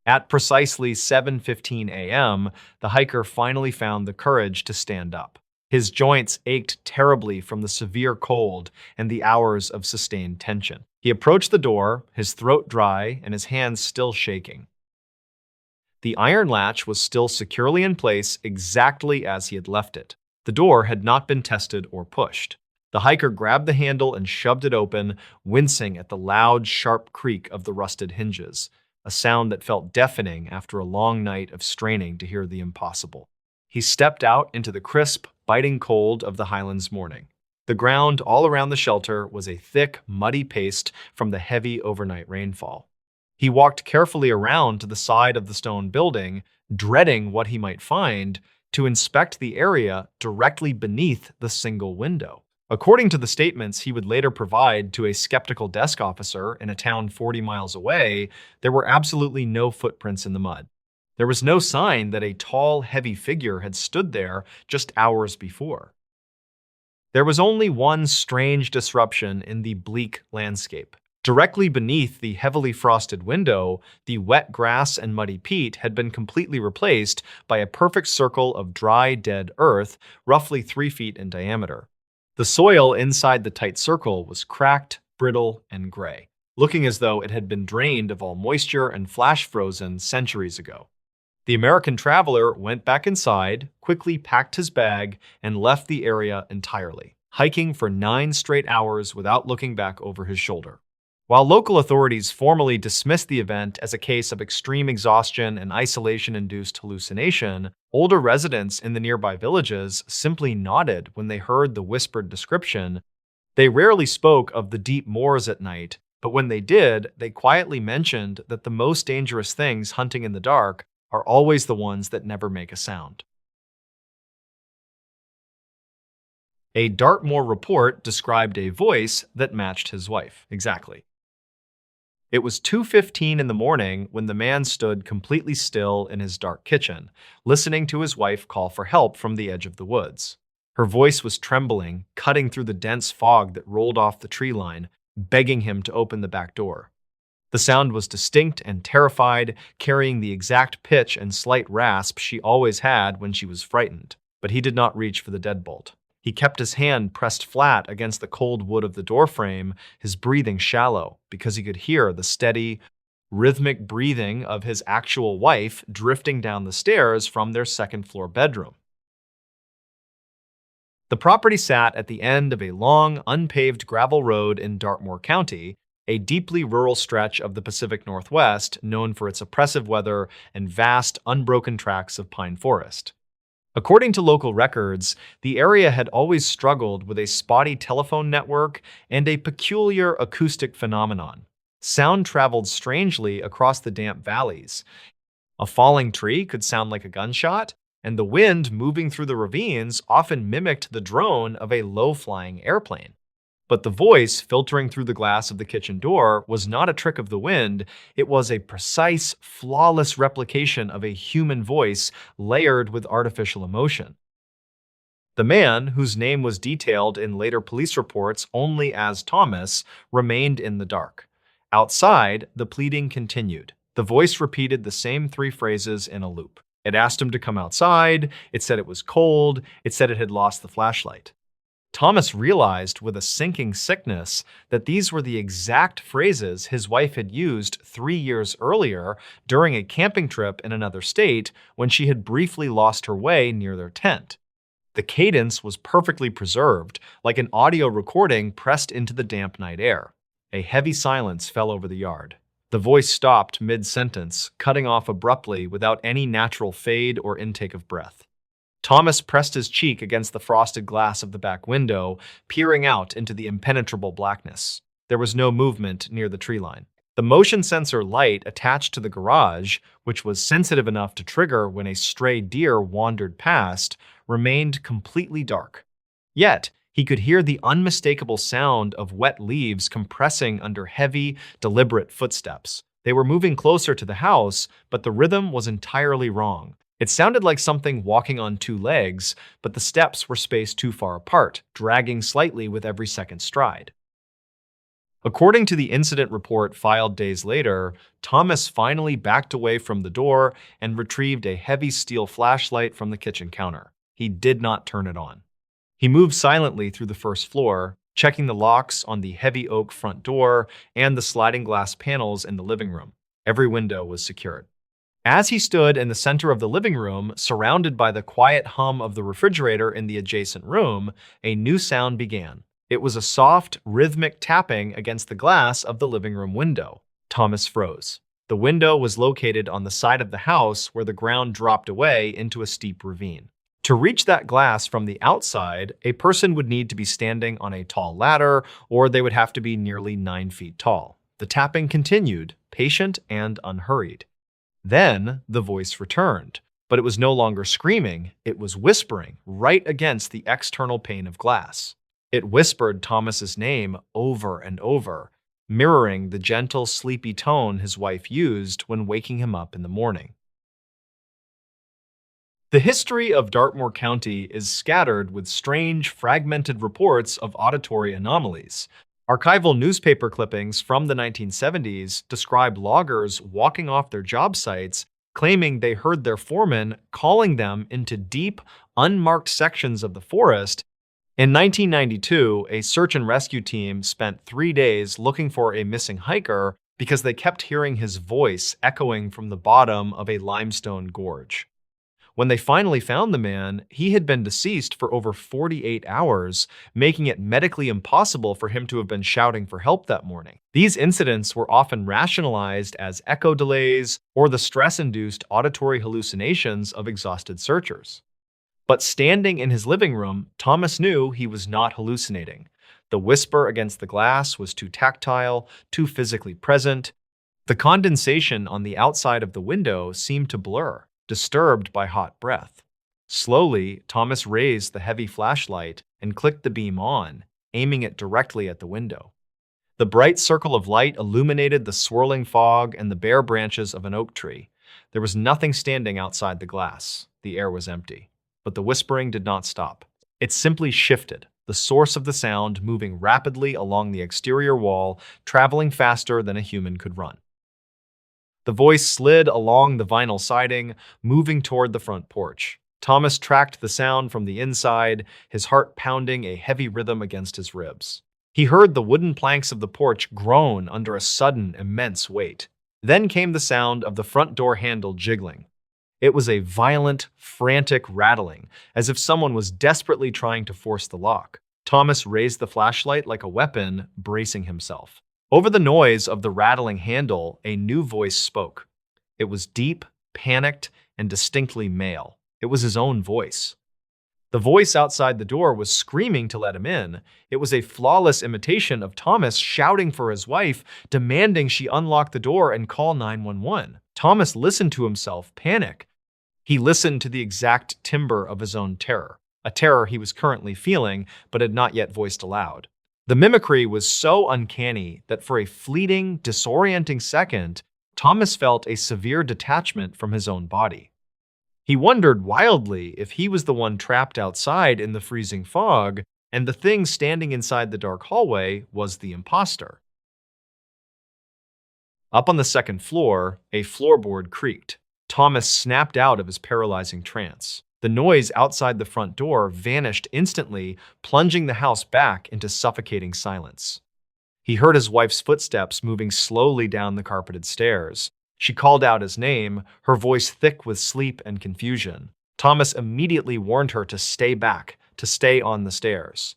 At precisely 7:15 a.m., the hiker finally found the courage to stand up. His joints ached terribly from the severe cold and the hours of sustained tension. He approached the door, his throat dry and his hands still shaking. The iron latch was still securely in place exactly as he had left it. The door had not been tested or pushed. The hiker grabbed the handle and shoved it open, wincing at the loud, sharp creak of the rusted hinges, a sound that felt deafening after a long night of straining to hear the impossible. He stepped out into the crisp, biting cold of the Highlands morning. The ground all around the shelter was a thick, muddy paste from the heavy overnight rainfall. He walked carefully around to the side of the stone building, dreading what he might find, to inspect the area directly beneath the single window. According to the statements he would later provide to a skeptical desk officer in a town 40 miles away, there were absolutely no footprints in the mud. There was no sign that a tall, heavy figure had stood there just hours before. There was only one strange disruption in the bleak landscape. Directly beneath the heavily frosted window, the wet grass and muddy peat had been completely replaced by a perfect circle of dry, dead earth, roughly 3 feet in diameter. The soil inside the tight circle was cracked, brittle, and gray, looking as though it had been drained of all moisture and flash frozen centuries ago. The American traveler went back inside, quickly packed his bag, and left the area entirely, hiking for 9 straight hours without looking back over his shoulder. While local authorities formally dismissed the event as a case of extreme exhaustion and isolation-induced hallucination, older residents in the nearby villages simply nodded when they heard the whispered description. They rarely spoke of the deep moors at night, but when they did, they quietly mentioned that the most dangerous things hunting in the dark are always the ones that never make a sound. A Dartmoor report described a voice that matched his wife. Exactly. It was 2:15 in the morning when the man stood completely still in his dark kitchen, listening to his wife call for help from the edge of the woods. Her voice was trembling, cutting through the dense fog that rolled off the tree line, begging him to open the back door. The sound was distinct and terrified, carrying the exact pitch and slight rasp she always had when she was frightened, but he did not reach for the deadbolt. He kept his hand pressed flat against the cold wood of the doorframe, his breathing shallow, because he could hear the steady, rhythmic breathing of his actual wife drifting down the stairs from their second-floor bedroom. The property sat at the end of a long, unpaved gravel road in Dartmoor County, a deeply rural stretch of the Pacific Northwest known for its oppressive weather and vast, unbroken tracts of pine forest. According to local records, the area had always struggled with a spotty telephone network and a peculiar acoustic phenomenon. Sound traveled strangely across the damp valleys. A falling tree could sound like a gunshot, and the wind moving through the ravines often mimicked the drone of a low-flying airplane. But the voice filtering through the glass of the kitchen door was not a trick of the wind. It was a precise, flawless replication of a human voice layered with artificial emotion. The man, whose name was detailed in later police reports only as Thomas, remained in the dark. Outside, the pleading continued. The voice repeated the same three phrases in a loop. It asked him to come outside, it said it was cold, it said it had lost the flashlight. Thomas realized with a sinking sickness that these were the exact phrases his wife had used 3 years earlier during a camping trip in another state when she had briefly lost her way near their tent. The cadence was perfectly preserved, like an audio recording pressed into the damp night air. A heavy silence fell over the yard. The voice stopped mid-sentence, cutting off abruptly without any natural fade or intake of breath. Thomas pressed his cheek against the frosted glass of the back window, peering out into the impenetrable blackness. There was no movement near the tree line. The motion sensor light attached to the garage, which was sensitive enough to trigger when a stray deer wandered past, remained completely dark. Yet, he could hear the unmistakable sound of wet leaves compressing under heavy, deliberate footsteps. They were moving closer to the house, but the rhythm was entirely wrong. It sounded like something walking on two legs, but the steps were spaced too far apart, dragging slightly with every second stride. According to the incident report filed days later, Thomas finally backed away from the door and retrieved a heavy steel flashlight from the kitchen counter. He did not turn it on. He moved silently through the first floor, checking the locks on the heavy oak front door and the sliding glass panels in the living room. Every window was secured. As he stood in the center of the living room, surrounded by the quiet hum of the refrigerator in the adjacent room, a new sound began. It was a soft, rhythmic tapping against the glass of the living room window. Thomas froze. The window was located on the side of the house where the ground dropped away into a steep ravine. To reach that glass from the outside, a person would need to be standing on a tall ladder, or they would have to be nearly 9 feet tall. The tapping continued, patient and unhurried. Then the voice returned, but it was no longer screaming, it was whispering right against the external pane of glass. It whispered Thomas's name over and over, mirroring the gentle, sleepy tone his wife used when waking him up in the morning. The history of Dartmoor County is scattered with strange, fragmented reports of auditory anomalies. Archival newspaper clippings from the 1970s describe loggers walking off their job sites, claiming they heard their foreman calling them into deep, unmarked sections of the forest. In 1992, a search and rescue team spent 3 days looking for a missing hiker because they kept hearing his voice echoing from the bottom of a limestone gorge. When they finally found the man, he had been deceased for over 48 hours, making it medically impossible for him to have been shouting for help that morning. These incidents were often rationalized as echo delays or the stress-induced auditory hallucinations of exhausted searchers. But standing in his living room, Thomas knew he was not hallucinating. The whisper against the glass was too tactile, too physically present. The condensation on the outside of the window seemed to blur, disturbed by hot breath. Slowly, Thomas raised the heavy flashlight and clicked the beam on, aiming it directly at the window. The bright circle of light illuminated the swirling fog and the bare branches of an oak tree. There was nothing standing outside the glass. The air was empty. But the whispering did not stop. It simply shifted, the source of the sound moving rapidly along the exterior wall, traveling faster than a human could run. The voice slid along the vinyl siding, moving toward the front porch. Thomas tracked the sound from the inside, his heart pounding a heavy rhythm against his ribs. He heard the wooden planks of the porch groan under a sudden, immense weight. Then came the sound of the front door handle jiggling. It was a violent, frantic rattling, as if someone was desperately trying to force the lock. Thomas raised the flashlight like a weapon, bracing himself. Over the noise of the rattling handle, a new voice spoke. It was deep, panicked, and distinctly male. It was his own voice. The voice outside the door was screaming to let him in. It was a flawless imitation of Thomas shouting for his wife, demanding she unlock the door and call 911. Thomas listened to himself panic. He listened to the exact timbre of his own terror, a terror he was currently feeling but had not yet voiced aloud. The mimicry was so uncanny that for a fleeting, disorienting second, Thomas felt a severe detachment from his own body. He wondered wildly if he was the one trapped outside in the freezing fog, and the thing standing inside the dark hallway was the imposter. Up on the second floor, a floorboard creaked. Thomas snapped out of his paralyzing trance. The noise outside the front door vanished instantly, plunging the house back into suffocating silence. He heard his wife's footsteps moving slowly down the carpeted stairs. She called out his name, her voice thick with sleep and confusion. Thomas immediately warned her to stay back, to stay on the stairs.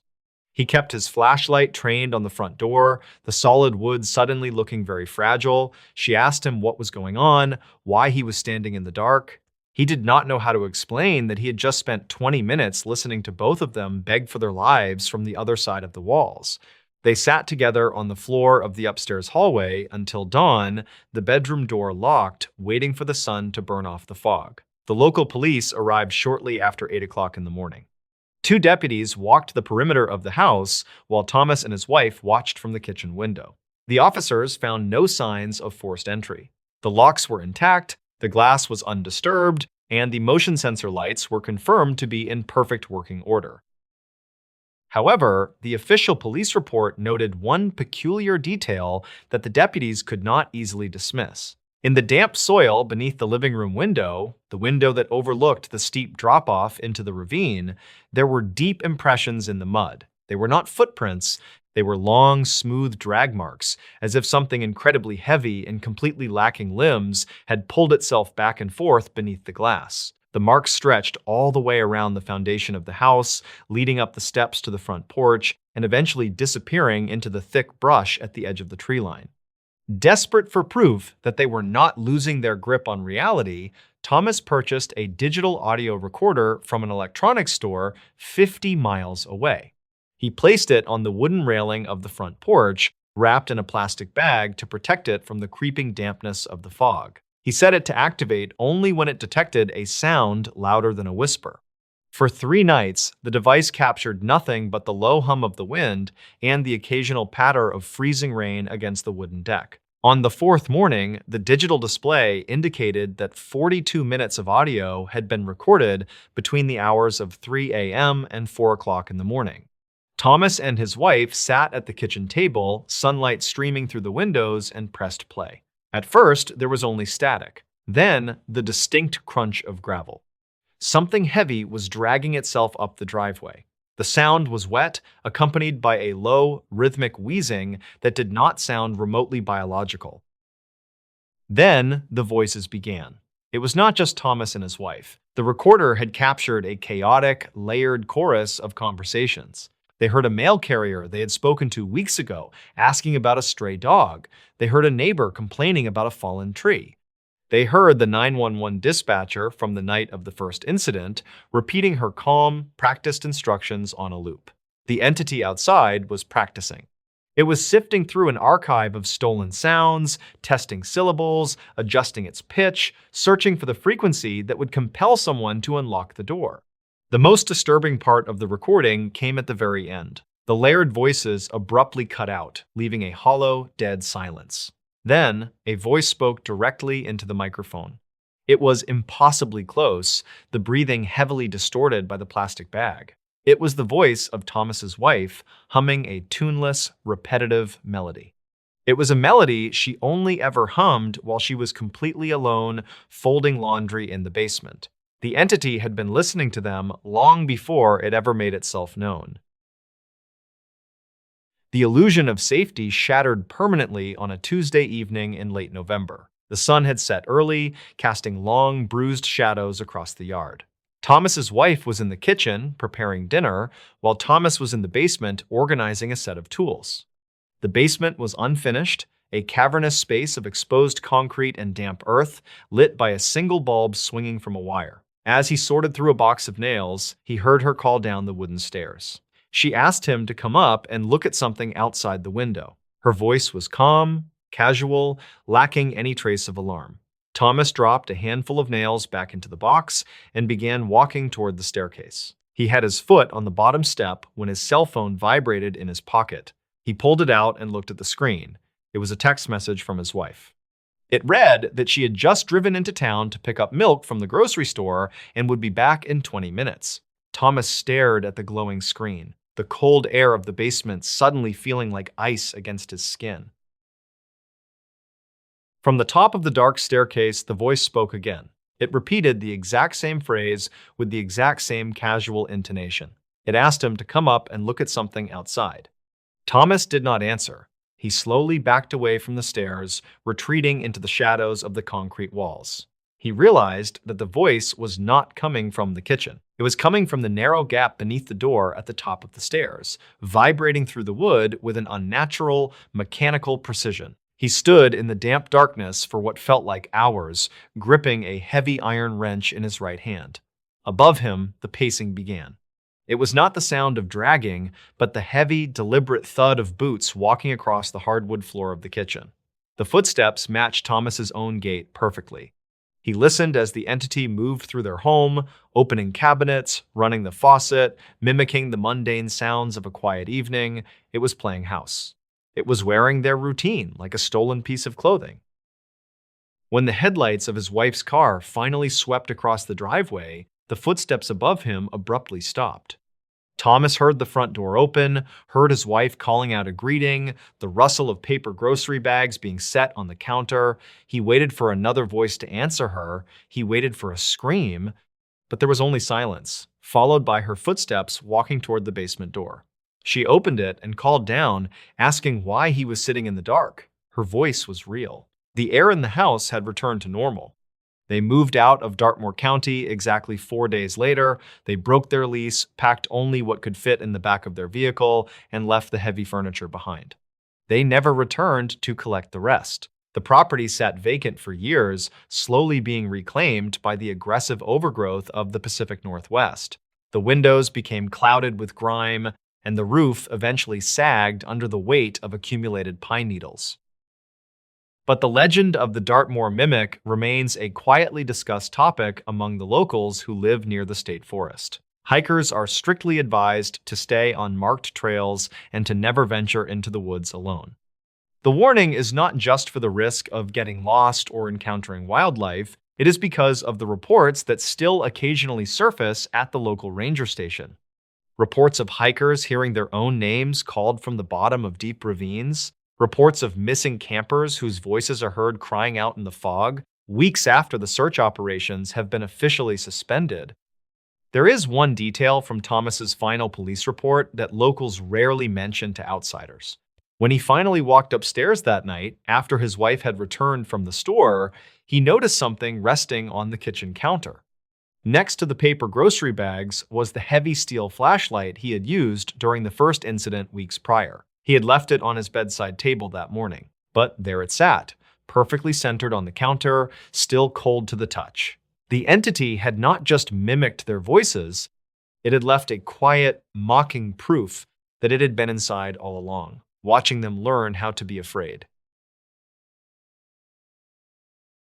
He kept his flashlight trained on the front door, the solid wood suddenly looking very fragile. She asked him what was going on, why he was standing in the dark. He did not know how to explain that he had just spent 20 minutes listening to both of them beg for their lives from the other side of the walls. They sat together on the floor of the upstairs hallway until dawn, the bedroom door locked, waiting for the sun to burn off the fog. The local police arrived shortly after 8 o'clock in the morning. Two deputies walked the perimeter of the house while Thomas and his wife watched from the kitchen window. The officers found no signs of forced entry. The locks were intact, the glass was undisturbed, and the motion sensor lights were confirmed to be in perfect working order. However, the official police report noted one peculiar detail that the deputies could not easily dismiss. In the damp soil beneath the living room window, the window that overlooked the steep drop-off into the ravine, there were deep impressions in the mud. They were not footprints, they were long, smooth drag marks, as if something incredibly heavy and completely lacking limbs had pulled itself back and forth beneath the glass. The marks stretched all the way around the foundation of the house, leading up the steps to the front porch, and eventually disappearing into the thick brush at the edge of the tree line. Desperate for proof that they were not losing their grip on reality, Thomas purchased a digital audio recorder from an electronics store 50 miles away. He placed it on the wooden railing of the front porch, wrapped in a plastic bag to protect it from the creeping dampness of the fog. He set it to activate only when it detected a sound louder than a whisper. For 3 nights, the device captured nothing but the low hum of the wind and the occasional patter of freezing rain against the wooden deck. On the 4th morning, the digital display indicated that 42 minutes of audio had been recorded between the hours of 3 a.m. and 4 o'clock in the morning. Thomas and his wife sat at the kitchen table, sunlight streaming through the windows, and pressed play. At first, there was only static, then the distinct crunch of gravel. Something heavy was dragging itself up the driveway. The sound was wet, accompanied by a low, rhythmic wheezing that did not sound remotely biological. Then the voices began. It was not just Thomas and his wife. The recorder had captured a chaotic, layered chorus of conversations. They heard a mail carrier they had spoken to weeks ago asking about a stray dog. They heard a neighbor complaining about a fallen tree. They heard the 911 dispatcher from the night of the first incident repeating her calm, practiced instructions on a loop. The entity outside was practicing. It was sifting through an archive of stolen sounds, testing syllables, adjusting its pitch, searching for the frequency that would compel someone to unlock the door. The most disturbing part of the recording came at the very end. The layered voices abruptly cut out, leaving a hollow, dead silence. Then, a voice spoke directly into the microphone. It was impossibly close, the breathing heavily distorted by the plastic bag. It was the voice of Thomas's wife, humming a tuneless, repetitive melody. It was a melody she only ever hummed while she was completely alone, folding laundry in the basement. The entity had been listening to them long before it ever made itself known. The illusion of safety shattered permanently on a Tuesday evening in late November. The sun had set early, casting long, bruised shadows across the yard. Thomas's wife was in the kitchen, preparing dinner, while Thomas was in the basement organizing a set of tools. The basement was unfinished, a cavernous space of exposed concrete and damp earth, lit by a single bulb swinging from a wire. As he sorted through a box of nails, he heard her call down the wooden stairs. She asked him to come up and look at something outside the window. Her voice was calm, casual, lacking any trace of alarm. Thomas dropped a handful of nails back into the box and began walking toward the staircase. He had his foot on the bottom step when his cell phone vibrated in his pocket. He pulled it out and looked at the screen. It was a text message from his wife. It read that she had just driven into town to pick up milk from the grocery store and would be back in 20 minutes. Thomas stared at the glowing screen, the cold air of the basement suddenly feeling like ice against his skin. From the top of the dark staircase, the voice spoke again. It repeated the exact same phrase with the exact same casual intonation. It asked him to come up and look at something outside. Thomas did not answer. He slowly backed away from the stairs, retreating into the shadows of the concrete walls. He realized that the voice was not coming from the kitchen. It was coming from the narrow gap beneath the door at the top of the stairs, vibrating through the wood with an unnatural, mechanical precision. He stood in the damp darkness for what felt like hours, gripping a heavy iron wrench in his right hand. Above him, the pacing began. It was not the sound of dragging, but the heavy, deliberate thud of boots walking across the hardwood floor of the kitchen. The footsteps matched Thomas's own gait perfectly. He listened as the entity moved through their home, opening cabinets, running the faucet, mimicking the mundane sounds of a quiet evening. It was playing house. It was wearing their routine like a stolen piece of clothing. When the headlights of his wife's car finally swept across the driveway, the footsteps above him abruptly stopped. Thomas heard the front door open, heard his wife calling out a greeting, the rustle of paper grocery bags being set on the counter. He waited for another voice to answer her. He waited for a scream, but there was only silence, followed by her footsteps walking toward the basement door. She opened it and called down, asking why he was sitting in the dark. Her voice was real. The air in the house had returned to normal. They moved out of Dartmoor County exactly 4 days later. They broke their lease, packed only what could fit in the back of their vehicle, and left the heavy furniture behind. They never returned to collect the rest. The property sat vacant for years, slowly being reclaimed by the aggressive overgrowth of the Pacific Northwest. The windows became clouded with grime, and the roof eventually sagged under the weight of accumulated pine needles. But the legend of the Dartmoor mimic remains a quietly discussed topic among the locals who live near the state forest. Hikers are strictly advised to stay on marked trails and to never venture into the woods alone. The warning is not just for the risk of getting lost or encountering wildlife, it is because of the reports that still occasionally surface at the local ranger station. Reports of hikers hearing their own names called from the bottom of deep ravines, reports of missing campers whose voices are heard crying out in the fog, weeks after the search operations have been officially suspended. There is one detail from Thomas's final police report that locals rarely mention to outsiders. When he finally walked upstairs that night, after his wife had returned from the store, he noticed something resting on the kitchen counter. Next to the paper grocery bags was the heavy steel flashlight he had used during the first incident weeks prior. He had left it on his bedside table that morning, but there it sat, perfectly centered on the counter, still cold to the touch. The entity had not just mimicked their voices, it had left a quiet, mocking proof that it had been inside all along, watching them learn how to be afraid.